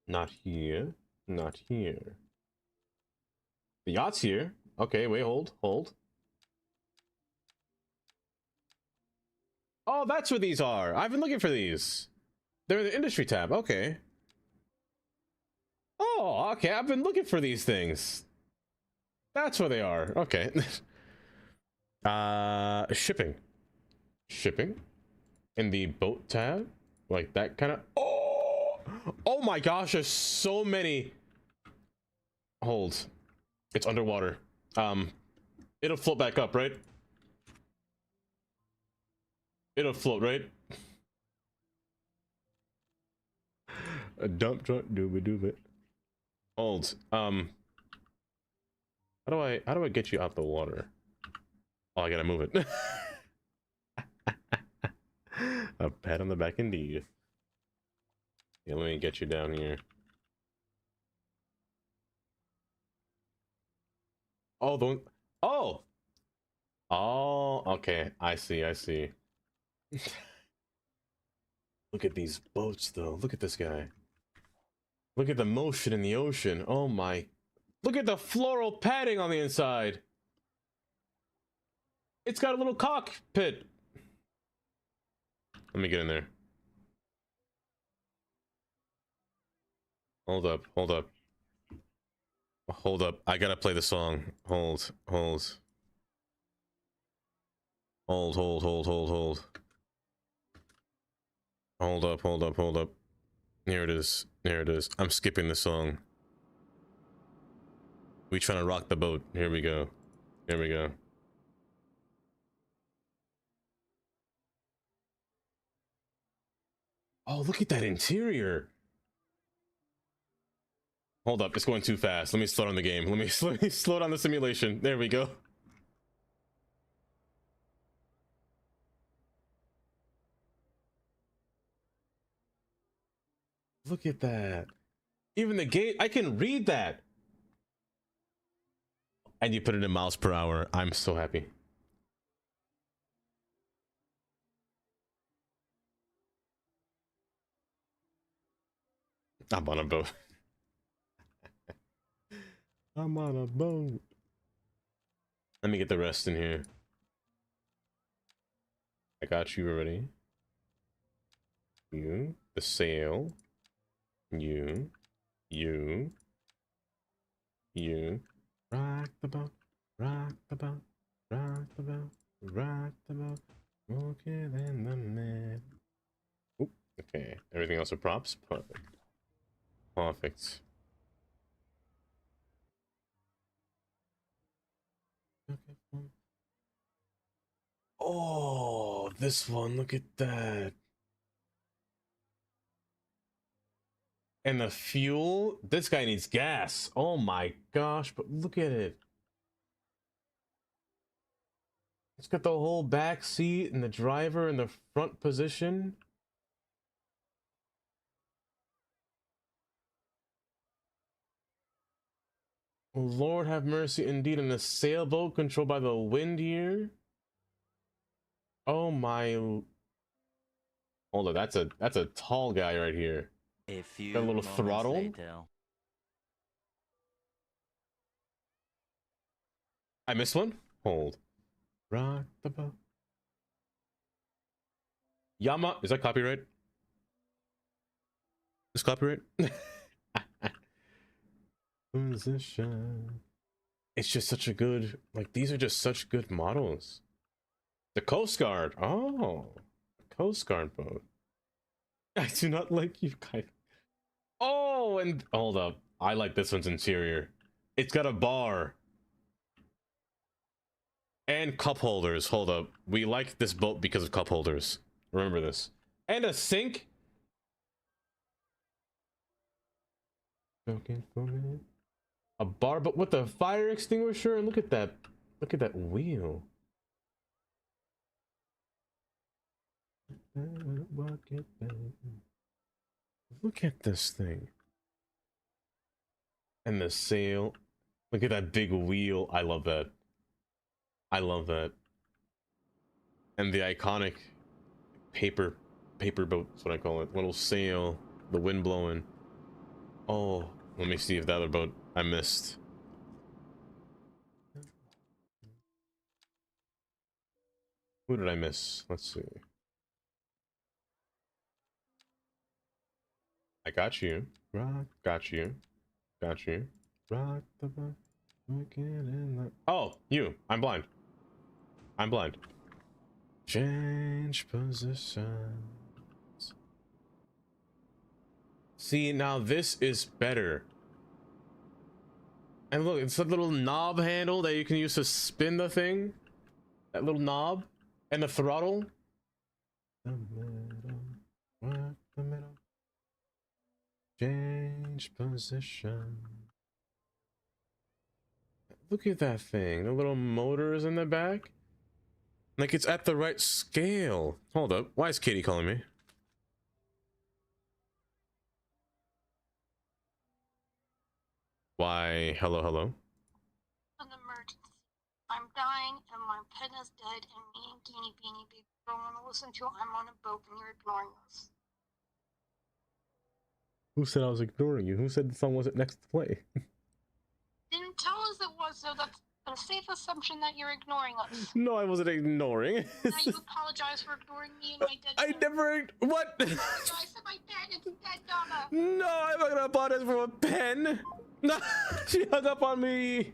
Not here. Not here. The yacht's here. Okay, wait, hold. Oh, that's where these are. I've been looking for these. They're in the industry tab. Okay. Oh, okay. I've been looking for these things. That's where they are. Okay. Shipping. Shipping. In the boat tab. Like that kind of... Oh my gosh, there's so many. Hold. It's underwater. It'll float back up, right? It'll float, right? A dump truck, doobie. Hold. How do I get you out the water? Oh, I gotta move it. A pat on the back indeed. Yeah, let me get you down here. Oh, the one... Oh! Oh, okay. I see. Look at these boats, though. Look at this guy. Look at the motion in the ocean. Oh my... Look at the floral padding on the inside. It's got a little cockpit. Let me get in there. Hold up. I gotta play the song. Hold. Hold up. Here it is. I'm skipping the song. We trying to rock the boat. Here we go. Oh, look at that interior. Hold up, it's going too fast. Let me slow down the game. Let me slow down the simulation. There we go. Look at that. Even the gate, I can read that. And you put it in miles per hour. I'm so happy. I'm on a boat. I'm on a boat. Let me get the rest in here. I got you already. You, the sail. You. Rock the boat, rock the boat, rock the boat, rock the boat. Okay, then the man. Oop, okay, everything else are props? Perfect. Perfect. Okay. Oh, this one, look at that. And the fuel, this guy needs gas. Oh my gosh, but look at it. It's got the whole back seat and the driver in the front position. Lord have mercy indeed, and a sailboat controlled by the wind here. Oh my. Hold on, that's a tall guy right here. A few Got a little moments throttle. later. I missed one? Hold. Rock the boat. Yama, is that copyright? Is copyright? Position. It's just such a good, like, these are just such good models. The Coast Guard. Oh, Coast Guard boat. I do not like you guys. Oh, and hold up. I like this one's interior. It's got a bar. And cup holders. Hold up. We like this boat because of cup holders. Remember this. And a sink. Okay, for a minute. A bar, but with a fire extinguisher. And look at that. Look at that wheel. Look at this thing. And the sail. Look at that big wheel. I love that. I love that. And the iconic paper boat, that's what I call it. Little sail, the wind blowing. Oh, let me see if the other boat I missed. Who did I miss? Let's see. I got you. Rock, got you. Got you. Rock the boat. Oh, you. I'm blind. I'm blind. Change positions. See, now this is better. And look, it's a little knob handle that you can use to spin the thing. That little knob. And the throttle. The middle. Work the middle. Change position. Look at that thing. The little motors in the back. Like it's at the right scale. Hold up. Why is Katie calling me? Why? Hello, hello. An emergency. I'm dying and my pen is dead and me and Teeny Beanie Baby don't want to listen to I'm on a boat and you're ignoring us. Who said I was ignoring you? Who said the song wasn't next to play? Didn't tell us it was, so that's a safe assumption that you're ignoring us. No, I wasn't ignoring. Now you apologize for ignoring me and my dead I pen. never. What? I said my pen is dead, Donna. No, I'm not gonna apologize for a pen. No, she hung up on me.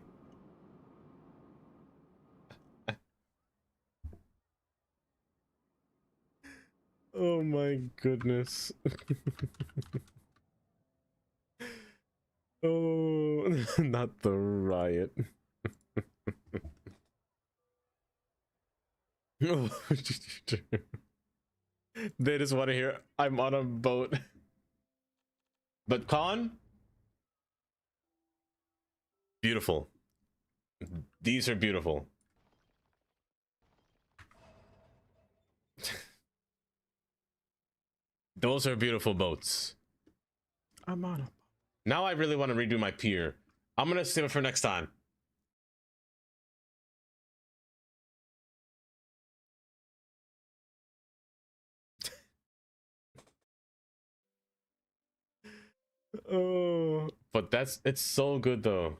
Oh my goodness. Oh, not the riot. Oh, they just want to hear I'm on a boat. But Con, beautiful. These are beautiful. Those are beautiful boats. I'm on a. Now I really want to redo my pier. I'm gonna save it for next time. Oh, but it's so good though.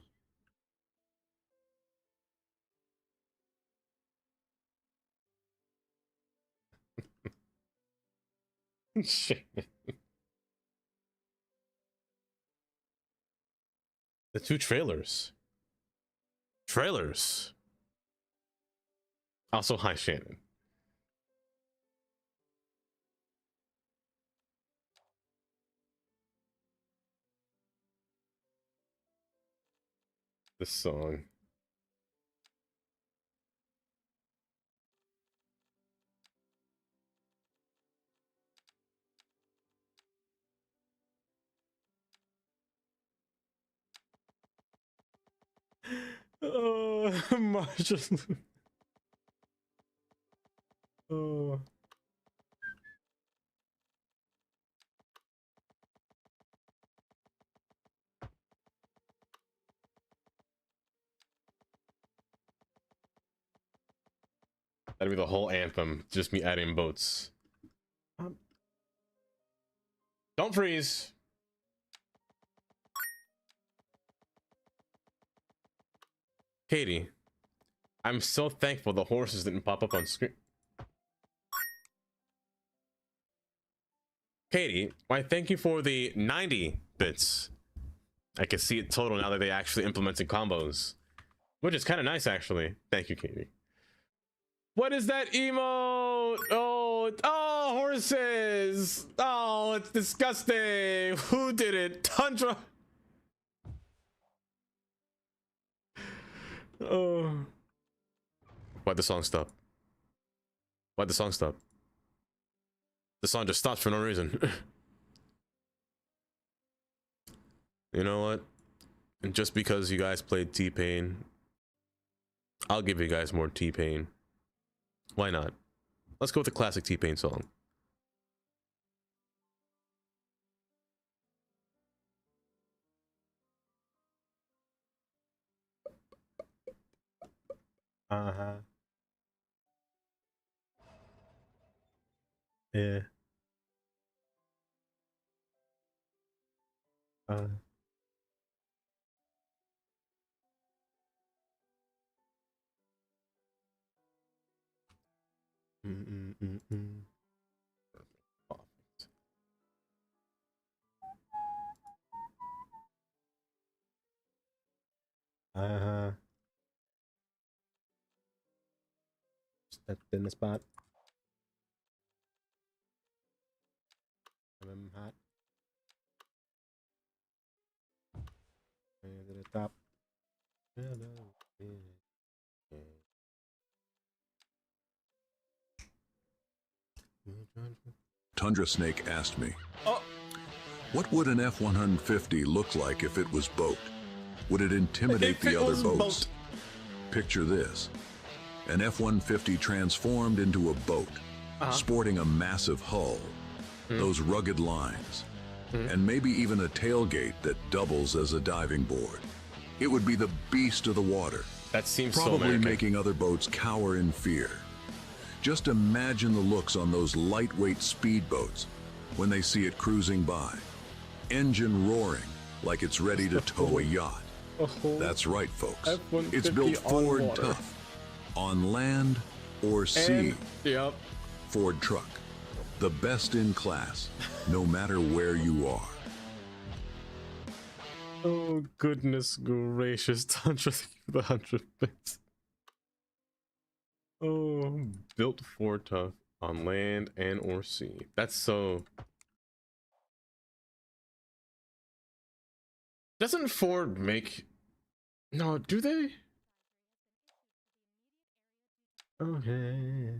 Shit. The two trailers. Trailers. Also, hi, Shannon. This song. Oh, Marshall. Oh. That'd be the whole anthem. Just me adding boats. Don't freeze. Katie, I'm so thankful the horses didn't pop up on screen. Katie, why thank you for the 90 bits. I can see it total now that they actually implemented combos. Which is kind of nice, actually. Thank you, Katie. What is that emote? Oh, oh, horses. Oh, it's disgusting. Who did it? Tundra. Oh. Why'd the song stop? Why'd the song stop? The song just stopped for no reason. You know what? And just because you guys played T-Pain, I'll give you guys more T-Pain. Why not? Let's go with the classic T-Pain song. Uh-huh. Yeah. Perfect. Uh-huh. Stepped in the spot. I'm hot. To the top. Tundra Snake asked me, what would an F-150 look like if it was boat? Would it intimidate the other boats? Picture this. An F-150 transformed into a boat, sporting a massive hull, those rugged lines, and maybe even a tailgate that doubles as a diving board. It would be the beast of the water. That seems probably so American. Making other boats cower in fear. Just imagine the looks on those lightweight speedboats when they see it cruising by. Engine roaring like it's ready to tow a yacht. That's right, folks. It's built Ford tough. On land or sea. Yep. Ford truck. The best in class, no matter where you are. Oh, goodness gracious. Tundra, thank you for the 100 bits. Oh, built Ford tough on land and or sea. That's so... Doesn't Ford make... No, do they? Okay.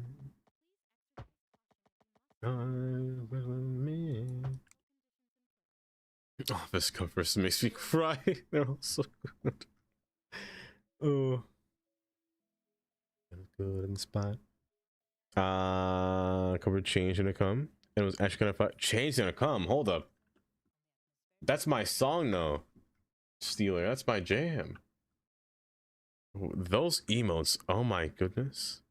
Oh, this covers makes me cry. They're all so good. Oh. Good in the spot. Cover change gonna come. And it was actually gonna fight. Change gonna come. Hold up. That's my song though. Steeler, that's my jam. Those emotes, oh my goodness.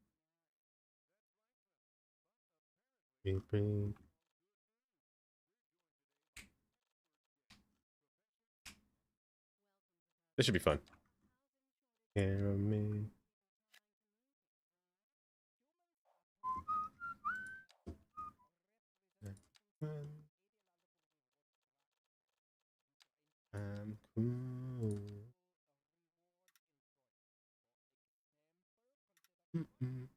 This should be fun. I'm cool. I'm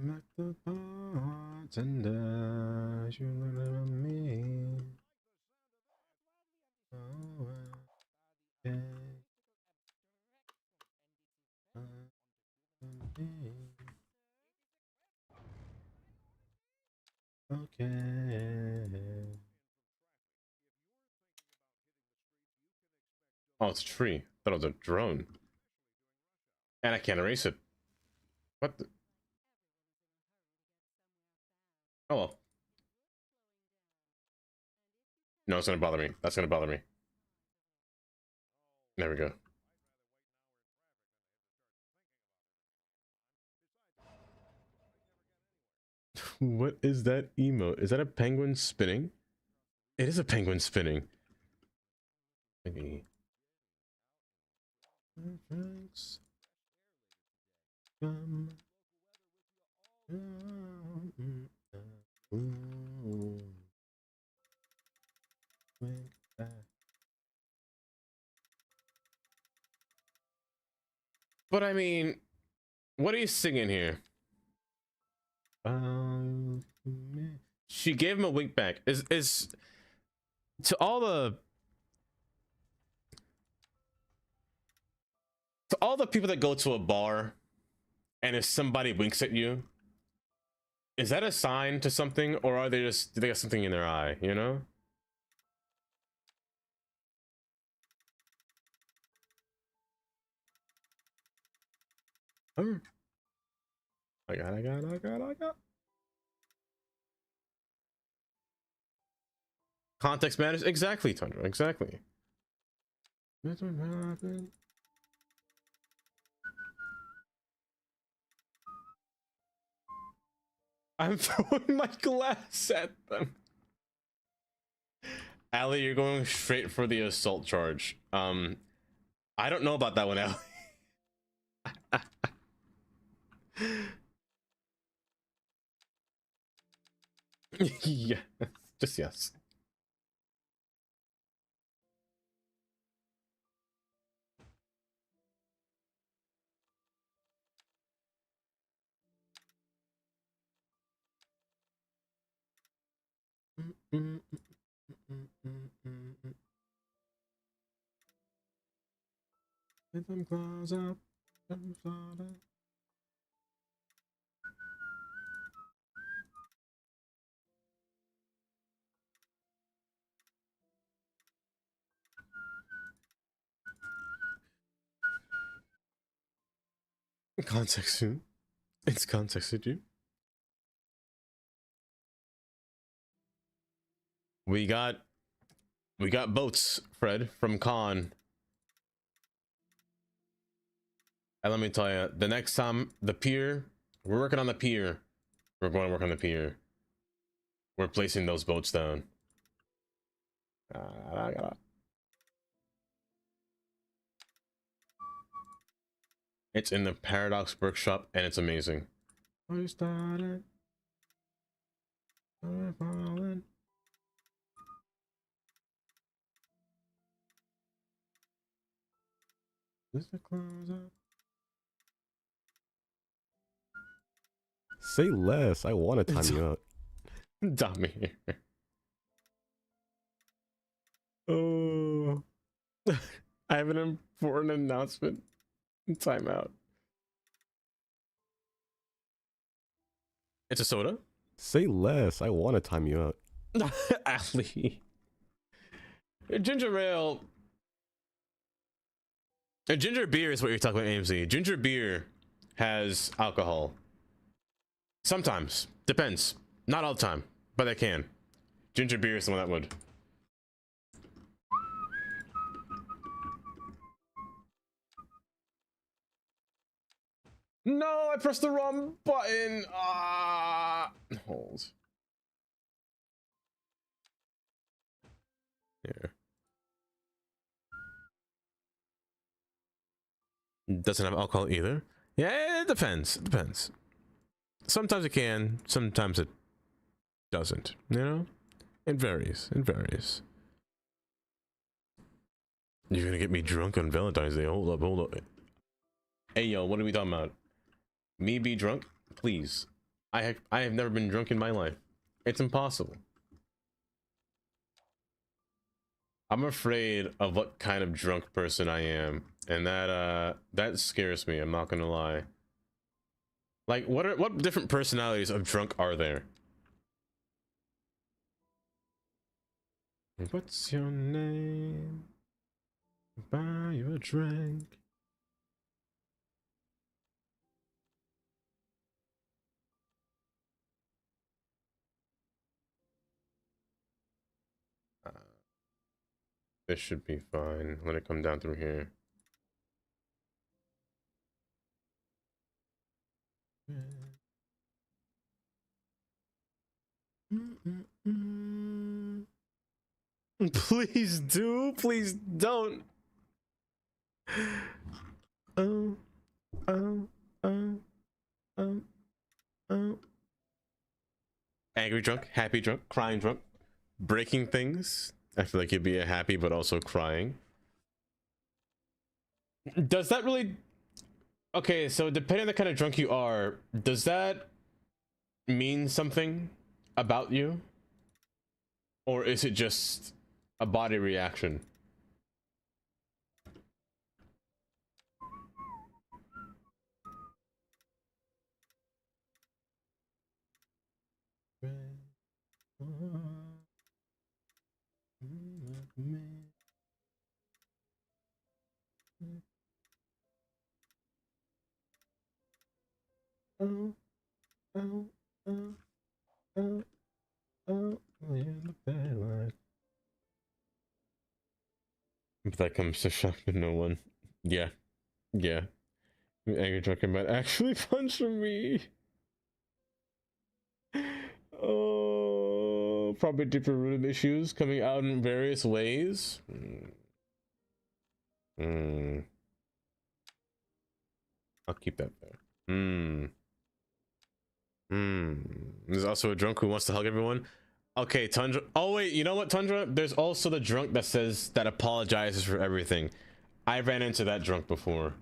at the bartender. You remember me? Oh, okay. Okay. Oh, it's a tree. I thought it was a drone. And I can't erase it. What the? Oh well. No, it's gonna bother me. That's gonna bother me. There we go. What is that emote? Is that a penguin spinning? It is a penguin spinning. Maybe. Thanks. But I mean, what are you singing here? She gave him a wink back. Is to all the people that go to a bar, and if somebody winks at you, is that a sign to something, or are they just, do they have something in their eye, you know? Oh. I got. Context matters. Exactly, Tundra. Exactly. That's what happened. I'm throwing my glass at them. Allie, you're going straight for the assault charge. I don't know about that one, Allie. Yes, just yes. Let them claws up. Context soon. It's contexted you. We got boats, Fred, from Con. And let me tell you, the next time the pier, we're working on the pier. We're going to work on the pier. We're placing those boats down. It's in the Paradox Workshop, and it's amazing. I started. I'm falling. Just to close up. Say less. I want to time you out. Dummy. Oh. I have an important announcement. Time out. It's a soda? Say less. I want to time you out. Ali. Ginger ale. Ginger beer is what you're talking about, AMZ. Ginger beer has alcohol. Sometimes. Depends. Not all the time, but they can. Ginger beer is the one that would. No, I pressed the wrong button. Hold. Here. Doesn't have alcohol either. Yeah, it depends. It depends. Sometimes it can, sometimes it doesn't. You know, it varies. It varies. You're gonna get me drunk on Valentine's Day. Hold up, hold up. Hey, yo, what are we talking about? Me be drunk? Please. I have never been drunk in my life. It's impossible. I'm afraid of what kind of drunk person I am, and that scares me. I'm not gonna lie. Like, what different personalities of drunk are there? What's your name? Buy you a drink. This should be fine. Let it come down through here. Please do. Please don't. Oh, oh, oh, oh, oh. Angry drunk, happy drunk, crying drunk, breaking things. I feel like you'd be a happy but also crying. Does that really... Okay, so depending on the kind of drunk you are, does that mean something about you? Or is it just a body reaction? Oh, oh, oh, oh, oh, in the bad life. If that comes to shock to no one. Yeah, yeah. Angry drunken might actually punch me. Oh, probably deeper rooted issues coming out in various ways. I'll keep that there. There's also a drunk who wants to hug everyone. Okay, Tundra. Oh wait, you know what, Tundra? There's also the drunk that apologizes for everything. I ran into that drunk before.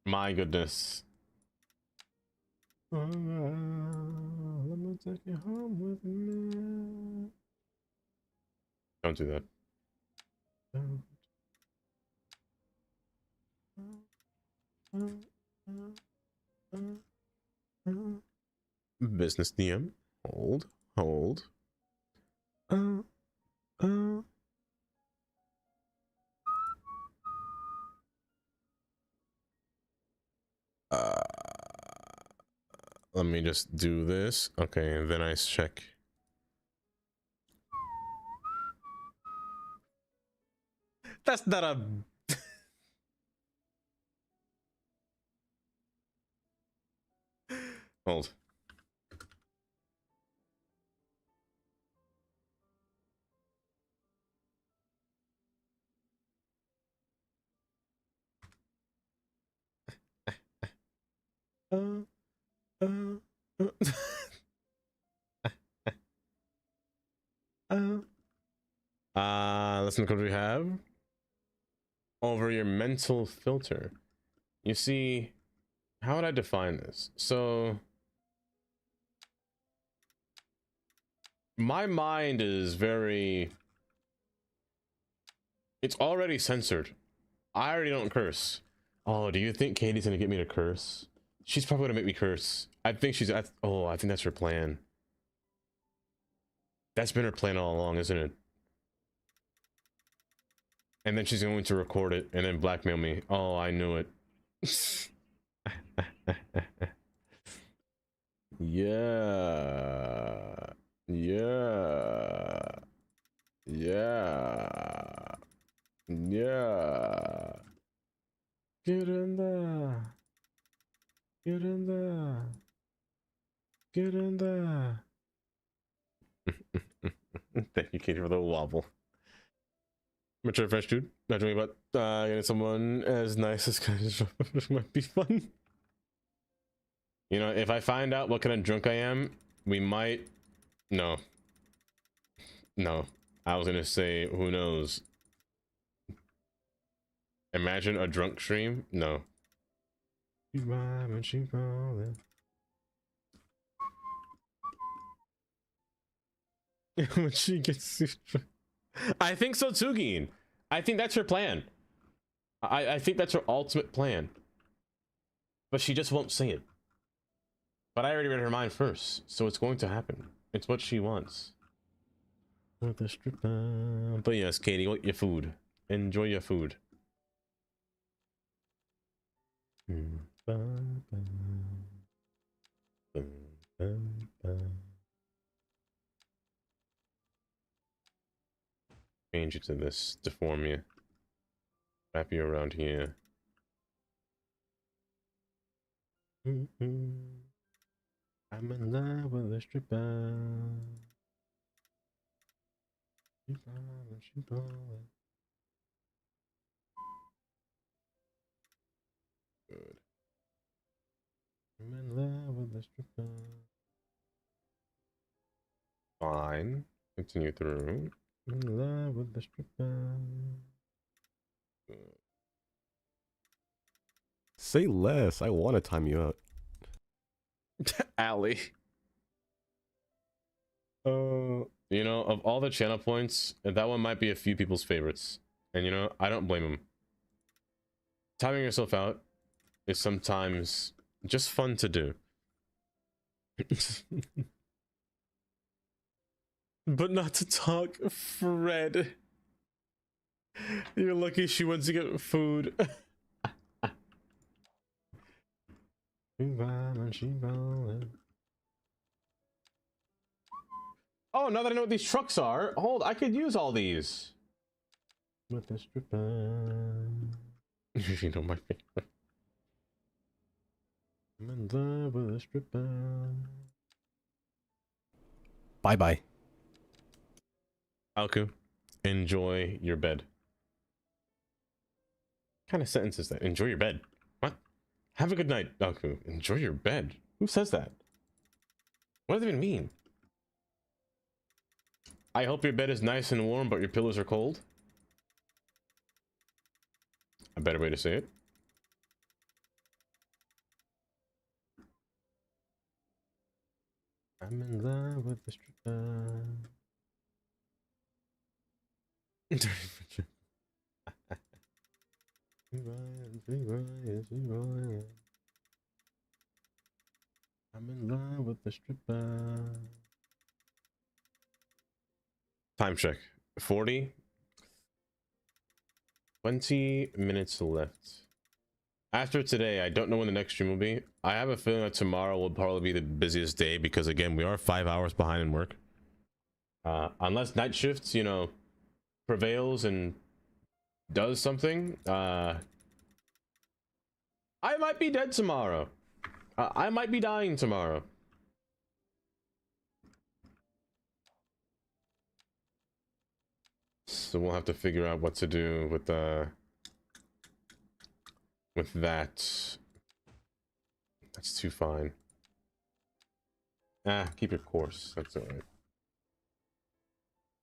My goodness. Let me take you home with me. Don't do that. Business DM. Hold. Let me just do this. Okay, and then I check. That's not a... Hold. Listen to what we have. Over your mental filter. You see, how would I define this? So my mind is very... It's already censored. I already don't curse. Oh, do you think Katie's gonna get me to curse? She's probably gonna make me curse. I think she's... Oh, I think that's her plan. That's been her plan all along, isn't it? And then she's going to record it and then blackmail me. Oh, I knew it. Yeah. Get in there. Thank you, Katie, for the wobble. Mature French dude. Not dreaming about getting someone as nice as kind of might be fun. You know, if I find out what kind of drunk I am, we might... No. No, I was gonna say, who knows? Imagine a drunk stream. No. When she gets, I think so too, Geen. I think that's her plan. I think that's her ultimate plan. But she just won't say it. But I already read her mind first, so it's going to happen. It's what she wants. With the stripper. But yes, Katie, eat your food. Enjoy your food. Change it to this, deform you. Wrap you around here. I'm in love with a stripper. Good. I'm in love with a stripper. Fine. Continue through. I'm in love with the stripper. Good. Say less. I want to time you out. Allie. You know, of all the channel points, that one might be a few people's favorites. And you know, I don't blame them. Timing yourself out is sometimes just fun to do. But not to talk, Fred. You're lucky she went to get food. Oh, now that I know what these trucks are, hold, I could use all these. With the stripper. You know my favorite. I'm in love with a stripper. Bye bye. Alku, enjoy your bed. What kind of sentence is that? Enjoy your bed. What? Have a good night, Alku. Enjoy your bed. Who says that? What does it even mean? I hope your bed is nice and warm, but your pillows are cold. A better way to say it. I'm in love with the stripper. I'm in love with the stripper. Time check. 40. 20 minutes left. After today, I don't know when the next stream will be. I have a feeling that tomorrow will probably be the busiest day because, again, we are 5 hours behind in work. Unless night shifts, you know, prevails and does something, I might be dead tomorrow. I might be dying tomorrow. So we'll have to figure out what to do with that. That's too fine. Keep your course. That's all right.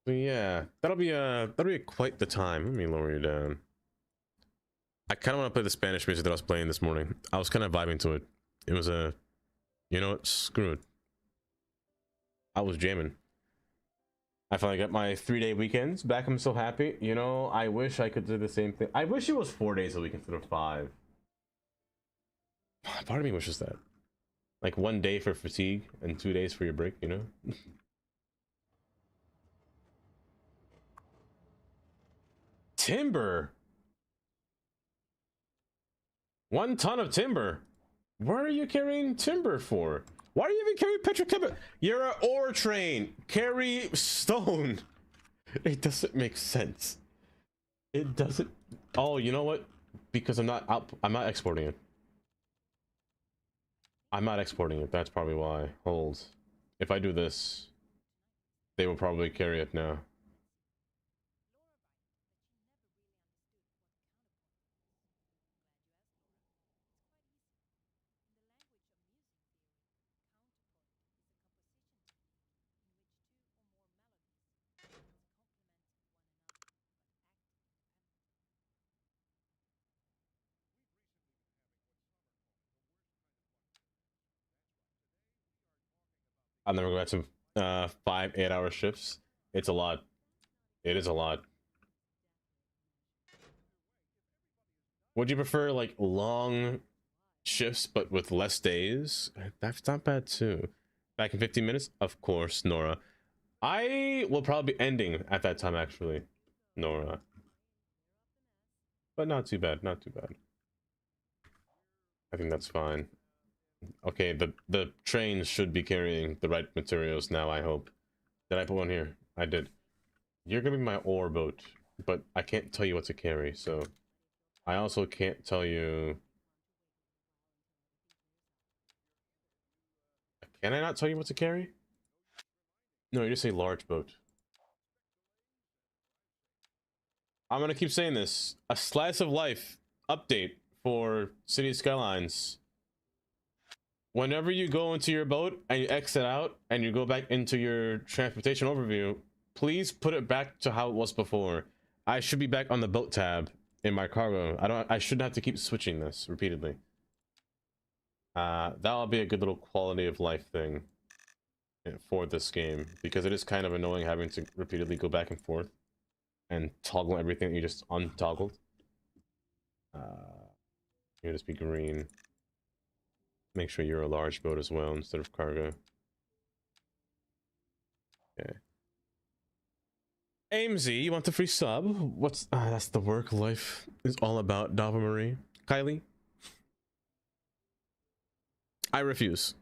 So yeah, that'll be quite the time. Let me lower you down. I kind of want to play the Spanish music that I was playing this morning. I was kind of vibing to it. It was a, you know what? Screw it. I was jamming. I finally got my 3-day weekends back. I'm so happy. You know, I wish I could do the same thing. I wish it was 4 days a week instead of 5. Part of me wishes that. Like 1 day for fatigue and 2 days for your break, you know? Timber. 1 ton of timber. Where are you carrying timber for? Why do you even carry petrochemical? You're an ore train. Carry stone. It doesn't make sense. It doesn't. Oh, you know what? Because I'm not exporting it. I'm not exporting it. That's probably why. Hold. If I do this, they will probably carry it now. I'll never go back to 5 8-hour shifts. It's a lot. It is a lot. Would you prefer like long shifts but with less days? That's not bad too. Back in 15 minutes? Of course, Nora. I will probably be ending at that time actually, Nora. But not too bad, not too bad. I think that's fine. Okay, the trains should be carrying the right materials now, I hope. Did I put one here? I did. You're gonna be my ore boat, but I can't tell you what to carry, so I also can't tell you. Can I not tell you what to carry? No, you just say large boat. I'm gonna keep saying this. A slice of life update for City Skylines. Whenever you go into your boat and you exit out and you go back into your transportation overview, please put it back to how it was before. I should be back on the boat tab in my cargo. I shouldn't have to keep switching this repeatedly. That'll be a good little quality of life thing for this game, because it is kind of annoying having to repeatedly go back and forth and toggle everything that you just untoggled. You'll just be green. Make sure you're a large boat as well instead of cargo. Okay. AMZ, you want the free sub? What's that's the work life is all about, Dava Marie. Kylie? I refuse.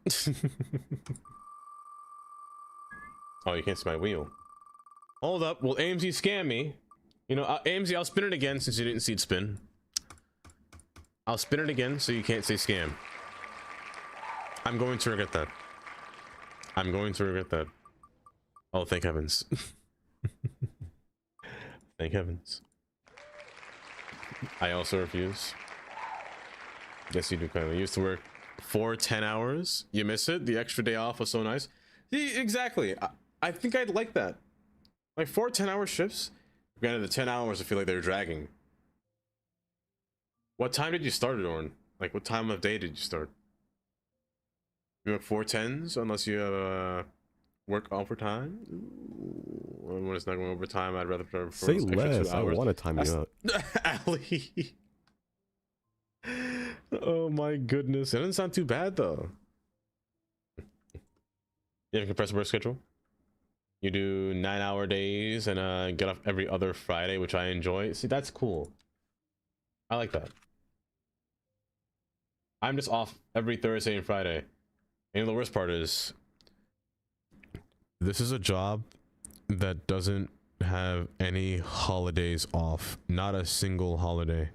Oh, you can't see my wheel. Hold up, will AMZ scam me? You know, AMZ, I'll spin it again since you didn't see it spin. I'll spin it again so you can't say scam. I'm going to regret that. I'm going to regret that. Oh, thank heavens. Thank heavens. I also refuse. Yes, you do, Kylie. You used to work 4 10 hours. You miss it? The extra day off was so nice. See, exactly. I think I'd like that. Like 4 10-hour shifts. Granted, the 10 hours I feel like they're dragging. What time did you start it on? Like, what time of day did you start? You work 4 10s unless you work overtime. When it's not going overtime, I'd rather prefer say less. I want to time you out. Ali. Oh my goodness, it doesn't sound too bad though. You have a compressed work schedule. You do 9-hour days and get off every other Friday, which I enjoy. See, that's cool. I like that. I'm just off every Thursday and Friday. And the worst part is, this is a job that doesn't have any holidays off. Not a single holiday.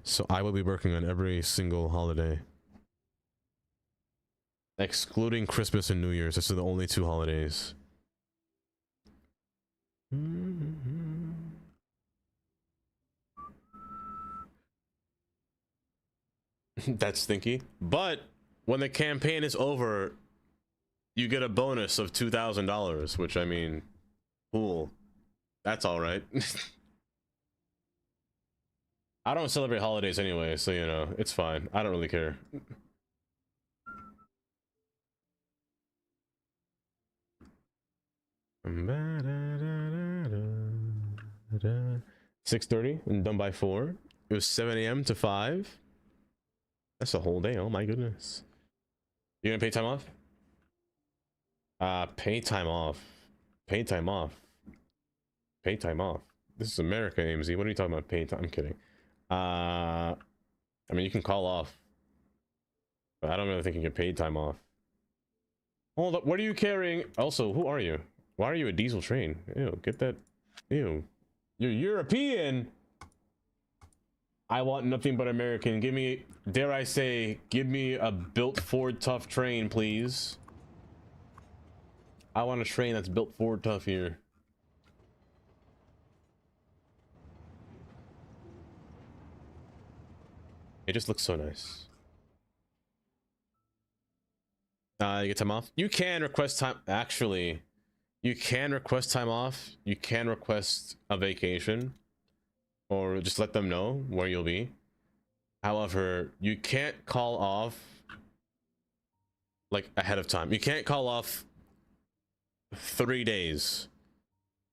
So I will be working on every single holiday. Excluding Christmas and New Year's. This are the only 2 holidays. That's stinky. But when the campaign is over, you get a bonus of $2,000, which, I mean, cool. That's all right. I don't celebrate holidays anyway, so, you know, it's fine. I don't really care. $6:30 and done by 4. It was 7 a.m. to 5. That's a whole day. Oh my goodness. You gonna pay time off? Pay time off. Pay time off. Pay time off. This is America, AMZ. What are you talking about? Pay time? I'm kidding. I mean, you can call off, but I don't really think you get paid time off. Hold up. What are you carrying? Also, who are you? Why are you a diesel train? Ew, get that. Ew. You're European. I want nothing but American. Give me, dare I say, give me a built Ford Tough train, please. I want a train that's built Ford Tough here. It just looks so nice. You get time off? You can request time. Actually, you can request time off. You can request a vacation. Or just let them know where you'll be. However, you can't call off like ahead of time. You can't call off 3 days.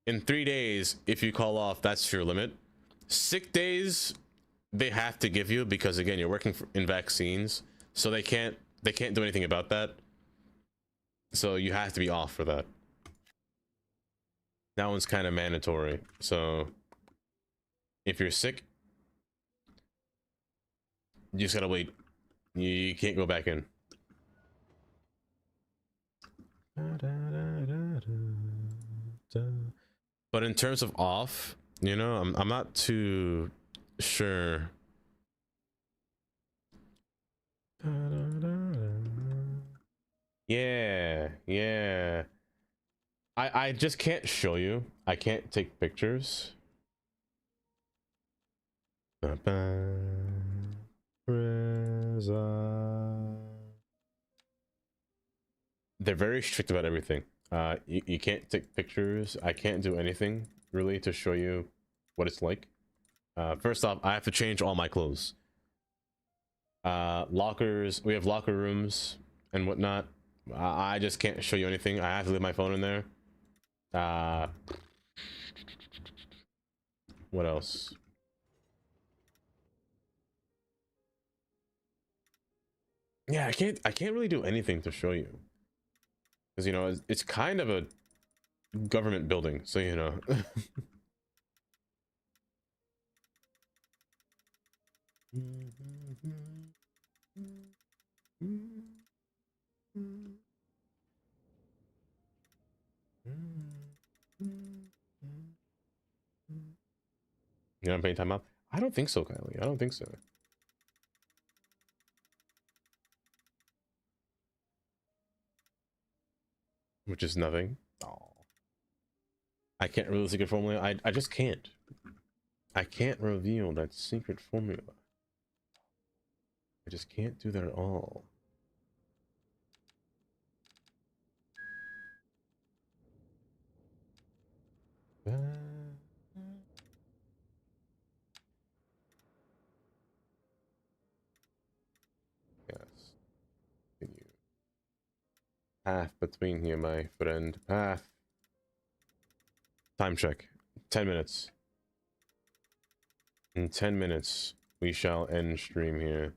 In 3 days, if you call off, that's your limit. Sick days, they have to give you because again, you're working in vaccines, so they can't do anything about that. So you have to be off for that. That one's kind of mandatory. So if you're sick, you just gotta wait. You can't go back in. But in terms of off, you know, I'm not too sure. Yeah. I just can't show you. I can't take pictures. They're very strict about everything. You can't take pictures. I can't do anything really to show you what it's like. First off, I have to change all my clothes. Lockers, we have locker rooms and whatnot. I just can't show you anything. I have to leave my phone in there. What else? Yeah, I can't really do anything to show you. Because, you know, it's kind of a government building, so, you know. You know, I'm paying time out? I don't think so, Kylie. I don't think so. Which is nothing. Oh. I can't reveal the secret formula. I just can't. I can't reveal that secret formula. I just can't do that at all. Yes. Continue. Path between here, my friend. Path. Time check. 10 minutes. In 10 minutes, we shall end stream here.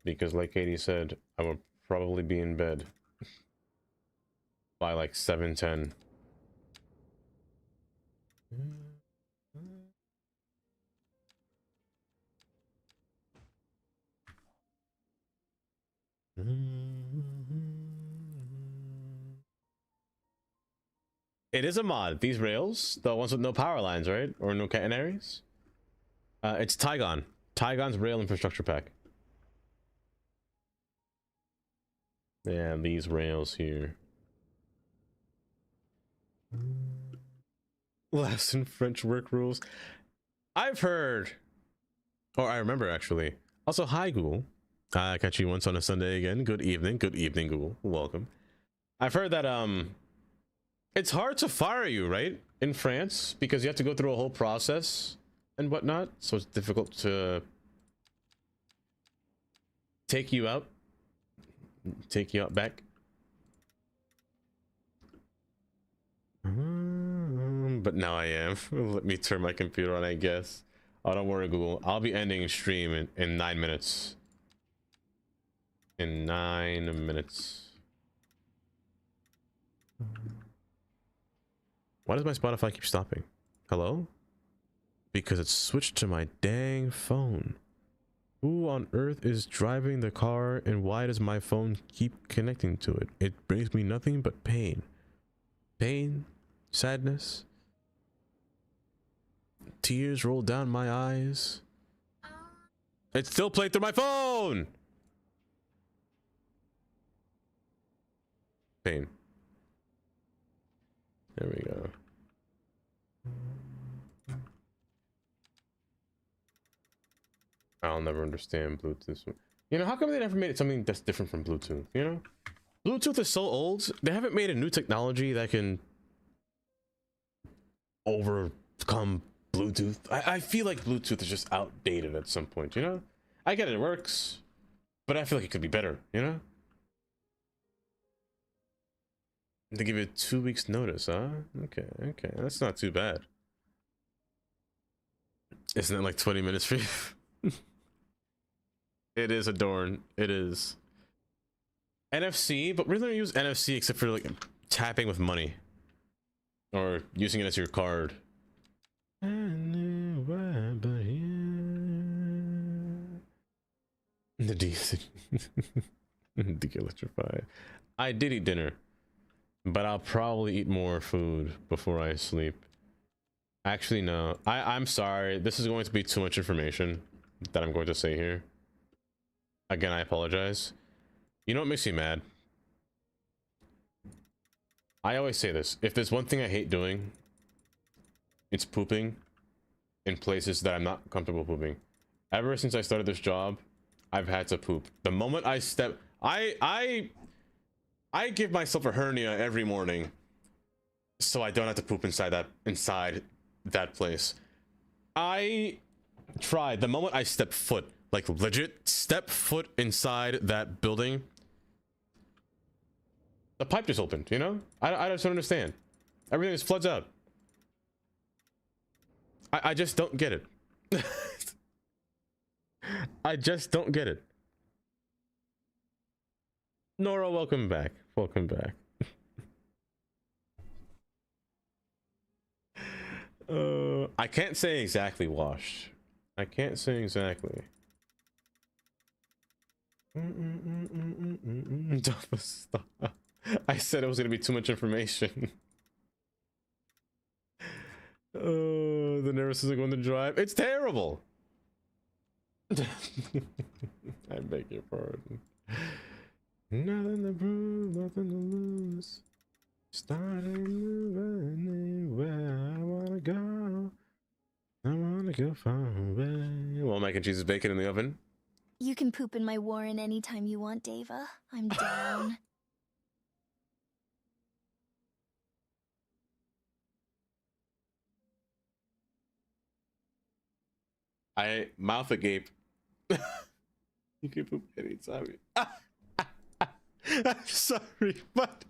Because like Katie said, I will probably be in bed by like 7:10. It is a mod. These rails, the ones with no power lines, right? Or no catenaries? It's Tygon. Tygon's rail infrastructure pack. Yeah, these rails here. Lesson French work rules. I've heard, or I remember actually. Also, hi Google. I catch you once on a Sunday again. Good evening. Good evening, Google. Welcome. I've heard that it's hard to fire you, right? In France, because you have to go through a whole process and whatnot. So it's difficult to take you out back. But now I am. Let me turn my computer on, I guess. Oh, don't worry, Google. I'll be ending stream in 9 minutes. In 9 minutes. Why does my Spotify keep stopping? Hello? Because it's switched to my dang phone. Who on earth is driving the car, and why does my phone keep connecting to it? It brings me nothing but pain. Pain, sadness, tears roll down my eyes. It still played through my phone! Pain. There we go. I'll never understand Bluetooth. You know, how come they never made it something that's different from Bluetooth, you know? Bluetooth is so old, they haven't made a new technology that can overcome Bluetooth. I feel like Bluetooth is just outdated at some point, you know? I get it, it works, but I feel like it could be better, you know? They give you 2 weeks notice, huh? Okay, okay, that's not too bad. Isn't it like 20 minutes for you? It is, Adorn. It is. NFC, but we don't use NFC except for like tapping with money. Or using it as your card. I knew why, but the de-electrify. I did eat dinner, but I'll probably eat more food before I sleep. Actually, no. I'm sorry. This is going to be too much information that I'm going to say here. Again, I apologize. You know what makes me mad? I always say this. If there's one thing I hate doing, it's pooping in places that I'm not comfortable pooping. Ever since I started this job, I've had to poop. The moment I step... I give myself a hernia every morning so I don't have to poop inside that place. I tried. The moment I step foot, like legit step foot inside that building, the pipe just opened, you know? I just don't understand. Everything just floods out. I just don't get it. I just don't get it. Nora, welcome back. Welcome back. I can't say exactly washed. I can't say exactly. Stop. I said it was gonna be too much information. The nervous isn't going to drive. It's terrible. I beg your pardon. Nothing to prove, nothing to lose. Starting anywhere I wanna go. I wanna go far away. Well, mac and cheese is baking in the oven. You can poop in my warren anytime you want, Deva. I'm down. I mouth agape. You can poop anytime. I'm sorry, but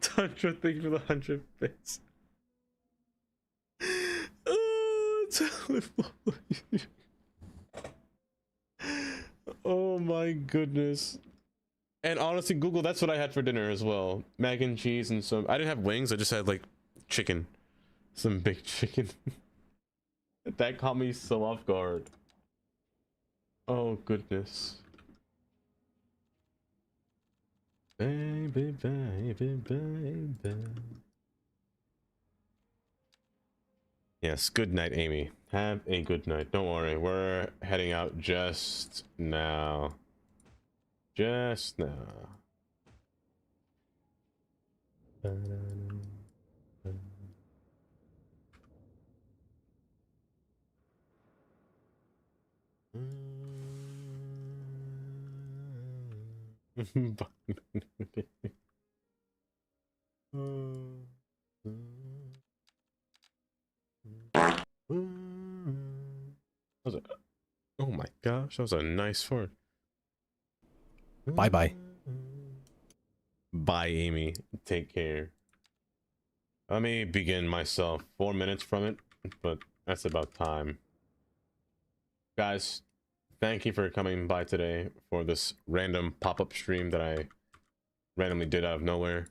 Tundra, thank you for the 100 bits. Oh, oh my goodness. And honestly, Google, that's what I had for dinner as well. Mac and cheese and some. I didn't have wings, I just had like chicken. Some big chicken. That caught me so off guard. Oh goodness. Baby, baby, baby. Yes, good night, Amy. Have a good night. Don't worry, we're heading out just now. Just now. Oh my gosh, that was a nice fart. Bye bye. Bye, Amy. Take care. Let me begin myself. 4 minutes from it, but that's about time. Guys, thank you for coming by today for this random pop-up stream that I randomly did out of nowhere.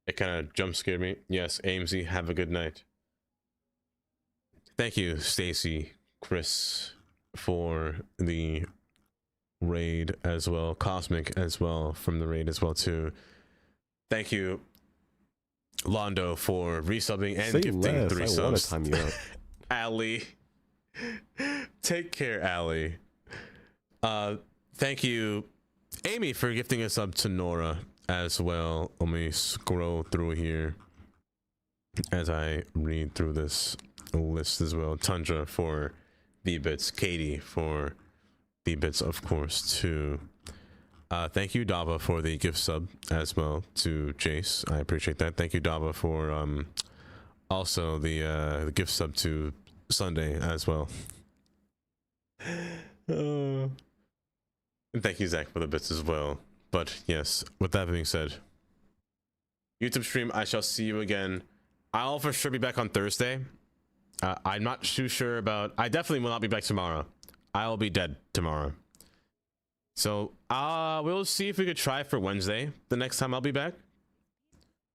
It kind of jump scared me. Yes, AMZ, have a good night. Thank you, Stacy, Chris, for the raid as well. Cosmic as well from the raid as well too. Thank you, Londo, for resubbing and Say gifting less. 3 I subs. want to time you out. Allie. Take care, Allie. Thank you, Amy, for gifting a sub to Nora as well. Let me scroll through here as I read through this list as well. Tundra for the bits. Katie for the bits, of course, too. Thank you, Dava, for the gift sub as well to Jace. I appreciate that. Thank you, Dava, for also the gift sub to Sunday as well. And thank you, Zach, for the bits as well. But yes, with that being said, YouTube stream, I shall see you again. I'll for sure be back on Thursday. I'm not too sure about... I definitely will not be back tomorrow. I'll be dead tomorrow. So we'll see if we could try for Wednesday the next time I'll be back.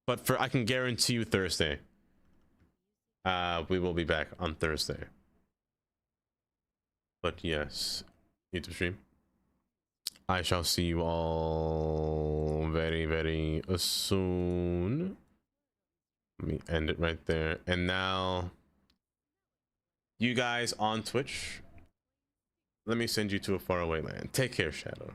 But I can guarantee you Thursday. We will be back on Thursday. But yes, YouTube stream, I shall see you all very, very soon. Let me end it right there. And now, you guys on Twitch, let me send you to a faraway land. Take care, Shadow.